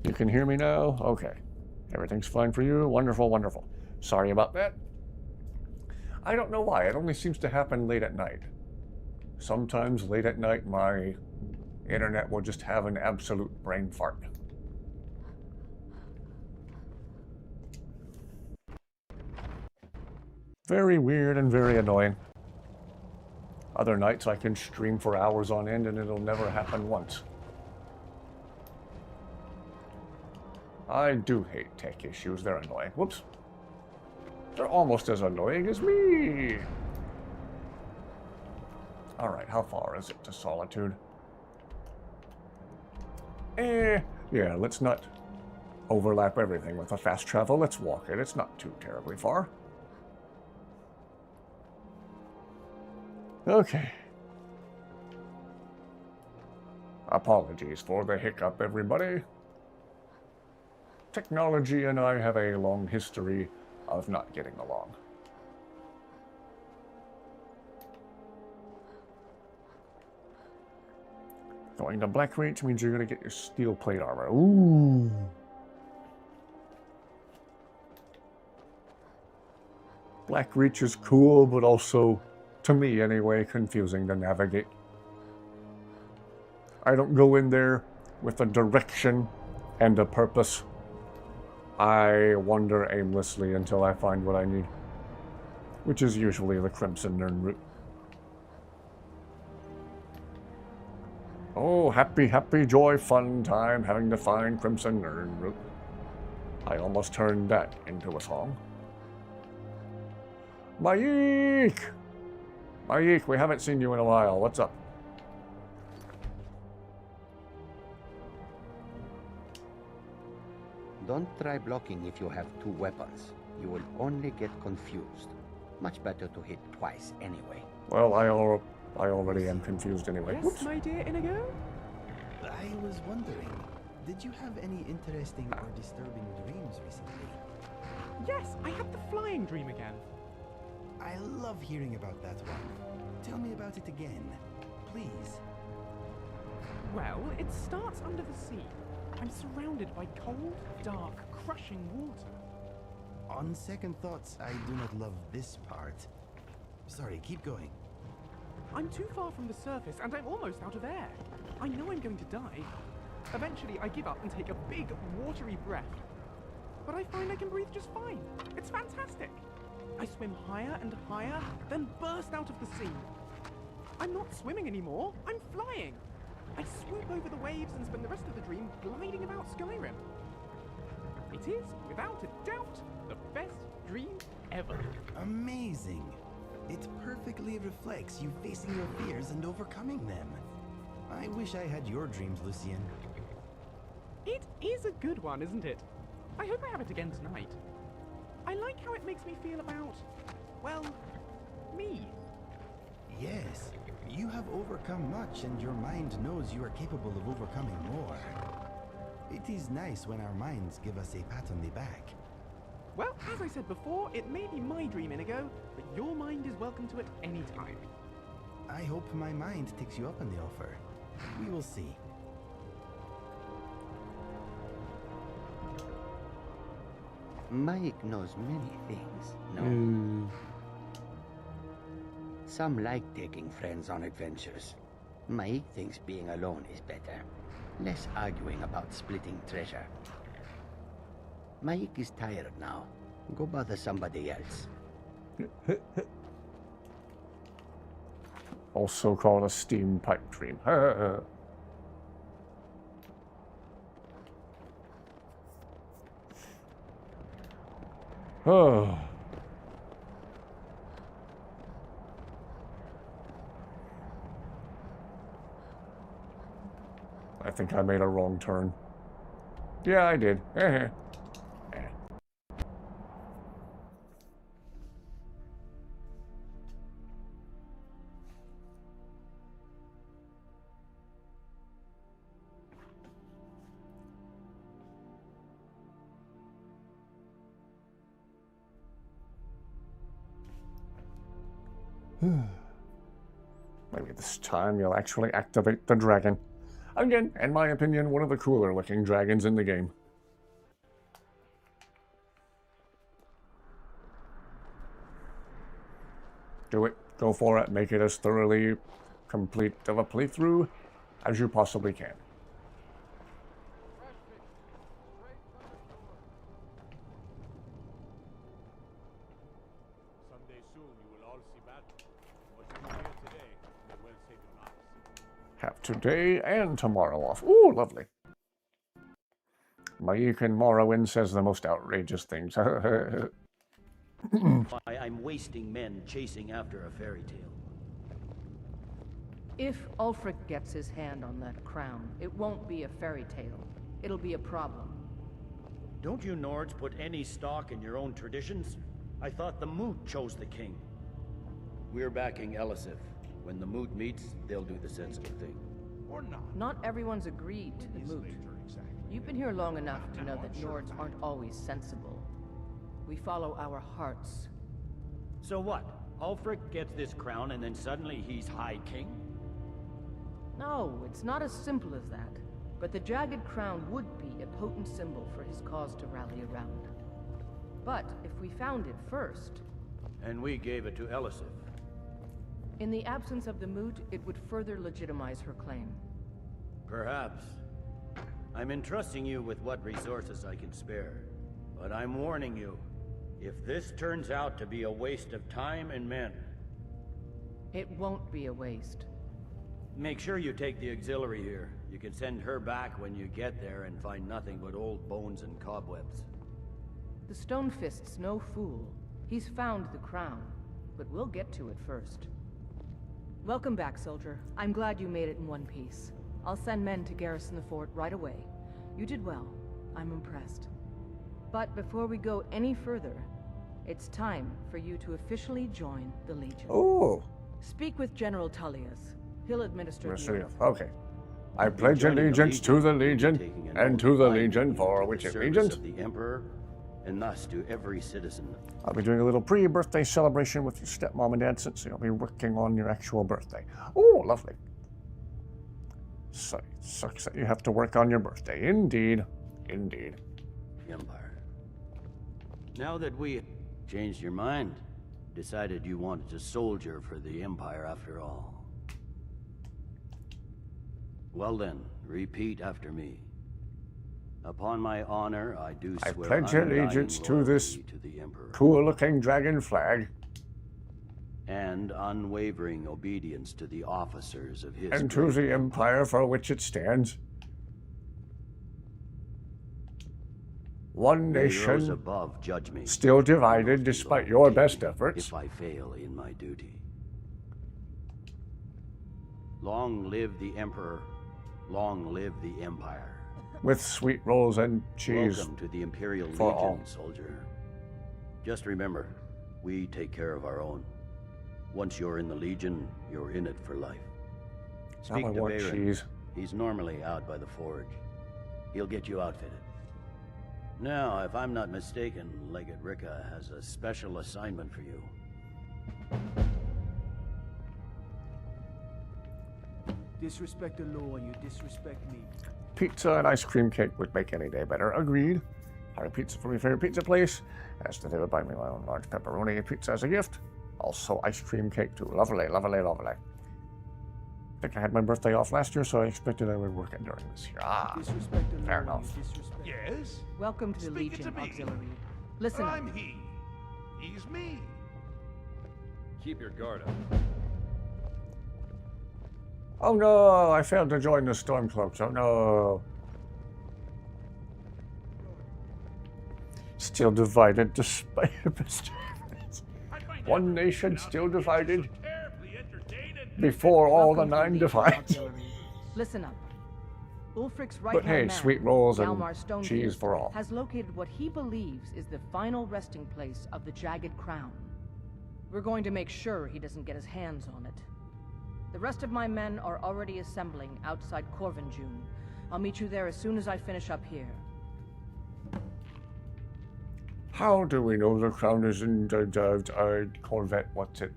You can hear me now? Okay. Everything's fine for you? Wonderful, wonderful. Sorry about that. I don't know why. It only seems to happen late at night. Sometimes late at night, my internet will just have an absolute brain fart. Very weird and very annoying. Other nights I can stream for hours on end and it'll never happen once. I do hate tech issues. They're annoying. Whoops. They're almost as annoying as me. Alright, how far is it to Solitude? Yeah, let's not overlap everything with a fast travel. Let's walk it. It's not too terribly far. Okay. Apologies for the hiccup, everybody. Technology and I have a long history of not getting along. Going to Blackreach means you're going to get your steel plate armor. Ooh. Blackreach is cool, but also, to me anyway, confusing to navigate. I don't go in there with a direction and a purpose. I wander aimlessly until I find what I need, which is usually the Crimson Nern route. Oh, happy, happy, joy, fun time having to find Crimson Nern route. I almost turned that into a song. Mayik! Mayik, we haven't seen you in a while. What's up? Don't try blocking if you have two weapons. You will only get confused. Much better to hit twice anyway. Well, I already am confused anyway. Yes, Whoops. my dear Inigo? I was wondering, did you have any interesting or disturbing dreams recently? Yes, I had the flying dream again. I love hearing about that one. Tell me about it again, please. Well, it starts under the sea. I'm surrounded by cold, dark, crushing water. On second thoughts, I do not love this part. Sorry, keep going. I'm too far from the surface and I'm almost out of air. I know I'm going to die. Eventually, I give up and take a big, watery breath. But I find I can breathe just fine. It's fantastic. I swim higher and higher, then burst out of the sea. I'm not swimming anymore, I'm flying. I swoop over the waves and spend the rest of the dream gliding about Skyrim. It is, without a doubt, the best dream ever. Amazing. It perfectly reflects you facing your fears and overcoming them. I wish I had your dreams, Lucien. It is a good one, isn't it? I hope I have it again tonight. I like how it makes me feel about, well, me. Yes, you have overcome much and your mind knows you are capable of overcoming more. It is nice when our minds give us a pat on the back. Well, as I said before, it may be my dream, Inigo, but your mind is welcome to it any time. I hope my mind takes you up on the offer. We will see. Mike knows many things, no? Some like taking friends on adventures. Mike thinks being alone is better. Less arguing about splitting treasure. Mike is tired now. Go bother somebody else. Also called a steam pipe dream. Oh. I think I made a wrong turn. Yeah, I did. Maybe this time you'll actually activate the dragon. Again, in my opinion, one of the cooler looking dragons in the game. Go for it. Make it as thoroughly complete of a playthrough as you possibly can. Someday soon you will all see battle. What you do here today may well save your lives. Have today and tomorrow off. Ooh, lovely. Maiken Morrowind says the most outrageous things. Why I'm wasting men chasing after a fairy tale. If Ulfric gets his hand on that crown, it won't be a fairy tale. It'll be a problem. Don't you Nords put any stock in your own traditions? I thought the Moot chose the king. We're backing Elisif. When the Moot meets, they'll do the sensible thing. Or not. Not everyone's agreed to the Moot. You've been here long enough to know that Nords aren't always sensible. We follow our hearts. So what? Ulfric gets this crown and then suddenly he's High King? No, it's not as simple as that. But the Jagged Crown would be a potent symbol for his cause to rally around. But if we found it first... And we gave it to Elisif. In the absence of the Moot, it would further legitimize her claim. Perhaps. I'm entrusting you with what resources I can spare. But I'm warning you, if this turns out to be a waste of time and men... It won't be a waste. Make sure you take the auxiliary here. You can send her back when you get there and find nothing but old bones and cobwebs. The Stonefist's no fool. He's found the crown, but we'll get to it first. Welcome back, soldier. I'm glad you made it in one piece. I'll send men to garrison the fort right away. You did well. I'm impressed. But before we go any further, it's time for you to officially join the Legion. Oh. Speak with General Tullius. He'll administer the oath. Okay. I pledge allegiance to the Legion and to the Legion for which allegiance of the Emperor, and thus to every citizen. I'll be doing a little pre-birthday celebration with your stepmom and dad since you'll be working on your actual birthday. Oh, lovely. So, sucks that you have to work on your birthday. Indeed. Indeed. Empire. Now that we changed your mind, decided you wanted to soldier for the Empire after all. Well then, repeat after me. Upon my honor, I do swear I pledge allegiance to this cool-looking dragon flag. And unwavering obedience to the officers of his... And to the Empire for which it stands. One nation above judge me. Still divided despite your best efforts. If I fail in my duty. Long live the Emperor. Long live the Empire. With sweet rolls and cheese. Welcome to the Imperial Legion, all. soldier. Just remember, we take care of our own. Once you're in the Legion, you're in it for life. Speak to Baron. Cheese. He's normally out by the forge. He'll get you outfitted. Now, if I'm not mistaken, Legate Ricka has a special assignment for you. Disrespect the law and you disrespect me. Pizza and ice cream cake would make any day better. Agreed. Having pizza from your favorite pizza place. Asked if they would buy me my own large pepperoni pizza as a gift. Also ice cream cake too. Lovely, lovely, lovely. I think I had my birthday off last year, so I expected I would work it during this year. Ah, fair enough. Yes? Welcome to the Legion Auxiliary. Listen up. I'm he. He's me. Keep your guard up. Oh no, I failed to join the Stormcloaks. Oh no. Still divided despite the best efforts. One nation still divided before all the 9 divides. Listen up. Ulfric's But right-hand hey, man, sweet rolls and Hjalmar Stonefist, cheese for all. has located what he believes is the final resting place of the Jagged Crown. We're going to make sure he doesn't get his hands on it. The rest of my men are already assembling outside Corvinjune. I'll meet you there as soon as I finish up here. How do we know the crown is in Corvette? What's it?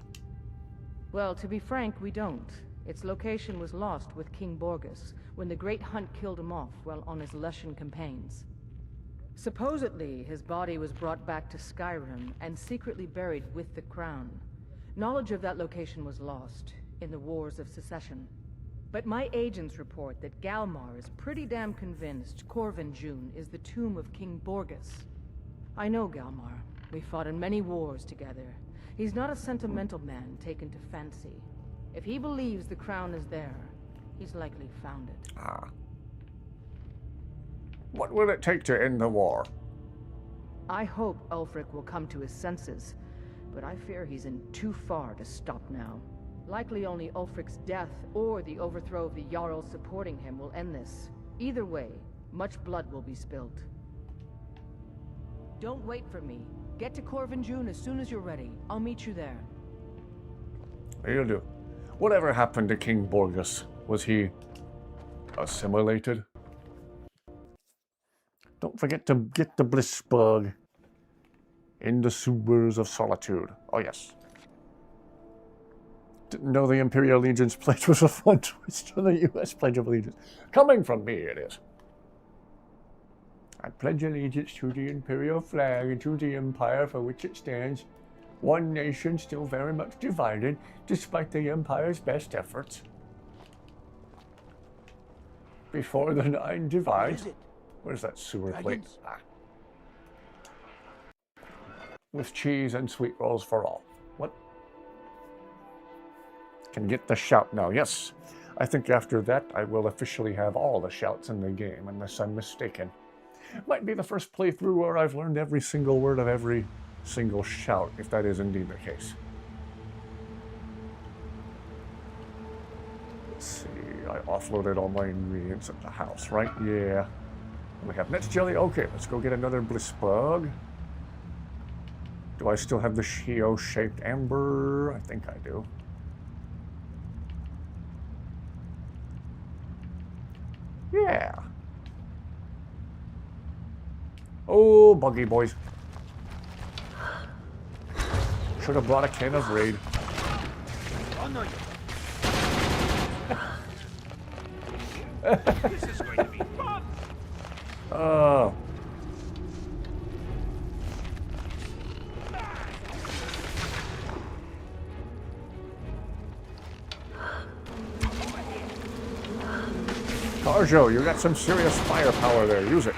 Well, to be frank, we don't. Its location was lost with King Borgus when the Great Hunt killed him off while on his Lushan campaigns. Supposedly, his body was brought back to Skyrim and secretly buried with the crown. Knowledge of that location was lost in the Wars of Secession. But my agents report that Galmar is pretty damn convinced Corvin June is the tomb of King Borgus. I know Galmar. We fought in many wars together. He's not a sentimental man taken to fancy. If he believes the crown is there, he's likely found it. Ah. What will it take to end the war? I hope Ulfric will come to his senses, but I fear he's in too far to stop now. Likely only Ulfric's death or the overthrow of the Jarl supporting him will end this. Either way, much blood will be spilled. Don't wait for me. Get to Corvin June as soon as you're ready. I'll meet you there. You'll do. Whatever happened to King Borgus? Was he assimilated? Don't forget to get the bliss bug in the sewers of solitude. Oh yes. Didn't know the Imperial Legion's pledge was a fun twist to the U.S. Pledge of Allegiance. Coming from me, it is. I pledge allegiance to the Imperial flag and to the Empire for which it stands. One nation still very much divided, despite the Empire's best efforts. Before the 9 divides. Where's that sewer plate? Ah. With cheese and sweet rolls for all. What? Can get the shout now. Yes. I think after that I will officially have all the shouts in the game, unless I'm mistaken. Might be the first playthrough where I've learned every single word of every single shout, if that is indeed the case. Let's see, I offloaded all my ingredients at the house, right? Yeah. We have Net's jelly. Okay, let's go get another bliss bug. Do I still have the Shio-shaped amber? I think I do. Yeah. Oh, buggy boys. Should have brought a can of Raid. Oh, no. This is going to be fun. Oh. Carjo, you got some serious firepower there. Use it.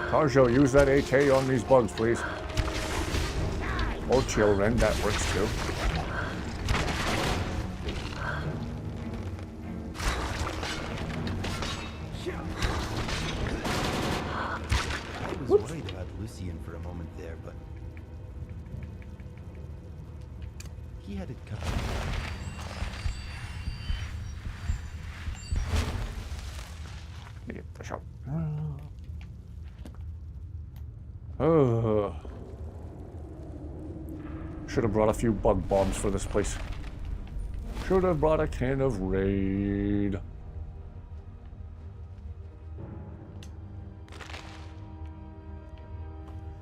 Carjo, use that AK on these bugs, please. Or children, that works too. I was worried about Lucian for a moment there, but he had it covered. Get the shot. Oh. Should have brought a few bug bombs for this place. Should have brought a can of Raid.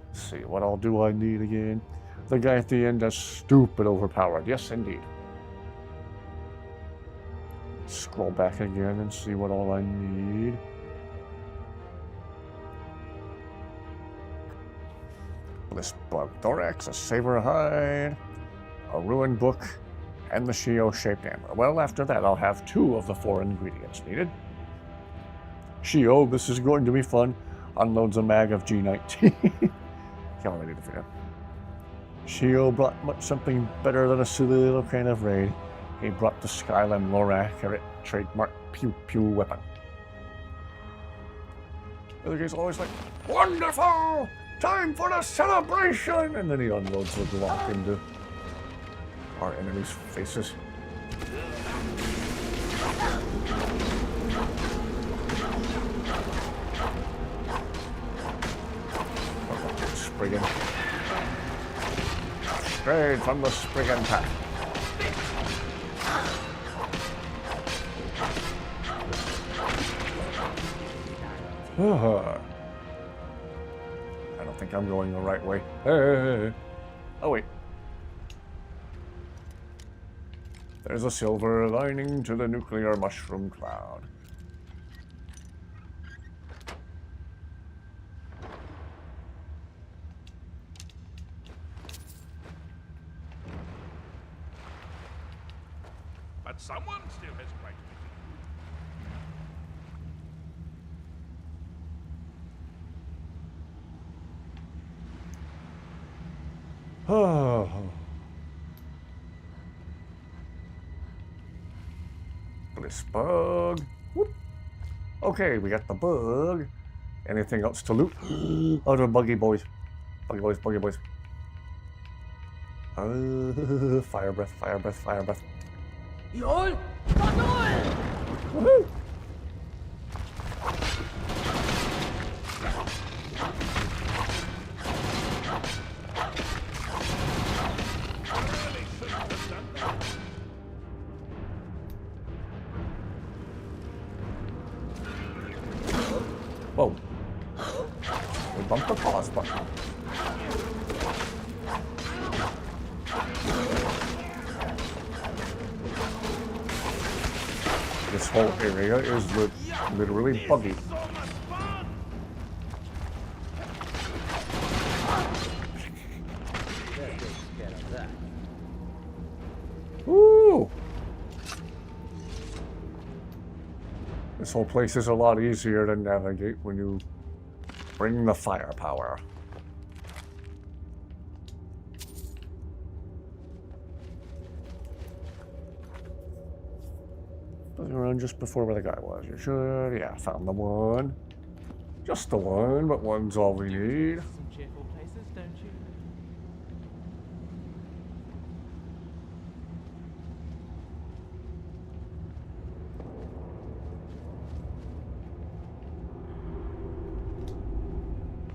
Let's see, what all do I need again? The guy at the end is stupid overpowered. Yes, indeed. Scroll back again and see what all I need. Bliss bug thorax, a saber hide, a ruined book, and the Shio-shaped amber. Well, after that, I'll have 2 of the 4 ingredients needed. Shio, this is going to be fun. Unloads a mag of G19. Can't already figure. Shio brought much something better than a silly little kind of Raid. He brought the Skyrim lore accurate trademark pew pew weapon. The other guy's always like, wonderful! Time for the celebration! And then he unloads the Glock into our enemies' faces. Spriggan. Straight from the Spriggan path. I don't think I'm going the right way. Hey. Oh, wait. There's a silver lining to the nuclear mushroom cloud. Someone still has a right to visit. Oh. This bug. Whoop. Okay, we got the bug. Anything else to loot? Other buggy boys. Buggy boys, buggy boys. Fire breath, fire breath, fire breath. Yol! Woohoo! Whoa. We bumped the pause button. This whole area is literally buggy. Ooh! This whole place is a lot easier to navigate when you bring the firepower. Looking around just before where the guy was. You should, yeah, found the one. Just the one, but one's all we need. Some cheerful places, don't you?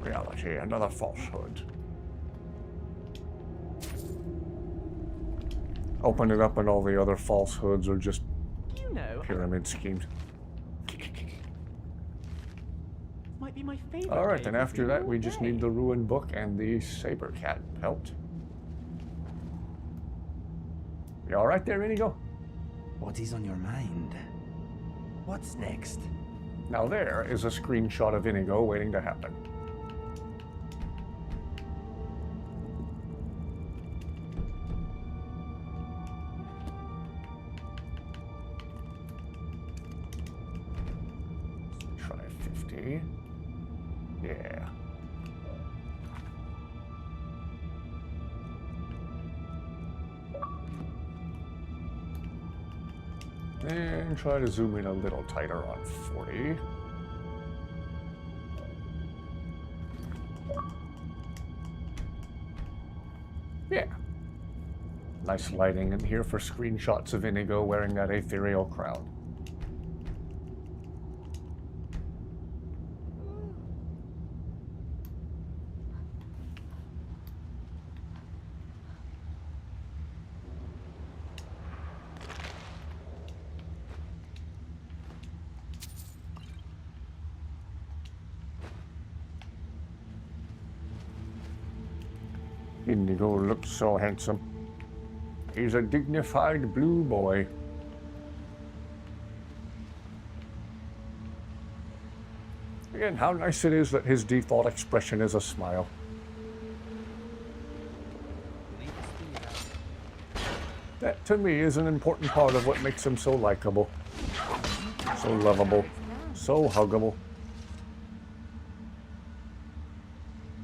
Reality, another falsehood. Open it up and all the other falsehoods are just pyramid schemes. Might be my favorite. Alright, then after that we just need the ruined book and the saber cat pelt. You alright there, Inigo? What is on your mind? What's next? Now there is a screenshot of Inigo waiting to happen. Try 50. Yeah. And try to zoom in a little tighter on 40. Yeah. Nice lighting in here for screenshots of Inigo wearing that ethereal crown. Inigo looks so handsome. He's a dignified blue boy. Again, how nice it is that his default expression is a smile. That, to me, is an important part of what makes him so likable, so lovable, so huggable.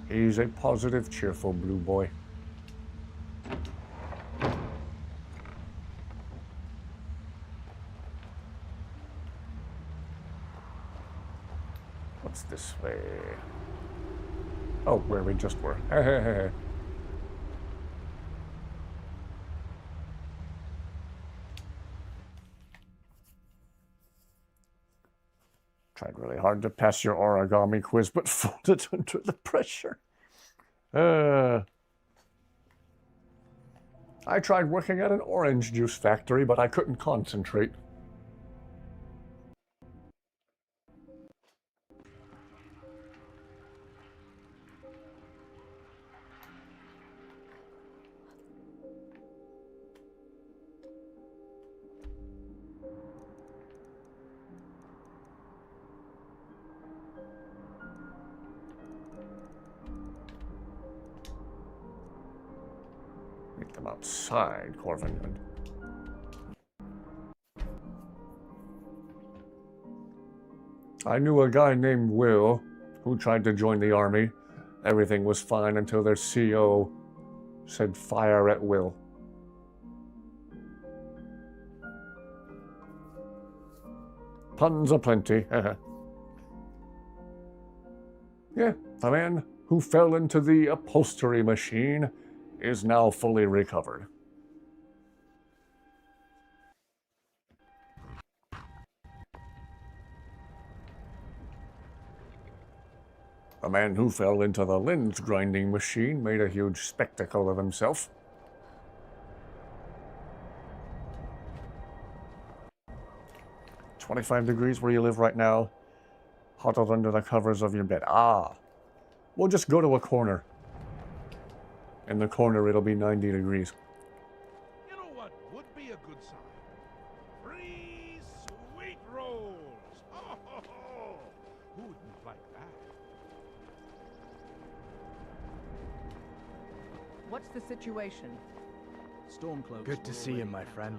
He's a positive, cheerful blue boy. What's this way? Oh, where we just were. Tried really hard to pass your origami quiz, but folded under the pressure. I tried working at an orange juice factory, but I couldn't concentrate. Meet them outside, Corvinwood. I knew a guy named Will who tried to join the army. Everything was fine until their CO said fire at will. Puns aplenty. Yeah, the man who fell into the upholstery machine is now fully recovered. The man who fell into the lens grinding machine made a huge spectacle of himself. "25 degrees where you live right now. Huddled under the covers of your bed." Ah. We'll just go to a corner. In the corner it'll be 90 degrees. You know what would be a good sign? Free sweet rolls! Ho, ho, ho! Who wouldn't like that? What's the situation? Stormcloaks. Good to see you, my friend.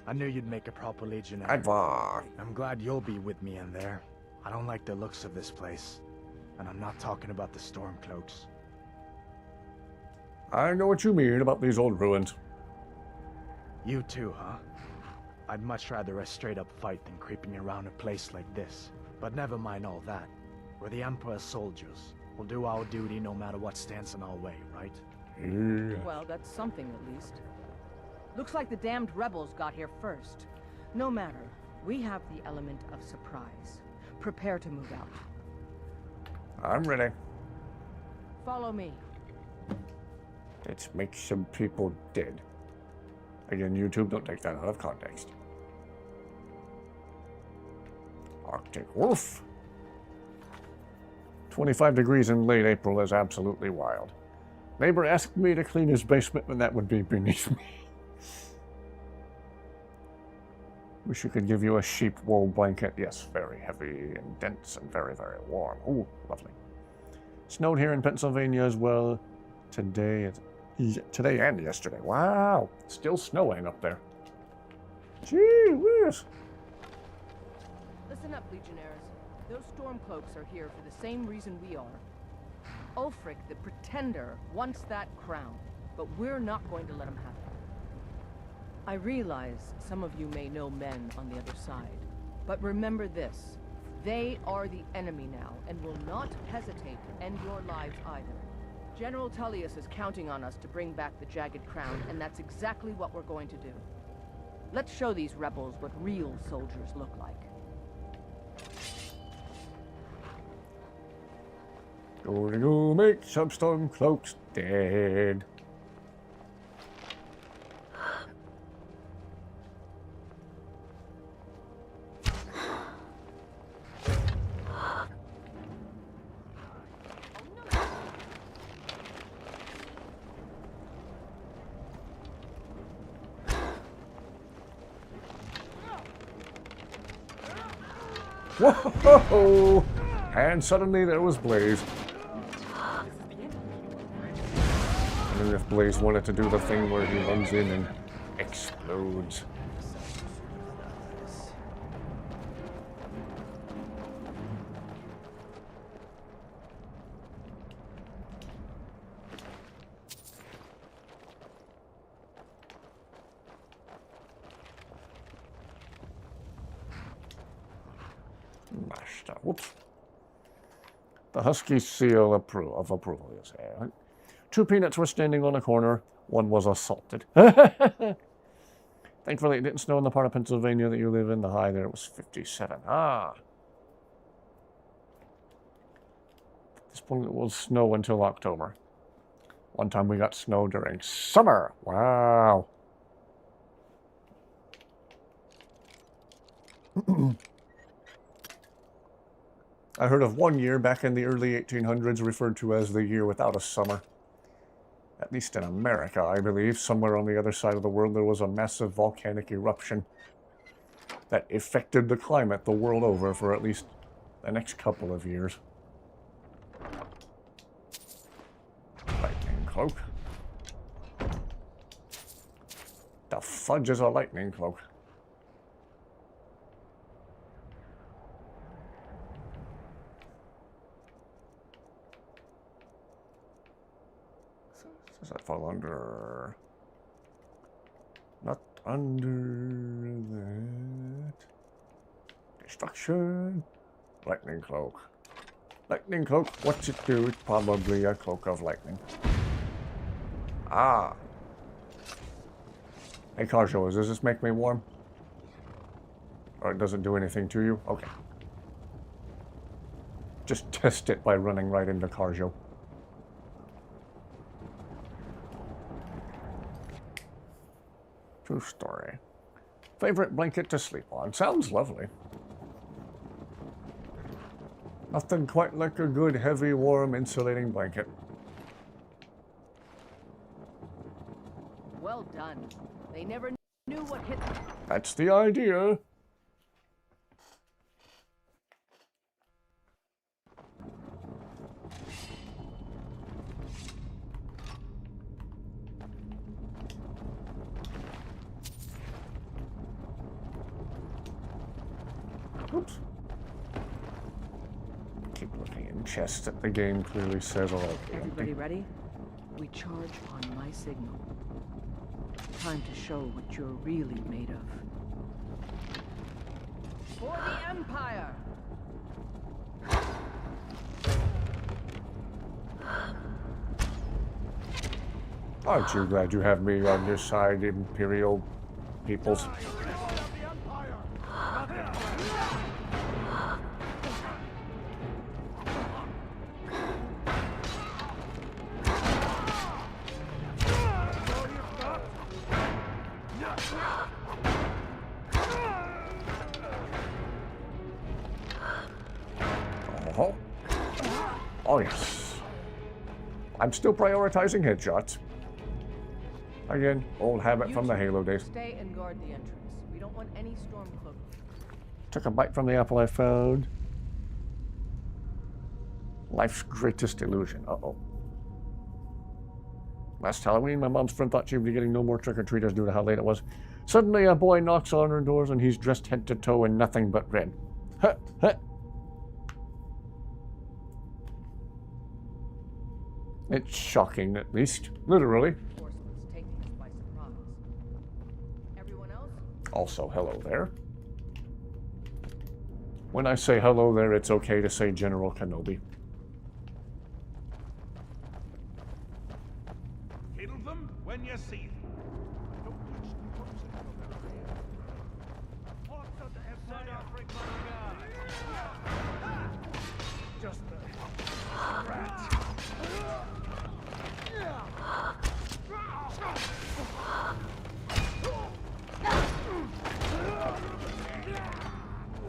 I knew you'd make a proper legionnaire. Advar. I'm glad you'll be with me in there. I don't like the looks of this place. And I'm not talking about the Stormcloaks. I know what you mean about these old ruins. You too, huh? I'd much rather a straight-up fight than creeping around a place like this. But never mind all that. We're the Emperor's soldiers. We'll do our duty no matter what stands in our way, right? Yeah. Well, that's something at least. Looks like the damned rebels got here first. No matter, we have the element of surprise. Prepare to move out. I'm ready. Follow me. Let's make some people dead. Again, YouTube, don't take that out of context. Arctic Wolf. 25 degrees in late April is absolutely wild. Neighbor asked me to clean his basement, and that would be beneath me. Wish you could give you a sheep wool blanket. Yes, very heavy and dense and very, very warm. Ooh, lovely. Snowed here in Pennsylvania as well today. Today and yesterday. Wow, still snowing up there. Gee whiz. Listen up, Legionnaires. Those Stormcloaks are here for the same reason we are. Ulfric, the Pretender, wants that crown, but we're not going to let him have it. I realize some of you may know men on the other side, but remember this. They are the enemy now, and will not hesitate to end your lives either. General Tullius is counting on us to bring back the Jagged Crown, and that's exactly what we're going to do. Let's show these rebels what real soldiers look like. Gonna go make some Stormcloaks dead. Whoa! And suddenly there was Blaze. And then if Blaze wanted to do the thing where he runs in and explodes. Master. Whoops. The Husky seal of approval, yes. Two peanuts were standing on a corner. One was assaulted. Thankfully, it didn't snow in the part of Pennsylvania that you live in. The high there was 57. Ah. This point will snow until October. One time we got snow during summer. Wow. I heard of one year back in the early 1800s referred to as the year without a summer. At least in America, I believe. Somewhere on the other side of the world there was a massive volcanic eruption that affected the climate the world over for at least the next couple of years. Lightning cloak. The fudge is a lightning cloak. Does that fall under? Not under that. Destruction. Lightning cloak. Lightning cloak. What's it do? It's probably a cloak of lightning. Ah. Hey, Carjo, does this make me warm? Or it doesn't do anything to you? Okay. Just test it by running right into Carjo. True story. Favorite blanket to sleep on. Sounds lovely. Nothing quite like a good, heavy, warm, insulating blanket. Well done. They never knew what hit them. That's the idea. Oops. Keep looking in chests that the game clearly says are okay. Everybody ready? We charge on my signal. Time to show what you're really made of. For the Empire! Aren't you glad you have me on your side, Imperial peoples? Oh yes. I'm still prioritizing headshots. Again, old habit from the Halo days. Stay and guard the entrance. We don't want any stormcloak. Took a bite from the apple I found. Life's greatest illusion. Uh-oh. Last Halloween, my mom's friend thought she would be getting no more trick-or-treaters due to how late it was. Suddenly, a boy knocks on her doors and he's dressed head to toe in nothing but red. Huh, huh. It's shocking, at least. Literally. Also, hello there. When I say hello there, it's okay to say General Kenobi. Kill them when you see them. Don't touch the just the rats.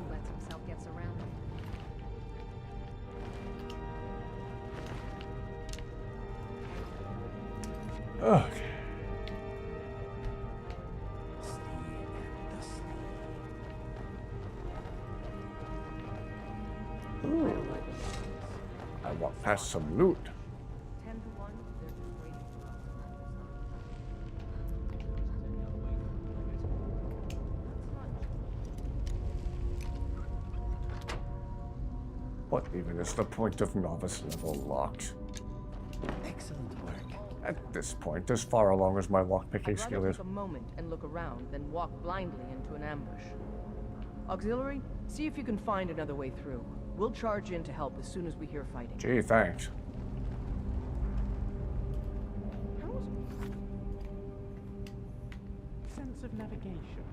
Lets himself get surrounded. Okay. Ooh. I walked past some loot. 10 to 1, they're just waiting for us. What even is the point of novice level locked? Excellent work. At this point, as far along as my lockpicking skill I'd rather is. take a moment and look around than walk blindly into an ambush. Auxiliary, see if you can find another way through. We'll charge in to help as soon as we hear fighting. Gee, thanks. Sense of navigation.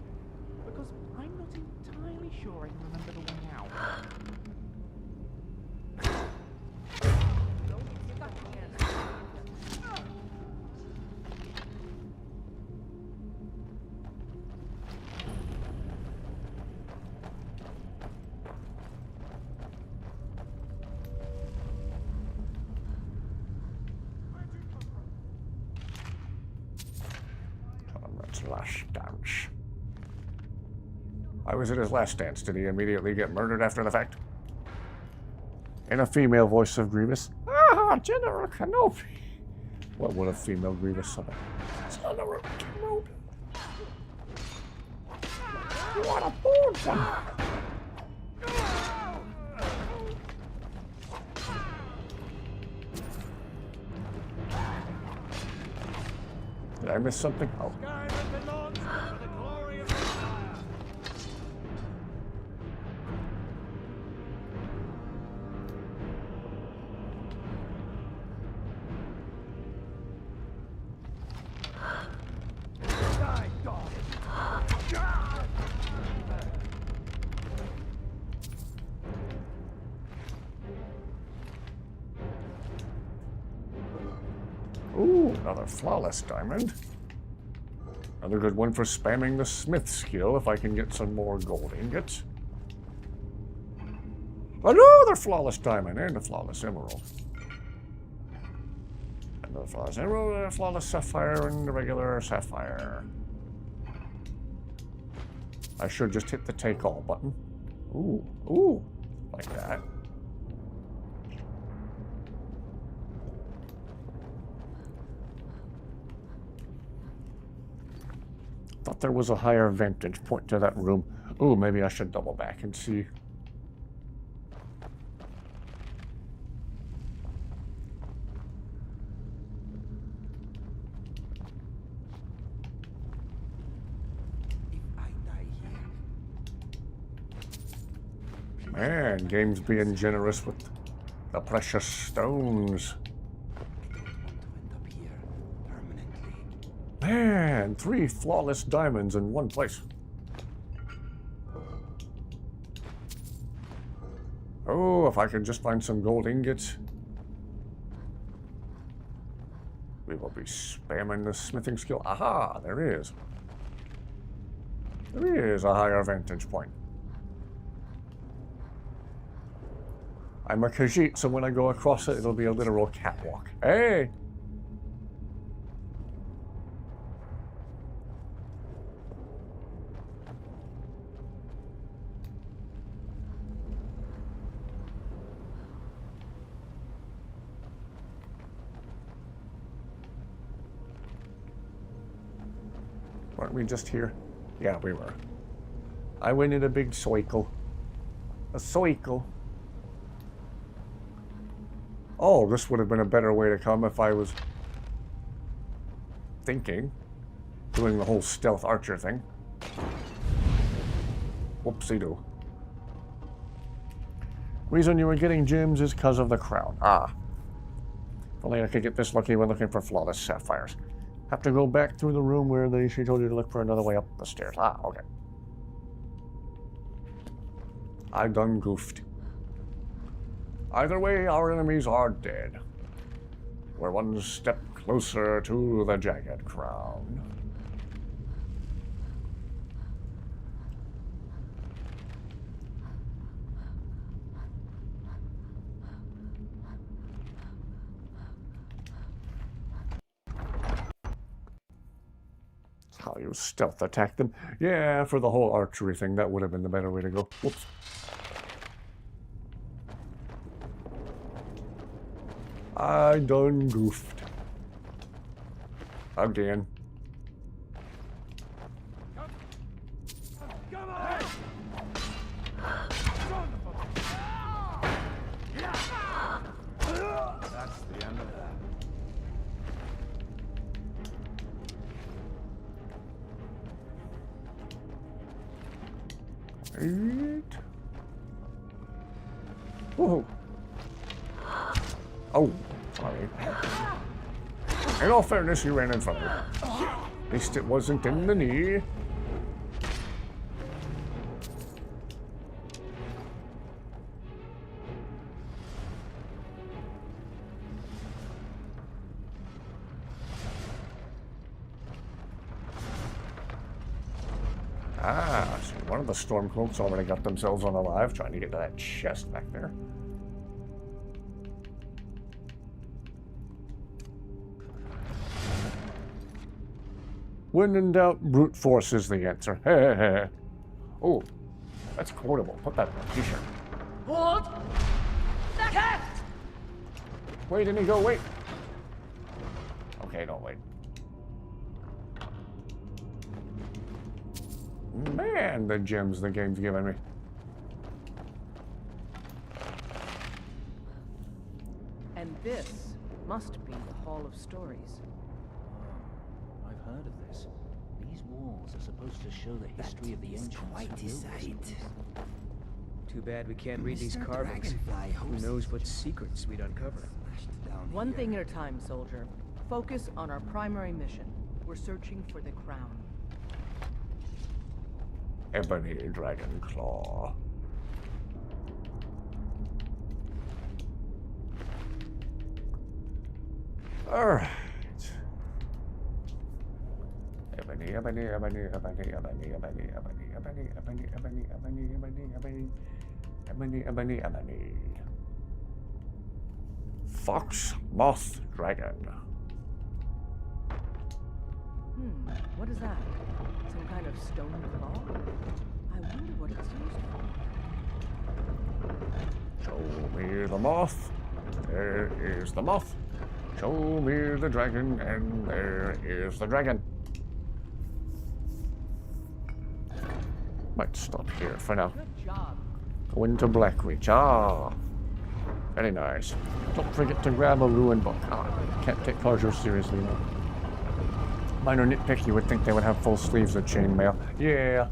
Because I'm not entirely sure I can remember the way out. Conrad's last dance. Why was it his last dance? Did he immediately get murdered after the fact? In a female voice of Grievous. Ah, General Kenobi. What would a female Grievous summon? General Kenobi. What a bold one. I miss something? Oh. Skyrim belongs to the glory of the Empire. Die, dog! Ooh, another flawless diamond. Another good one for spamming the smith skill if I can get some more gold ingots. Another flawless diamond and a flawless emerald. Another flawless emerald, a flawless sapphire, and a regular sapphire. I should just hit the take all button. Ooh, ooh, like that. Thought there was a higher vantage point to that room. Ooh, maybe I should double back and see. Man, game's being generous with the precious stones. Man, 3 flawless diamonds in one place. Oh, if I could just find some gold ingots. We will be spamming the smithing skill. Aha, there is. There is a higher vantage point. I'm a Khajiit, so when I go across it, it'll be a literal catwalk. Hey! Weren't we just here? Yeah, we were. I went in a big cycle. A cycle. Oh, this would have been a better way to come if I was thinking. Doing the whole stealth archer thing. Whoopsie-doo. Reason you were getting gems is because of the crown. Ah. If only I could get this lucky when looking for flawless sapphires. Have to go back through the room where she told you to look for another way up the stairs. Ah, okay. I done goofed. Either way, our enemies are dead. We're one step closer to the jagged crown. How you stealth attack them. Yeah, for the whole archery thing, that would have been the better way to go. Whoops. I done goofed. Again. Come on! That's the end of that. Eight. Whoa. Oh, sorry. In all fairness, you ran in front of me. At least it wasn't in the knee. Ah, so one of the Stormcloaks already got themselves unalive, trying to get to that chest back there. When in doubt, brute force is the answer. Oh, that's quotable. Put that on a t-shirt. Hold! The cat! Wait, didn't he go? Wait. Okay, don't wait. Man, the gems the game's giving me. And this must be the Hall of Stories. I've heard of this. These walls are supposed to show the history of the ancients who built this place. Too bad we can't read these Mr. carvings. Dragonfly Who knows what secrets we'd uncover. One thing at a time, soldier. Focus on our primary mission. We're searching for the crown. Ebony Dragon Claw. Alright. Ebony, ebony, ebony, ebony, ebony, ebony, ebony, ebony, ebony, ebony, ebony, ebony, ebony, ebony, ebony. Fox, moth, dragon. What is that? Some kind of stone claw? I wonder what it's used for. Show me the moth. There is the moth. Show me the dragon, and there is the dragon. Might stop here for now. Good job. Go into Blackreach. Ah, very nice. Don't forget to grab a ruined book. Ah, can't take closure seriously now. Minor nitpick, you would think they would have full sleeves of chainmail. Yeah.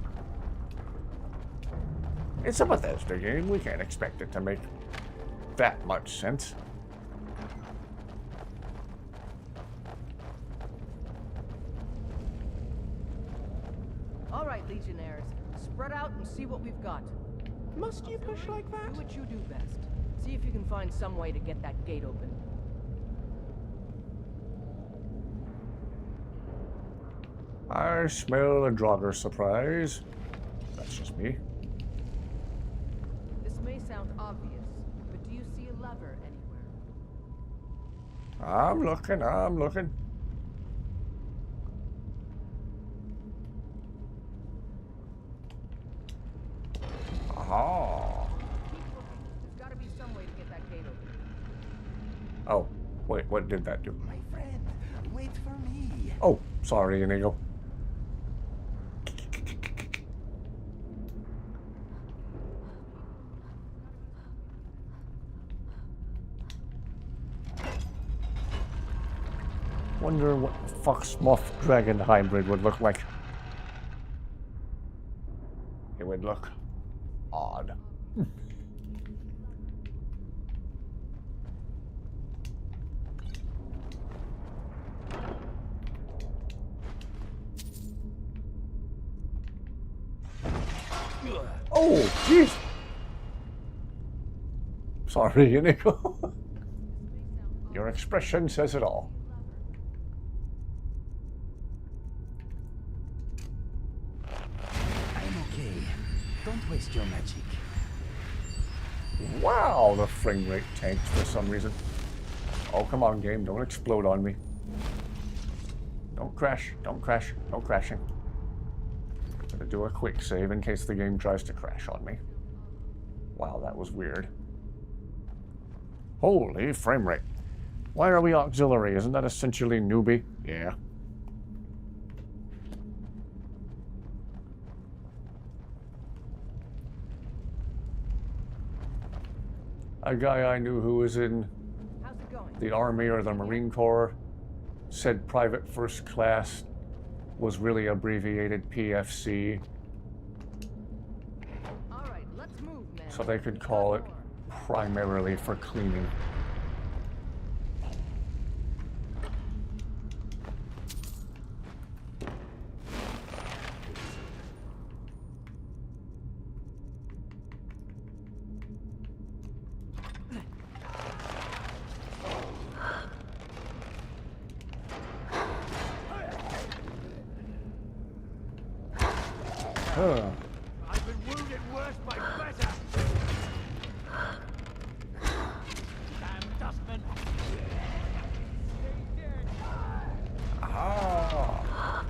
It's a Bethesda game. We can't expect it to make that much sense. All right, Legionnaires. Spread out and see what we've got. Must you push like that? Do what you do best. See if you can find some way to get that gate open. I smell a Draugr surprise. That's just me. This may sound obvious, but do you see a lever anywhere? I'm looking, I'm looking. Aha. There's got to be some way to get that gate open. Oh, wait, what did that do? My friend, wait for me. Oh, sorry, Inigo. Wonder what the fox moth dragon hybrid would look like. It would look odd. Oh, jeez. Sorry, Inigo. Your expression says it all. I'm okay. Don't waste your magic. Wow, the frame rate tanked for some reason. Oh, come on, game. Don't explode on me. Don't crash. Don't crash. No crashing. Gonna do a quick save in case the game tries to crash on me. Wow, that was weird. Holy frame rate. Why are we auxiliary? Isn't that essentially newbie? Yeah. A guy I knew who was in the Army or the Marine Corps said private first class was really abbreviated PFC. All right, let's move, man. So they could call it primarily for cleaning. I've been wounded worse by better. Damn dustman. Ah.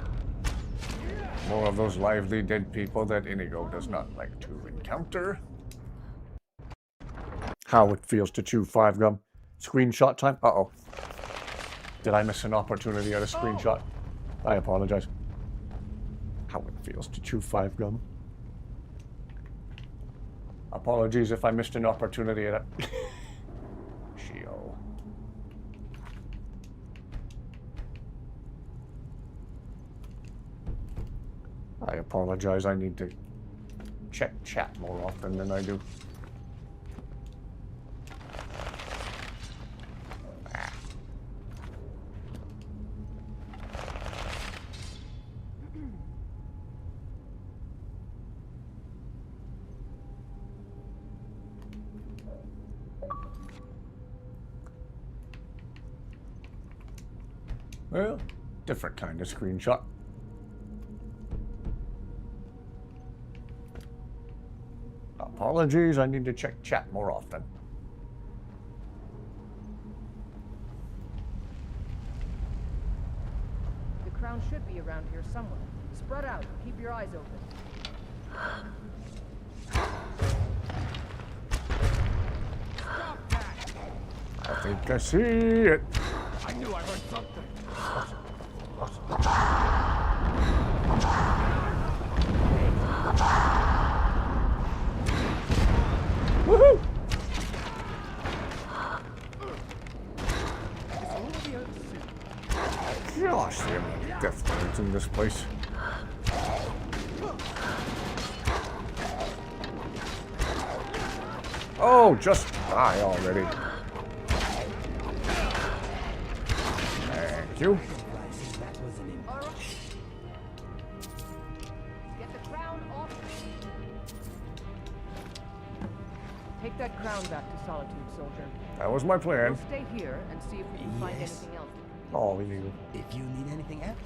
More of those lively dead people that Inigo does not like to encounter. How it feels to chew 5 gum. Screenshot time? Uh-oh. Did I miss an opportunity at a screenshot? I apologize. How it feels to chew 5 gum. Apologies if I missed an opportunity at a... Sheol. I apologize, I need to check chat more often than I do. Well, different kind of screenshot. Apologies, I need to check chat more often. The crown should be around here somewhere. Spread out. Keep your eyes open. I think I see it. I knew I heard something. Woohoo! Gosh, there are death threats in this place. Oh, just die already. Thank you. Get the crown off. Take that crown back to Solitude, soldier. That was my plan. We'll stay here and see if we can find anything else. Oh, you. If you need anything else,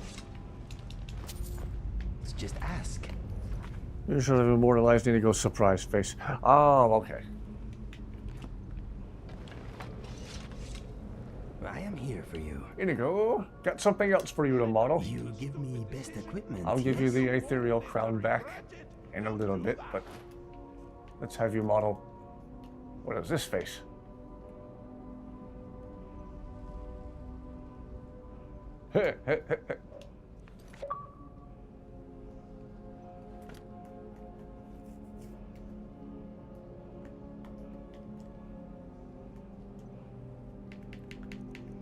just ask. You should have immortalized Inigo's surprise face. Oh, okay. I am here for you. Inigo, got something else for you to model. You give me best equipment. I'll give you yes? the ethereal crown back in a little bit, but let's have you model. What is this face? Heh, heh, heh, heh.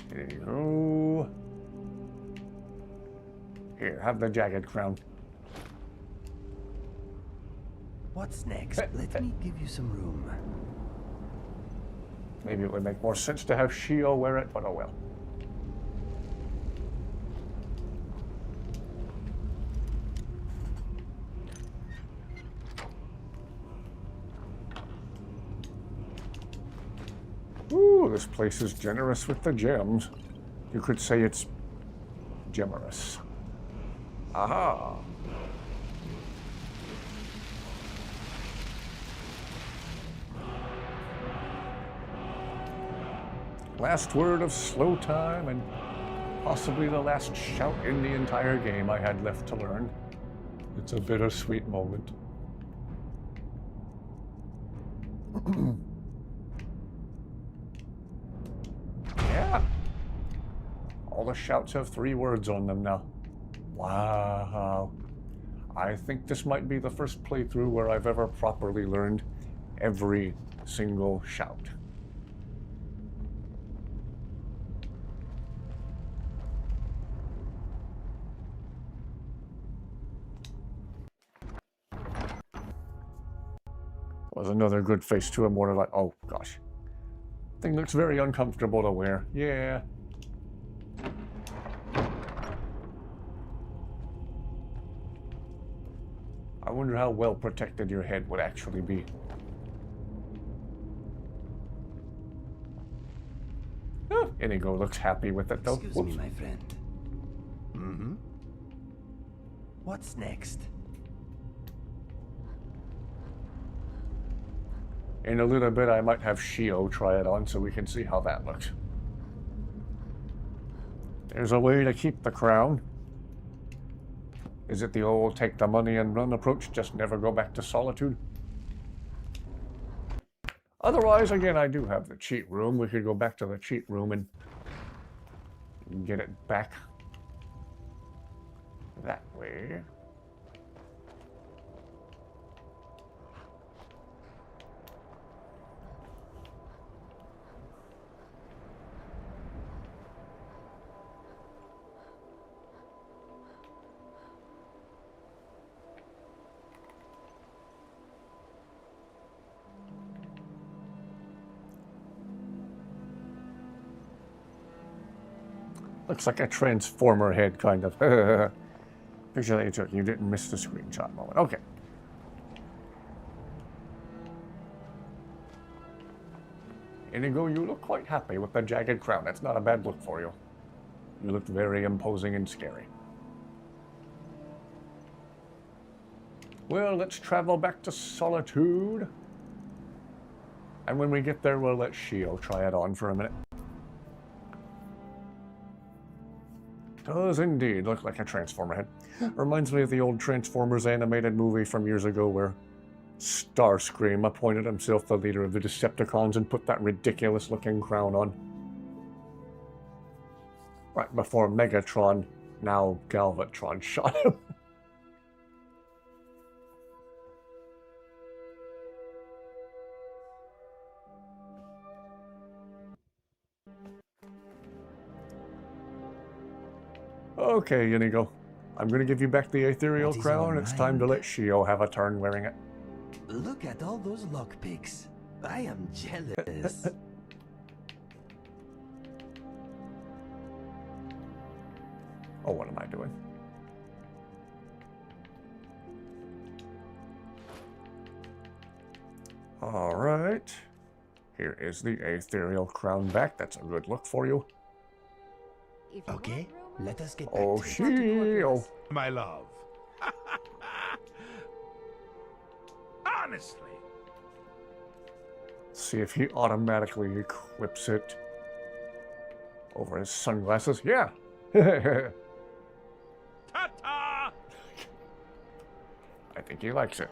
There you go. Here, have the jagged crown. What's next? Let me give you some room. Maybe it would make more sense to have Shio wear it, but oh well. Ooh, this place is generous with the gems. You could say it's generous. Aha! Last word of slow time and possibly the last shout in the entire game I had left to learn. It's a bittersweet moment. Yeah. All the shouts have 3 words on them now. Wow. I think this might be the first playthrough where I've ever properly learned every single shout. Was another good face to immortalize. Oh gosh. Thing looks very uncomfortable to wear. Yeah. I wonder how well protected your head would actually be. Oh, Inigo looks happy with it though. Excuse me, my friend. Mm-hmm. What's next? In a little bit, I might have Shio try it on so we can see how that looks. There's a way to keep the crown. Is it the old take the money and run approach, just never go back to Solitude? Otherwise, again, I do have the cheat room. We could go back to the cheat room and get it back that way. Looks like a transformer head, kind of. Picture that you took. You didn't miss the screenshot moment. Okay. Inigo, you look quite happy with the jagged crown. That's not a bad look for you. You look very imposing and scary. Well, let's travel back to Solitude. And when we get there, we'll let Shio try it on for a minute. Does indeed look like a Transformer head. Reminds me of the old Transformers animated movie from years ago where Starscream appointed himself the leader of the Decepticons and put that ridiculous looking crown on. Right before Megatron, now Galvatron, shot him. Okay, Inigo. I'm going to give you back the ethereal crown. It's time to let Shio have a turn wearing it. Look at all those lockpicks. I am jealous. Oh, what am I doing? All right. Here is the ethereal crown back. That's a good look for you. Okay, let us get back to Shio. My love. Honestly. See if he automatically equips it over his sunglasses. Yeah. Ta-ta! I think he likes it.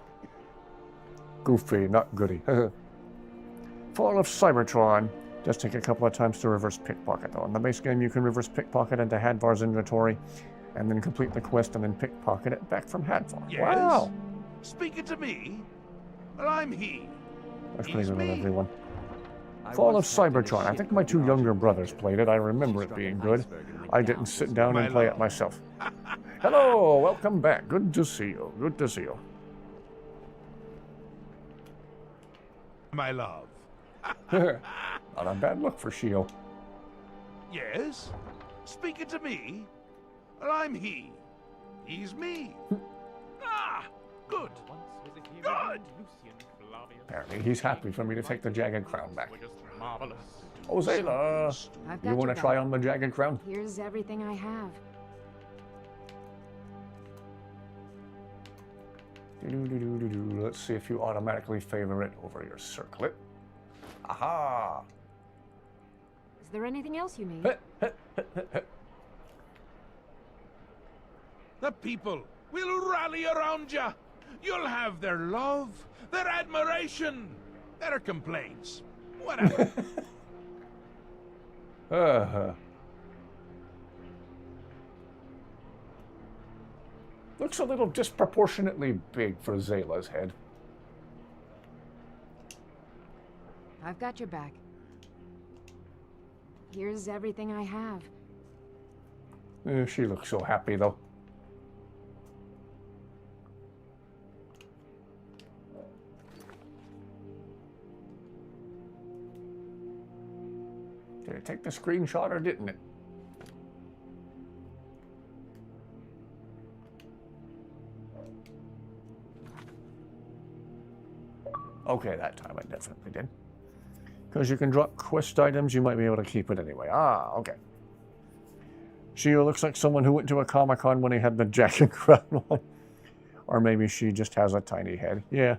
Goofy, not goody. Fall of Cybertron. Just take a couple of times to reverse pickpocket, though. In the base game, you can reverse pickpocket into Hadvar's inventory, and then complete the quest and then pickpocket it back from Hadvar. Yes? Wow! Speaking to me? Well, I'm he. That's pretty good on everyone. Fall of Cybertron. I think my two younger brothers played it. I remember it being good. I didn't sit down and play it myself. Hello! Welcome back. Good to see you. Good to see you. My love. Not a bad look for Shio. Yes? Speaking to me? Well, I'm he. He's me. Ah! Good. Good! Apparently he's happy for me to take the jagged crown back. Oh, Zayla! You want to try on the jagged crown? Here's everything I have. Let's see if you automatically favor it over your circlet. Aha! Is there anything else you need? The people will rally around you. You'll have their love, their admiration, their complaints. Whatever. Looks a little disproportionately big for Zayla's head. I've got your back. Here's everything I have. She looks so happy, though. Did it take the screenshot or didn't it? Okay, that time I definitely did. Because you can drop quest items, you might be able to keep it anyway. Ah, okay. Shio looks like someone who went to a Comic-Con when he had the jacket crown on. Or maybe she just has a tiny head. Yeah.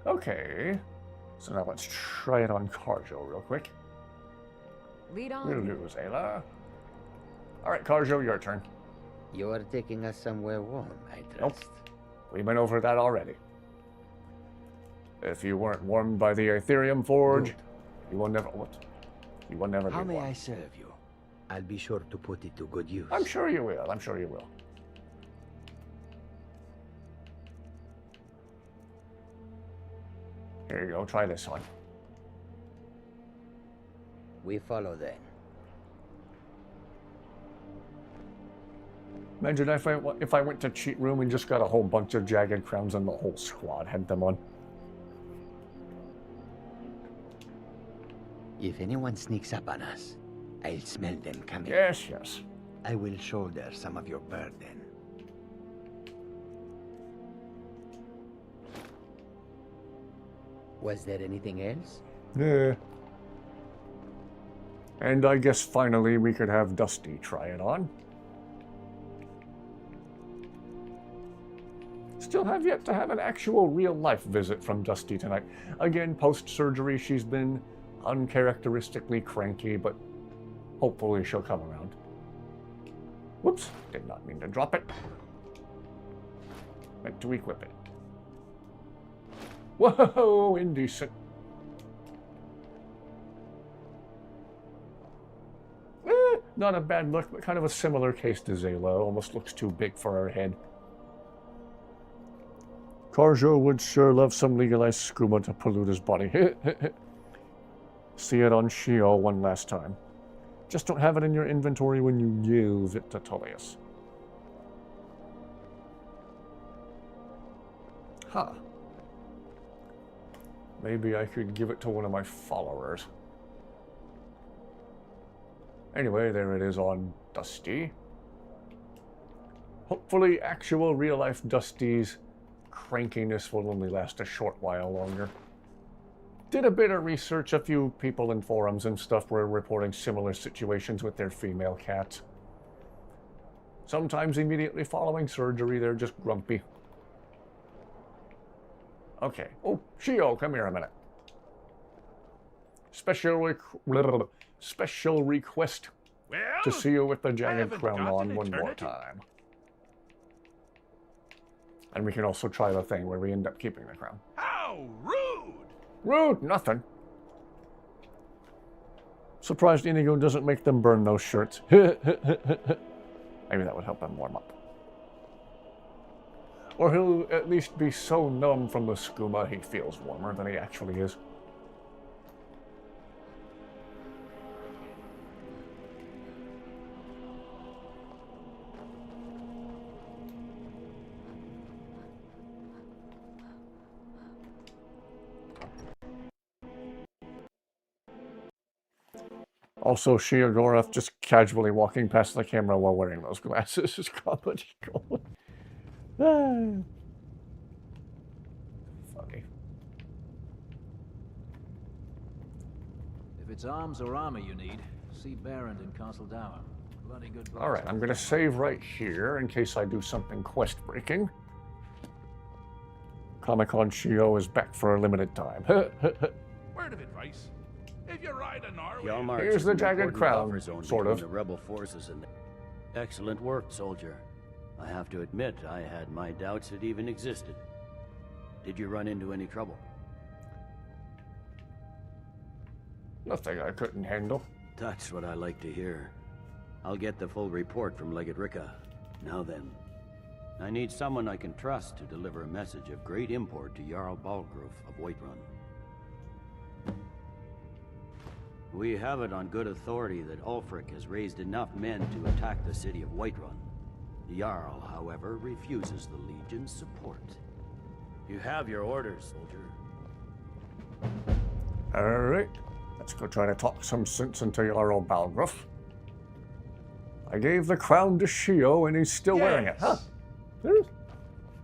Okay. So now let's try it on Karjo real quick. Lead on. We'll do, Zayla. Alright, Karjo, your turn. You are taking us somewhere warm, I trust. Nope. We've been over that already. If you weren't warmed by the Ethereum Forge, you will never... What? You will never be warm. How may I serve you? I'll be sure to put it to good use. I'm sure you will. I'm sure you will. Here you go. Try this one. We follow then. Imagine if I went to cheat room and just got a whole bunch of jagged crowns and the whole squad had them on. If anyone sneaks up on us, I'll smell them coming. Yes, yes. I will shoulder some of your burden. Was there anything else? Yeah. And I guess finally we could have Dusty try it on. Still have yet to have an actual real-life visit from Dusty tonight. Again, post-surgery, she's been uncharacteristically cranky, but hopefully she'll come around. Whoops, did not mean to drop it. Meant to equip it. Whoa, indecent. Not a bad look, but kind of a similar case to Zayla. Almost looks too big for her head. Karjo would sure love some legalized skooma to pollute his body. See it on Shio one last time. Just don't have it in your inventory when you give it to Tullius. Huh. Maybe I could give it to one of my followers. Anyway, there it is on Dusty. Hopefully actual real-life Dusty's crankiness will only last a short while longer. Did a bit of research. A few people in forums and stuff were reporting similar situations with their female cats. Sometimes immediately following surgery, they're just grumpy. Okay. Oh, Shio, come here a minute. Special request to see you with the jagged crown on one more time. And we can also try the thing where we end up keeping the crown. How rude! Rude, nothing. Surprised Inigo doesn't make them burn those shirts. Maybe that would help them warm up. Or he'll at least be so numb from the skooma he feels warmer than he actually is. Also, Shia Gorath just casually walking past the camera while wearing those glasses is comedy gold. Funny. If it's arms or armor you need, see Barrand in Castle Dower. Bloody good. Alright, I'm going to save right here in case I do something quest-breaking. Comic-Con Shio is back for a limited time. Word of advice. If you ride a Norway... Here's the jagged crown, sort of. The rebel forces and excellent work, soldier. I have to admit, I had my doubts it even existed. Did you run into any trouble? Nothing I couldn't handle. That's what I like to hear. I'll get the full report from Legate Ricca. Now then, I need someone I can trust to deliver a message of great import to Jarl Balgruuf of Whiterun. We have it on good authority that Ulfric has raised enough men to attack the city of Whiterun. The Jarl, however, refuses the Legion's support. You have your orders, soldier. Alright, let's go try to talk some sense into Jarl Balgruuf. I gave the crown to Shio and he's still wearing it, huh?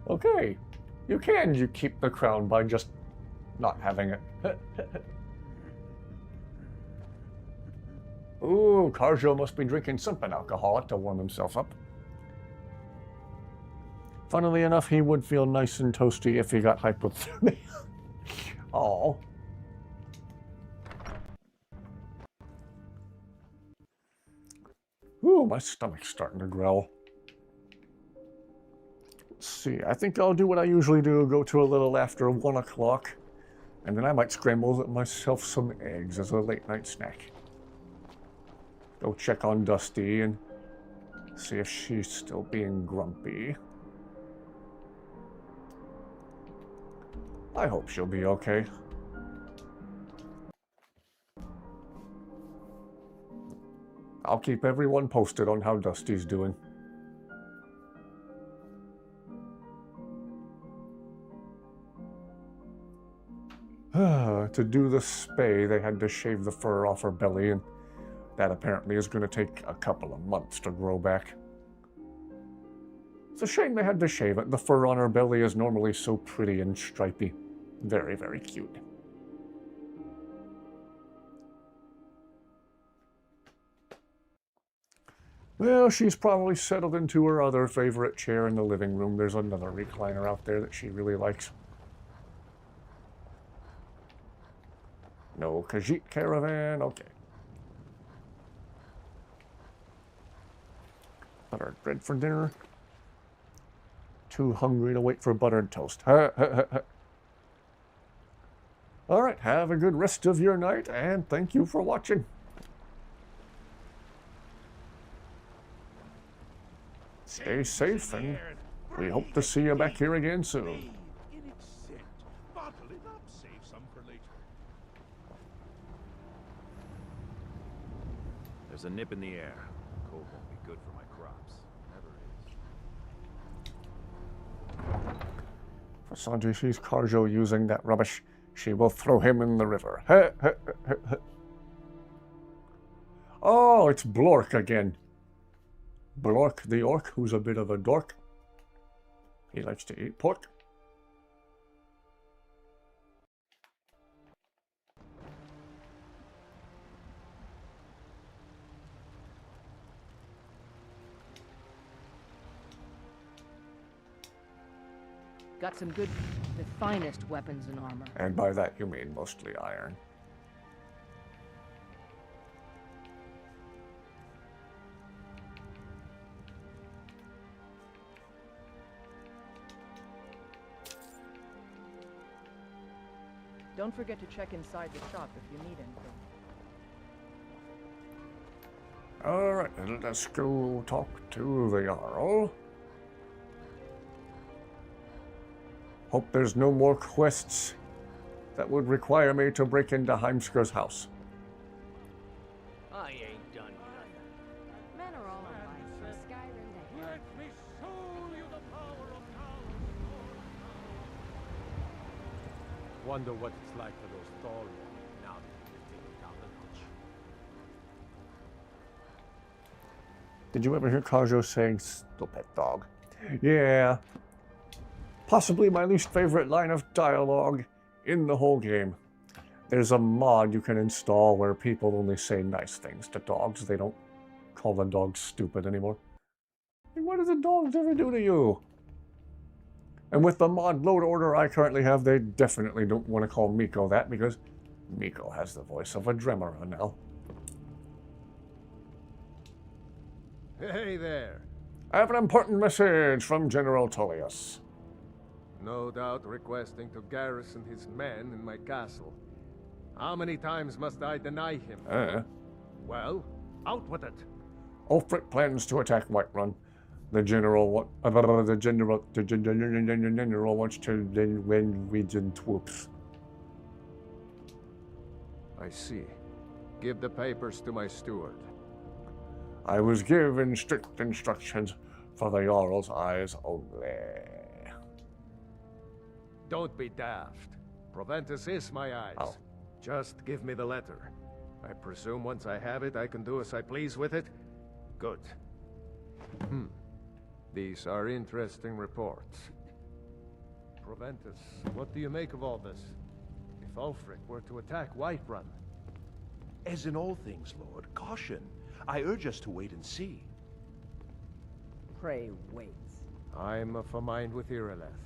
Okay, you keep the crown by just not having it. Ooh, Karjo must be drinking something alcoholic to warm himself up. Funnily enough, he would feel nice and toasty if he got hypothermia. Oh. Ooh, my stomach's starting to growl. Let's see, I think I'll do what I usually do, go to a little after 1 o'clock, and then I might scramble myself some eggs as a late night snack. Go check on Dusty and see if she's still being grumpy. I hope she'll be okay. I'll keep everyone posted on how Dusty's doing. To do the spay, they had to shave the fur off her belly, and that apparently is going to take a couple of months to grow back. It's a shame they had to shave it. The fur on her belly is normally so pretty and stripy. Very, very cute. Well, she's probably settled into her other favorite chair in the living room. There's another recliner out there that she really likes. No Khajiit caravan, okay. Buttered bread for dinner. Too hungry to wait for buttered toast. Alright, have a good rest of your night, and thank you for watching. Stay safe, and we hope to see you back here again soon. In its scent. Bottle it up, save some for later. There's a nip in the air. Cold won't be good for my crops. Never is. If Sanji sees Karjo using that rubbish, she will throw him in the river. Oh, it's Blork again. Blork the orc, who's a bit of a dork. He likes to eat pork. Got some good, the finest weapons and armor. And by that you mean mostly iron. Don't forget to check inside the shop if you need anything. Alright, let's go talk to the Jarl. Hope there's no more quests that would require me to break into Heimskir's house. I ain't done nothing. Men are all alike, from Skyrim to hell. Let me show you the power of Wonder what it's like for those Thor now that you've taken down the notch. Did you ever hear Karjo saying, "Stupid dog"? Yeah. Possibly my least favorite line of dialogue in the whole game. There's a mod you can install where people only say nice things to dogs. They don't call the dogs stupid anymore. And what do the dogs ever do to you? And with the mod load order I currently have, they definitely don't want to call Miko that, because Miko has the voice of a Dremora now. Hey there. I have an important message from General Tullius. No doubt requesting to garrison his men in my castle. How many times must I deny him? Well, out with it. Ulfric plans to attack Whiterun. The general wants to win region troops. I see. Give the papers to my steward. I was given strict instructions for the Jarl's eyes only. Don't be daft. Proventus is my eyes. Oh. Just give me the letter. I presume once I have it, I can do as I please with it? Good. These are interesting reports. Proventus, what do you make of all this? If Ulfric were to attack Whiterun? As in all things, Lord, caution. I urge us to wait and see. Pray wait. I'm of a mind with Irileth.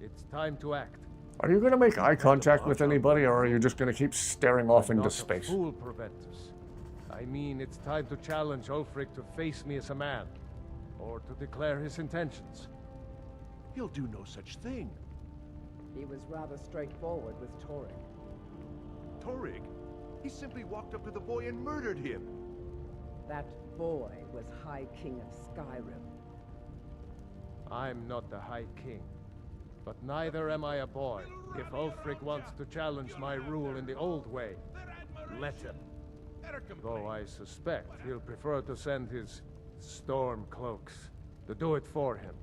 It's time to act. Are you going to make eye contact with anybody, or are you just going to keep staring off into space? Fool Proventus. I mean, it's time to challenge Ulfric to face me as a man, or to declare his intentions. He'll do no such thing. He was rather straightforward with Torrig. Torrig? He simply walked up to the boy and murdered him. That boy was High King of Skyrim. I'm not the High King. But neither am I a boy. If Ulfric wants to challenge my rule in the old way, let him. Though I suspect he'll prefer to send his storm cloaks to do it for him.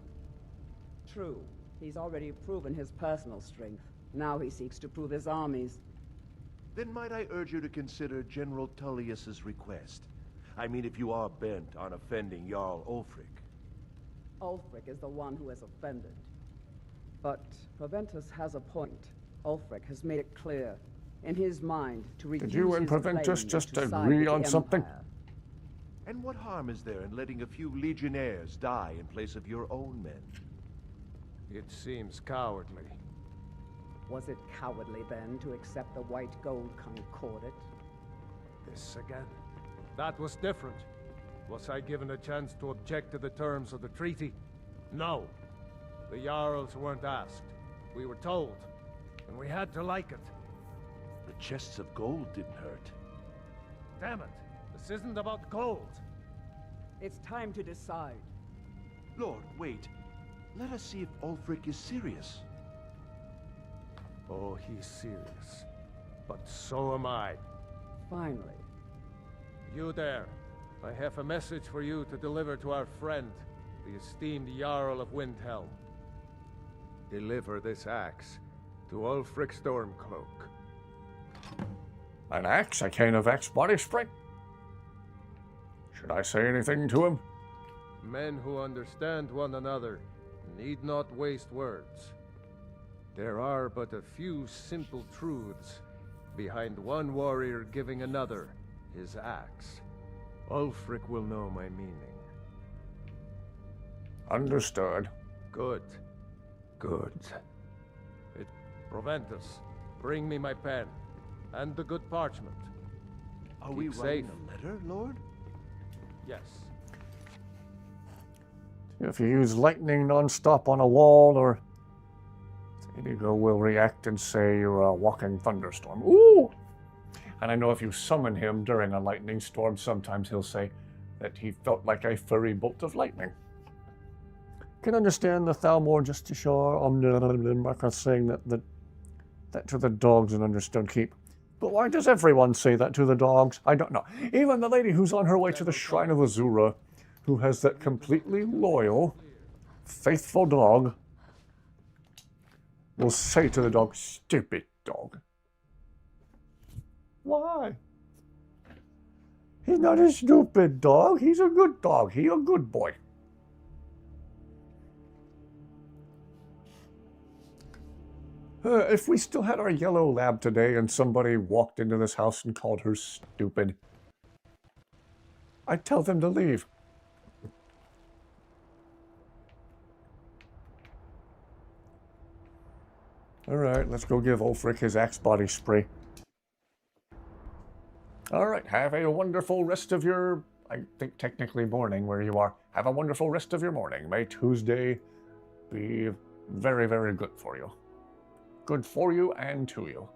True. He's already proven his personal strength. Now he seeks to prove his armies. Then might I urge you to consider General Tullius's request? I mean, if you are bent on offending Jarl Ulfric. Ulfric is the one who has offended. But Proventus has a point. Ulfric has made it clear, in his mind, to refuse Did you and his Proventus claim just to side agree with the on something? Empire. And what harm is there in letting a few legionnaires die in place of your own men? It seems cowardly. Was it cowardly, then, to accept the white gold concordat? This again? That was different. Was I given a chance to object to the terms of the treaty? No. The Jarls weren't asked. We were told. And we had to like it. The chests of gold didn't hurt. Damn it! This isn't about gold! It's time to decide. Lord, wait. Let us see if Ulfric is serious. Oh, he's serious. But so am I. Finally. You there. I have a message for you to deliver to our friend, the esteemed Jarl of Windhelm. Deliver this axe to Ulfric Stormcloak. An axe? A kind of axe body spray? Should I say anything to him? Men who understand one another need not waste words. There are but a few simple truths behind one warrior giving another his axe. Ulfric will know my meaning. Understood. Good. Good. Proventus, bring me my pen. And the good parchment. Are we writing a letter, Lord? Yes. If you use lightning non-stop on a wall, or Inigo will react and say you're a walking thunderstorm. Ooh! And I know if you summon him during a lightning storm, sometimes he'll say that he felt like a furry bolt of lightning. Can understand the Thalmor just to show Marcus saying that to the dogs and understood keep. But why does everyone say that to the dogs? I don't know. Even the lady who's on her way to the Shrine of Azura, who has that completely loyal, faithful dog, will say to the dog, "Stupid dog." Why? He's not a stupid dog. He's a good dog. He's a good boy. If we still had our yellow lab today and somebody walked into this house and called her stupid, I'd tell them to leave. Alright, let's go give Ulfric his axe body spray. Alright, have a wonderful rest of your, I think technically morning where you are. Have a wonderful rest of your morning. May Tuesday be very, very good for you. Good for you and to you.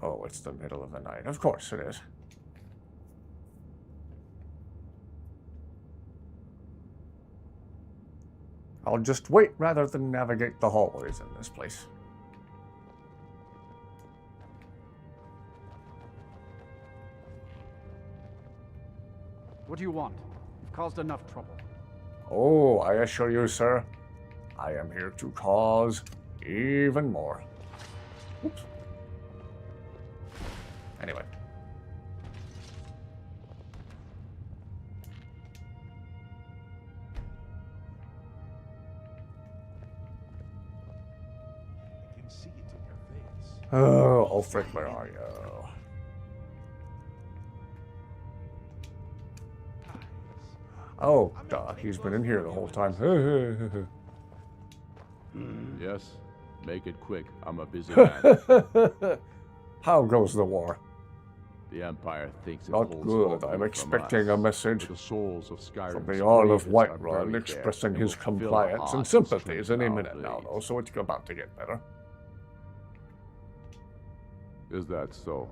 Oh, it's the middle of the night. Of course it is. I'll just wait rather than navigate the hallways in this place. What do you want? You've caused enough trouble. Oh, I assure you, sir, I am here to cause even more. Oops. Anyway. I can see it in your face. Oh, Ulfric, where are you? Oh, duh, he's been in here the whole time. Yes, make it quick. I'm a busy man. How goes the war? The Empire thinks it Not holds good. all I'm from expecting us, a message but the souls of Skyrim's from the Jarl of bravest are Whiterun buried expressing there, his and will fill our compliance and hearts sympathies strengthen any our minute now, blade. though, so it's about to get better. Is that so?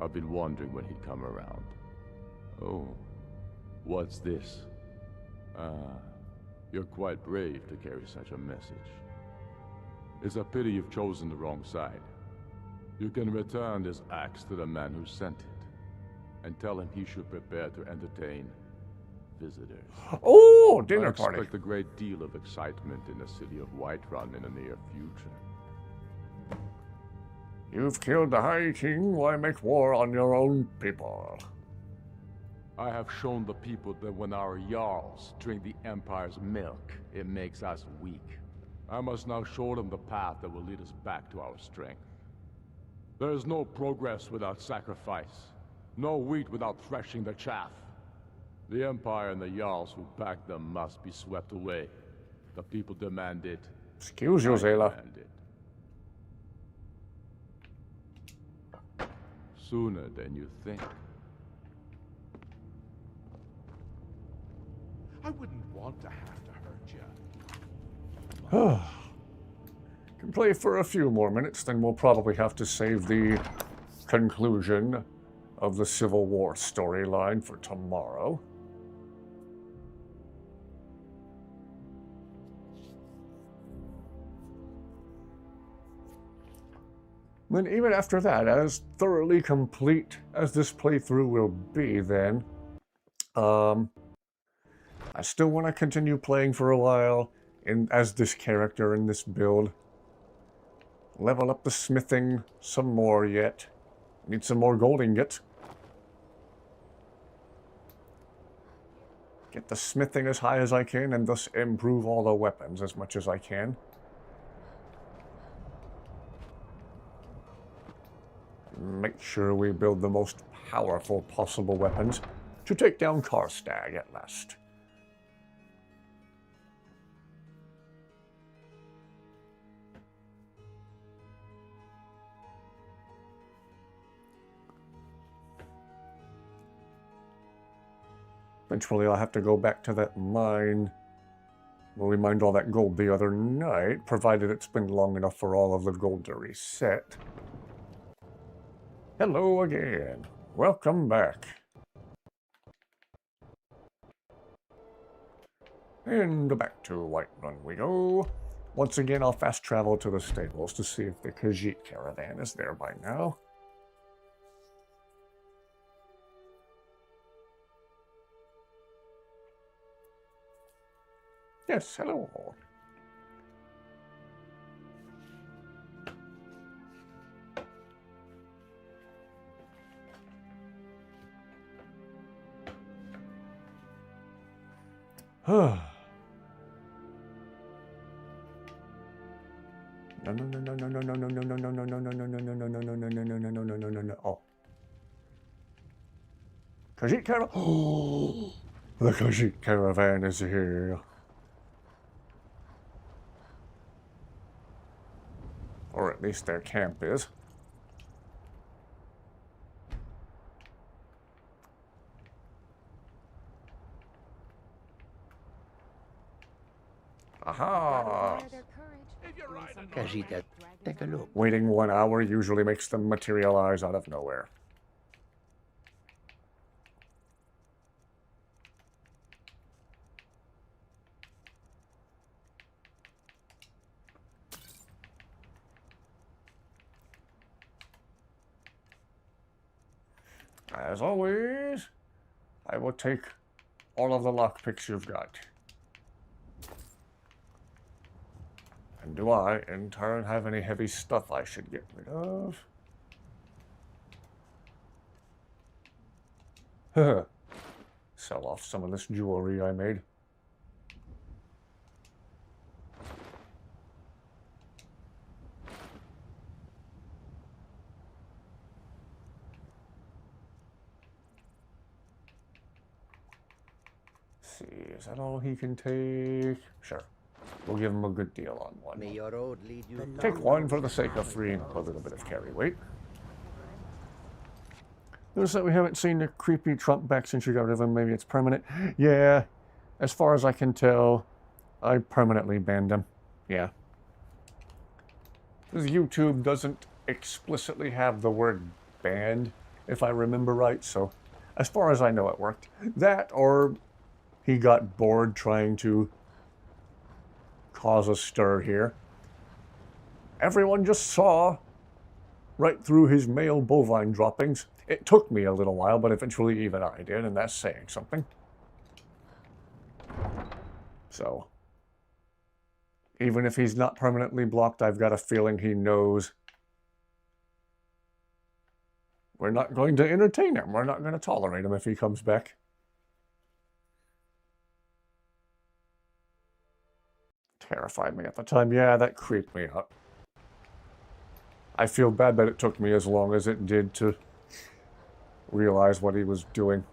I've been wondering when he'd come around. Oh, what's this? You're quite brave to carry such a message. It's a pity you've chosen the wrong side. You can return this axe to the man who sent it, and tell him he should prepare to entertain visitors. Oh, dinner I party. expect a great deal of excitement in the city of Whiterun in the near future. You've killed the High King, why make war on your own people? I have shown the people that when our Jarls drink the Empire's milk, it makes us weak. I must now show them the path that will lead us back to our strength. There is no progress without sacrifice, no wheat without threshing the chaff. The Empire and the Jarls who back them must be swept away. The people demand it. Excuse you, Zayla. Demand it. Sooner than you think. I wouldn't want to have to hurt you. Can play for a few more minutes, then we'll probably have to save the conclusion of the Civil War storyline for tomorrow. Then even after that, as thoroughly complete as this playthrough will be then, I still want to continue playing for a while as this character in this build. Level up the smithing some more yet. Need some more gold ingots. Get the smithing as high as I can and thus improve all the weapons as much as I can. Make sure we build the most powerful possible weapons to take down Karstag at last. Eventually I'll have to go back to that mine where we mined all that gold the other night, provided it's been long enough for all of the gold to reset. Hello again. Welcome back. And back to Whiterun we go. Once again, I'll fast travel to the stables to see if the Khajiit caravan is there by now. Yes, hello. No. Oh. Khajiit caravan. Oh, the Khajiit caravan is here. Or at least their camp is. Aha! Khajiit, take a look. Waiting 1 hour usually makes them materialize out of nowhere. As always, I will take all of the lockpicks you've got. And do I, in turn, have any heavy stuff I should get rid of? Sell off some of this jewelry I made. See, is that all he can take? Sure. We'll give him a good deal on one. May your road lead you Take one for the sake of freeing a little bit of carry weight. Notice that we haven't seen the creepy Trump back since you got rid of him. Maybe it's permanent. Yeah, as far as I can tell, I permanently banned him. Yeah. Because YouTube doesn't explicitly have the word banned, if I remember right, so as far as I know it worked. That, or he got bored trying to cause a stir here. Everyone just saw right through his male bovine droppings. It took me a little while, but eventually even I did, and that's saying something. So, even if he's not permanently blocked, I've got a feeling he knows we're not going to entertain him. We're not going to tolerate him if he comes back. Terrified me at the time. Yeah, that creeped me out. I feel bad that it took me as long as it did to realize what he was doing.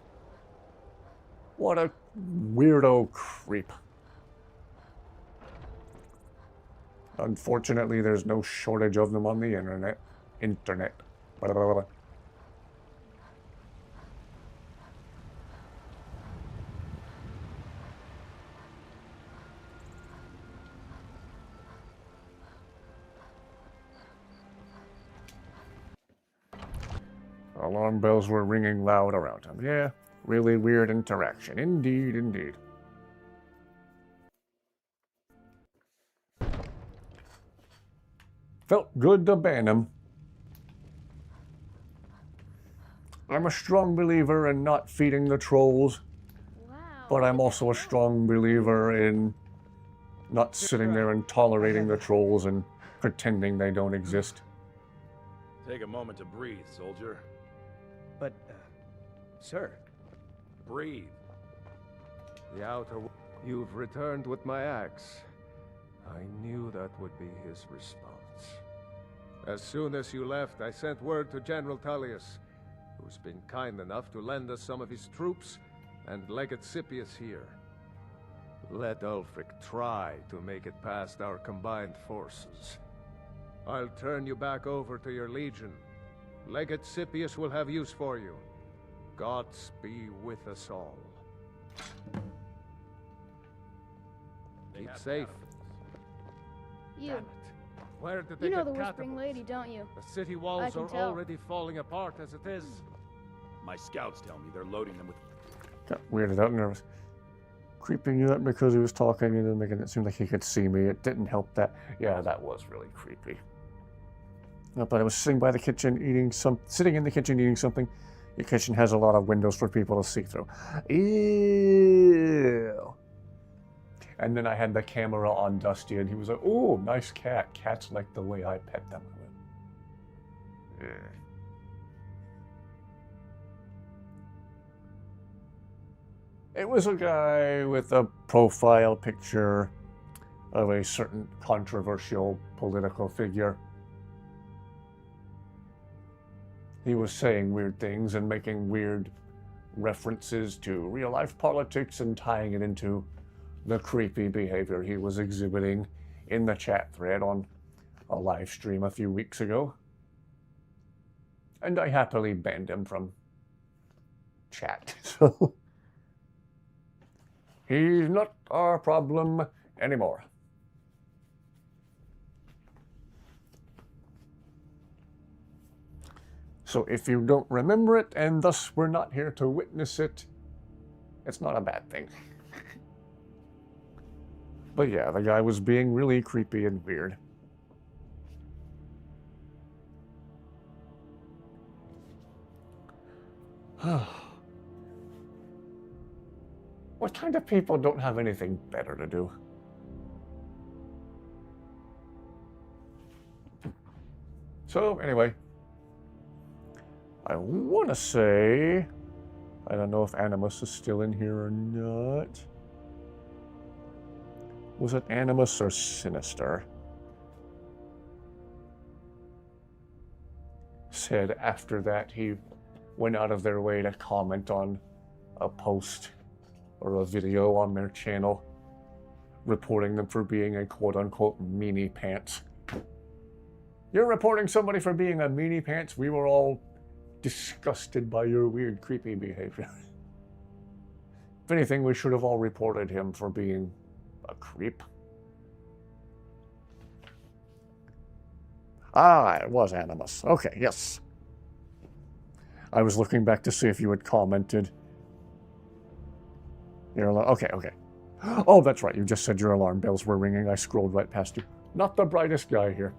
What a weirdo creep. Unfortunately, there's no shortage of them on the internet. Blah, blah, blah. Alarm bells were ringing loud around him. Yeah, really weird interaction. Indeed, indeed. Felt good to ban him. I'm a strong believer in not feeding the trolls, but I'm also a strong believer in not sitting there and tolerating the trolls and pretending they don't exist. Take a moment to breathe, soldier. But, sir. Breathe. The outer... You've returned with my axe. I knew that would be his response. As soon as you left, I sent word to General Tullius, who's been kind enough to lend us some of his troops, and Legate Scipius here. Let Ulfric try to make it past our combined forces. I'll turn you back over to your legion. Legate Scipius will have use for you. Gods be with us all. Keep safe. You. Damn it. Where did they You know get the Whispering catapults? Lady, don't you? The city I walls can are tell. already falling apart as it is. My scouts tell me they're loading them with... Got weirded out and nervous. Creeping you up because he was talking and then making it seem like he could see me. It didn't help that. Yeah, that was really creepy. But I was sitting by the kitchen sitting in the kitchen eating something. Your kitchen has a lot of windows for people to see through. Ew. And then I had the camera on Dusty and he was like, "Oh, nice cat. Cats like the way I pet them." I went, "Ugh." It was a guy with a profile picture of a certain controversial political figure. He was saying weird things and making weird references to real-life politics and tying it into the creepy behavior he was exhibiting in the chat thread on a live stream a few weeks ago. And I happily banned him from chat, so he's not our problem anymore. So if you don't remember it, and thus we're not here to witness it, it's not a bad thing. But yeah, the guy was being really creepy and weird. What kind of people don't have anything better to do? So anyway, I want to say, I don't know if Animus is still in here or not. Was it Animus or Sinister? Said after that he went out of their way to comment on a post or a video on their channel reporting them for being a quote-unquote meanie pants. You're reporting somebody for being a meanie pants? We were all disgusted by your weird, creepy behavior. If anything, we should have all reported him for being a creep. Ah, it was Animus. Okay, yes. I was looking back to see if you had commented. Okay. Oh, that's right. You just said your alarm bells were ringing. I scrolled right past you. Not the brightest guy here.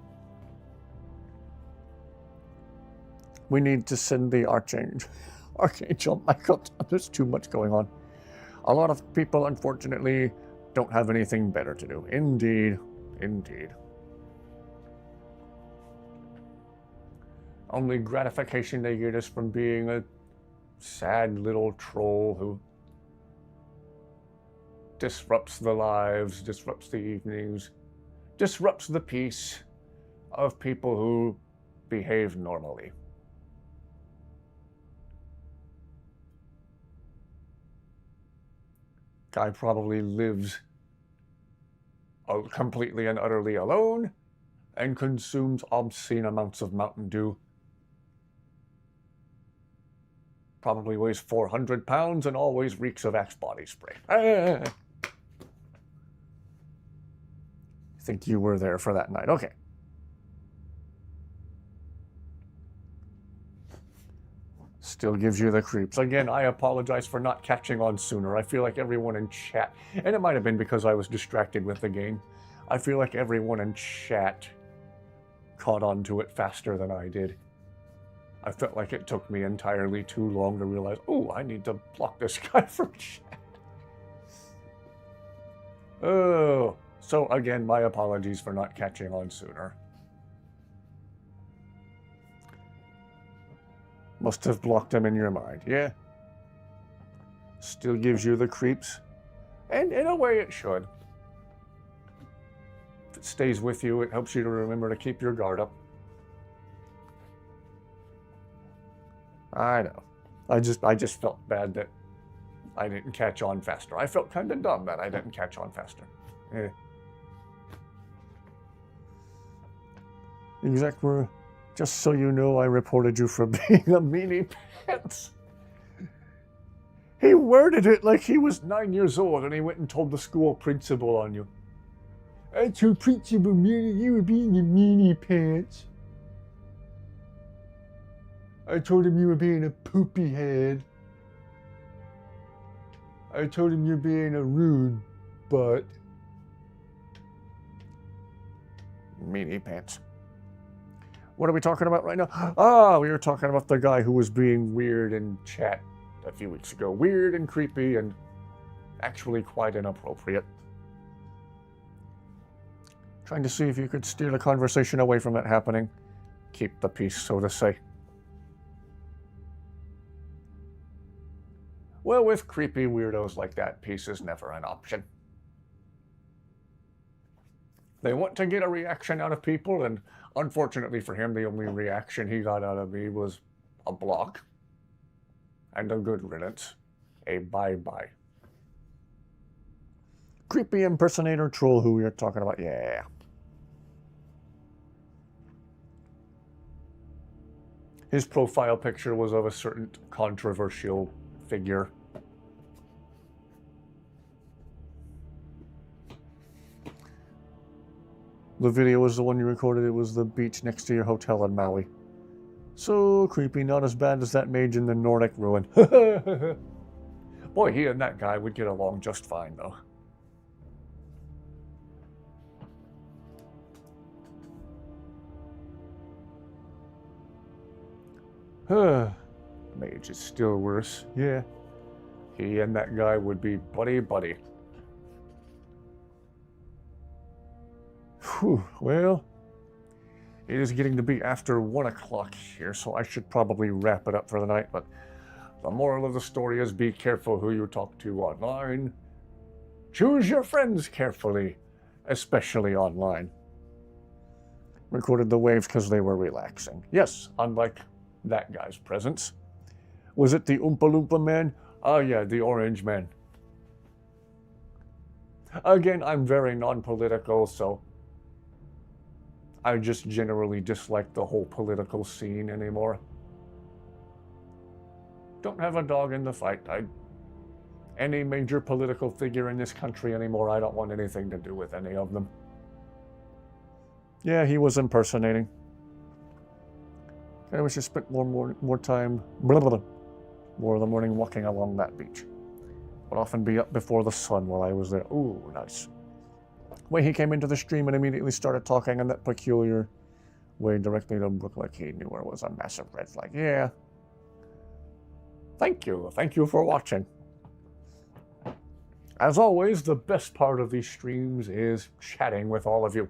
We need to send the Archangel Michael. There's too much going on. A lot of people, unfortunately, don't have anything better to do. Indeed. Only gratification they get is from being a sad little troll who disrupts the lives, disrupts the evenings, disrupts the peace of people who behave normally. Guy probably lives completely and utterly alone and consumes obscene amounts of Mountain Dew. Probably weighs 400 pounds and always reeks of Axe body spray. I think you were there for that night. Okay. Still gives you the creeps. Again, I apologize for not catching on sooner. I feel like everyone in chat, and it might have been because I was distracted with the game, I feel like everyone in chat caught on to it faster than I did. I felt like it took me entirely too long to realize, oh, I need to block this guy from chat. Oh, so again, my apologies for not catching on sooner. Must have blocked him in your mind, yeah? Still gives you the creeps. And in a way it should. If it stays with you, it helps you to remember to keep your guard up. I know. I just felt bad that I didn't catch on faster. I felt kind of dumb that I didn't catch on faster. Exactly. Just so you know, I reported you for being a meanie pants. He worded it like he was 9 years old and he went and told the school principal on you. I told Principal Mary you were being a meanie pants. I told him you were being a poopy head. I told him you're being a rude butt. Meanie pants. What are we talking about right now? Ah, we were talking about the guy who was being weird in chat a few weeks ago. Weird and creepy and actually quite inappropriate. Trying to see if you could steer the conversation away from it happening. Keep the peace, so to say. Well, with creepy weirdos like that, peace is never an option. They want to get a reaction out of people, and unfortunately for him, the only reaction he got out of me was a block. And a good riddance. A bye-bye. Creepy impersonator troll who we are talking about, yeah. His profile picture was of a certain controversial figure. The video was the one you recorded. It was the beach next to your hotel in Maui. So creepy, not as bad as that mage in the Nordic ruin. Boy, he and that guy would get along just fine, though. Mage is still worse. Yeah. He and that guy would be buddy-buddy. Whew, well, it is getting to be after 1 o'clock here, so I should probably wrap it up for the night, but the moral of the story is be careful who you talk to online. Choose your friends carefully, especially online. Recorded the waves because they were relaxing. Yes, unlike that guy's presence. Was it the Oompa Loompa man? Oh yeah, the orange man. Again, I'm very non-political, so I just generally dislike the whole political scene anymore. don't have a dog in the fight. Any major political figure in this country anymore, I don't want anything to do with any of them. Yeah, he was impersonating. I wish I spent more time, more of the morning walking along that beach. Would often be up before the sun while I was there. Ooh, nice. When he came into the stream and immediately started talking in that peculiar way directly to Brooke like he knew where was a massive red flag. Yeah. Thank you. Thank you for watching. As always, the best part of these streams is chatting with all of you.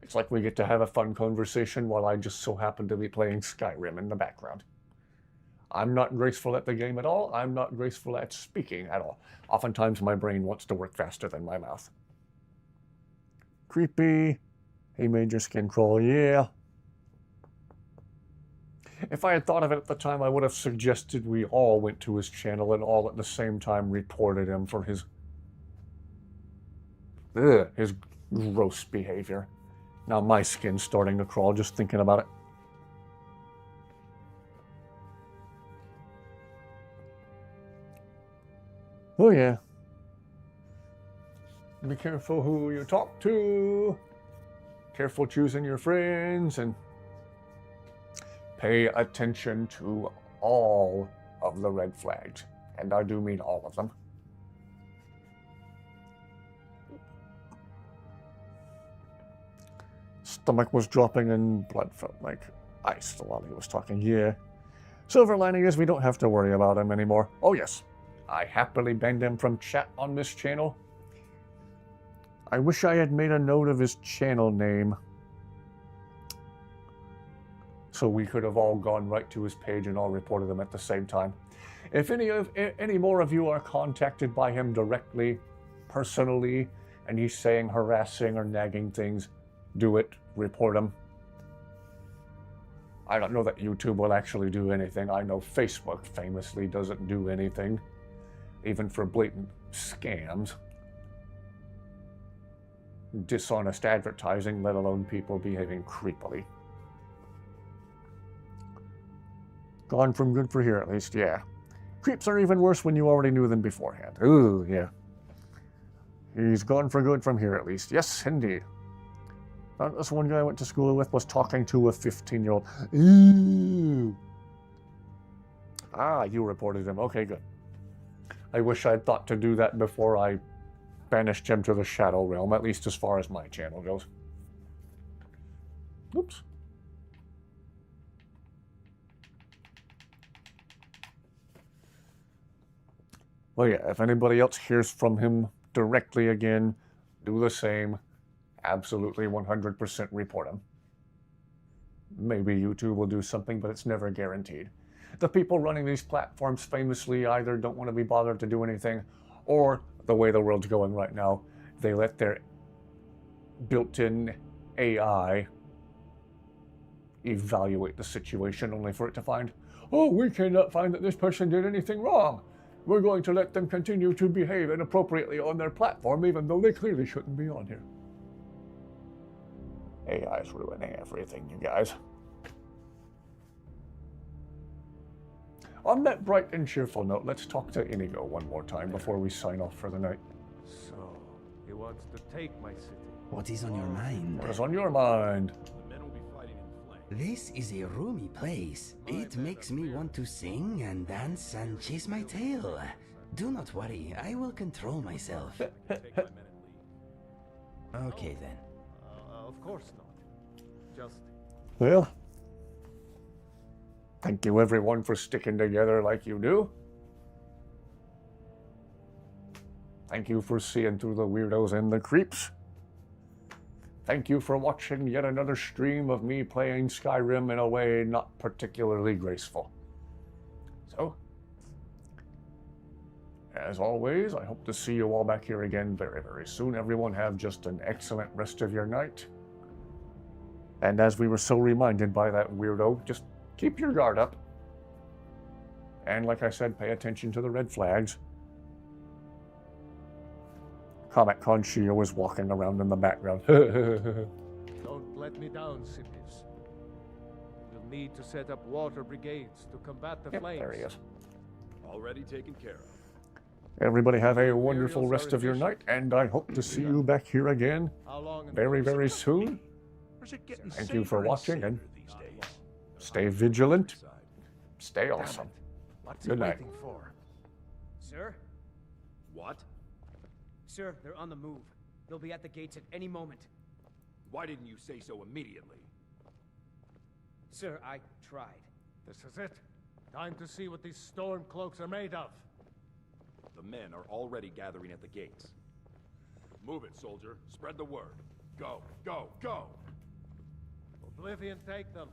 It's like we get to have a fun conversation while I just so happen to be playing Skyrim in the background. I'm not graceful at the game at all. I'm not graceful at speaking at all. Oftentimes my brain wants to work faster than my mouth. Creepy. He made your skin crawl. Yeah. If I had thought of it at the time, I would have suggested we all went to his channel and all at the same time reported him for his gross behavior. Now my skin's starting to crawl just thinking about it. Oh yeah. Be careful who you talk to. Careful choosing your friends, and pay attention to all of the red flags. And I do mean all of them. Stomach was dropping and blood felt like ice while he was talking. Yeah. Silver lining is we don't have to worry about him anymore. Oh yes. I happily banned him from chat on this channel. I wish I had made a note of his channel name, so we could have all gone right to his page and all reported him at the same time. If any more of you are contacted by him directly, personally, and he's saying harassing or nagging things, do it. Report him. I don't know that YouTube will actually do anything. I know Facebook famously doesn't do anything, even for blatant scams. Dishonest advertising, let alone people behaving creepily. Gone from good for here, at least, yeah. Creeps are even worse when you already knew them beforehand. Ooh, yeah. He's gone for good from here, at least. Yes, indeed. This one guy I went to school with was talking to a 15-year-old. Ooh. Ah, you reported him. Okay, good. I wish I'd thought to do that before I banished him to the Shadow Realm, at least as far as my channel goes. Oops. Well, yeah, if anybody else hears from him directly again, do the same. Absolutely 100% report him. Maybe YouTube will do something, but it's never guaranteed. The people running these platforms famously either don't want to be bothered to do anything, or the way the world's going right now, they let their built-in AI evaluate the situation only for it to find, oh, we cannot find that this person did anything wrong. We're going to let them continue to behave inappropriately on their platform, even though they clearly shouldn't be on here. AI is ruining everything, you guys. On that bright and cheerful note, let's talk to Inigo one more time before we sign off for the night. So, he wants to take my city. What is on your mind? What is on your mind? This is a roomy place. It makes me want to sing and dance and chase my tail. Do not worry, I will control myself. Okay then. Of course not. Just... Well, thank you everyone for sticking together like you do. Thank you for seeing through the weirdos and the creeps. Thank you for watching yet another stream of me playing Skyrim in a way not particularly graceful. So, as always, I hope to see you all back here again very, very soon. Everyone have just an excellent rest of your night. And as we were so reminded by that weirdo, just keep your guard up. And like I said, pay attention to the red flags. Comic Con Shio is walking around in the background. Don't let me down, Sidious. We'll We'll need to set up water brigades to combat the Yep, flames. there he is. Already taken care of. Everybody have a wonderful rest of your night, and I hope to see you back here again very, very soon. Thank you for watching, and stay vigilant. Stay awesome. What's Good he night. waiting for? Sir? What? Sir, they're on the move. They'll be at the gates at any moment. Why didn't you say so immediately? Sir, I tried. This is it. Time to see what these storm cloaks are made of. The men are already gathering at the gates. Move it, soldier. Spread the word. Go, go, go! Oblivion take them.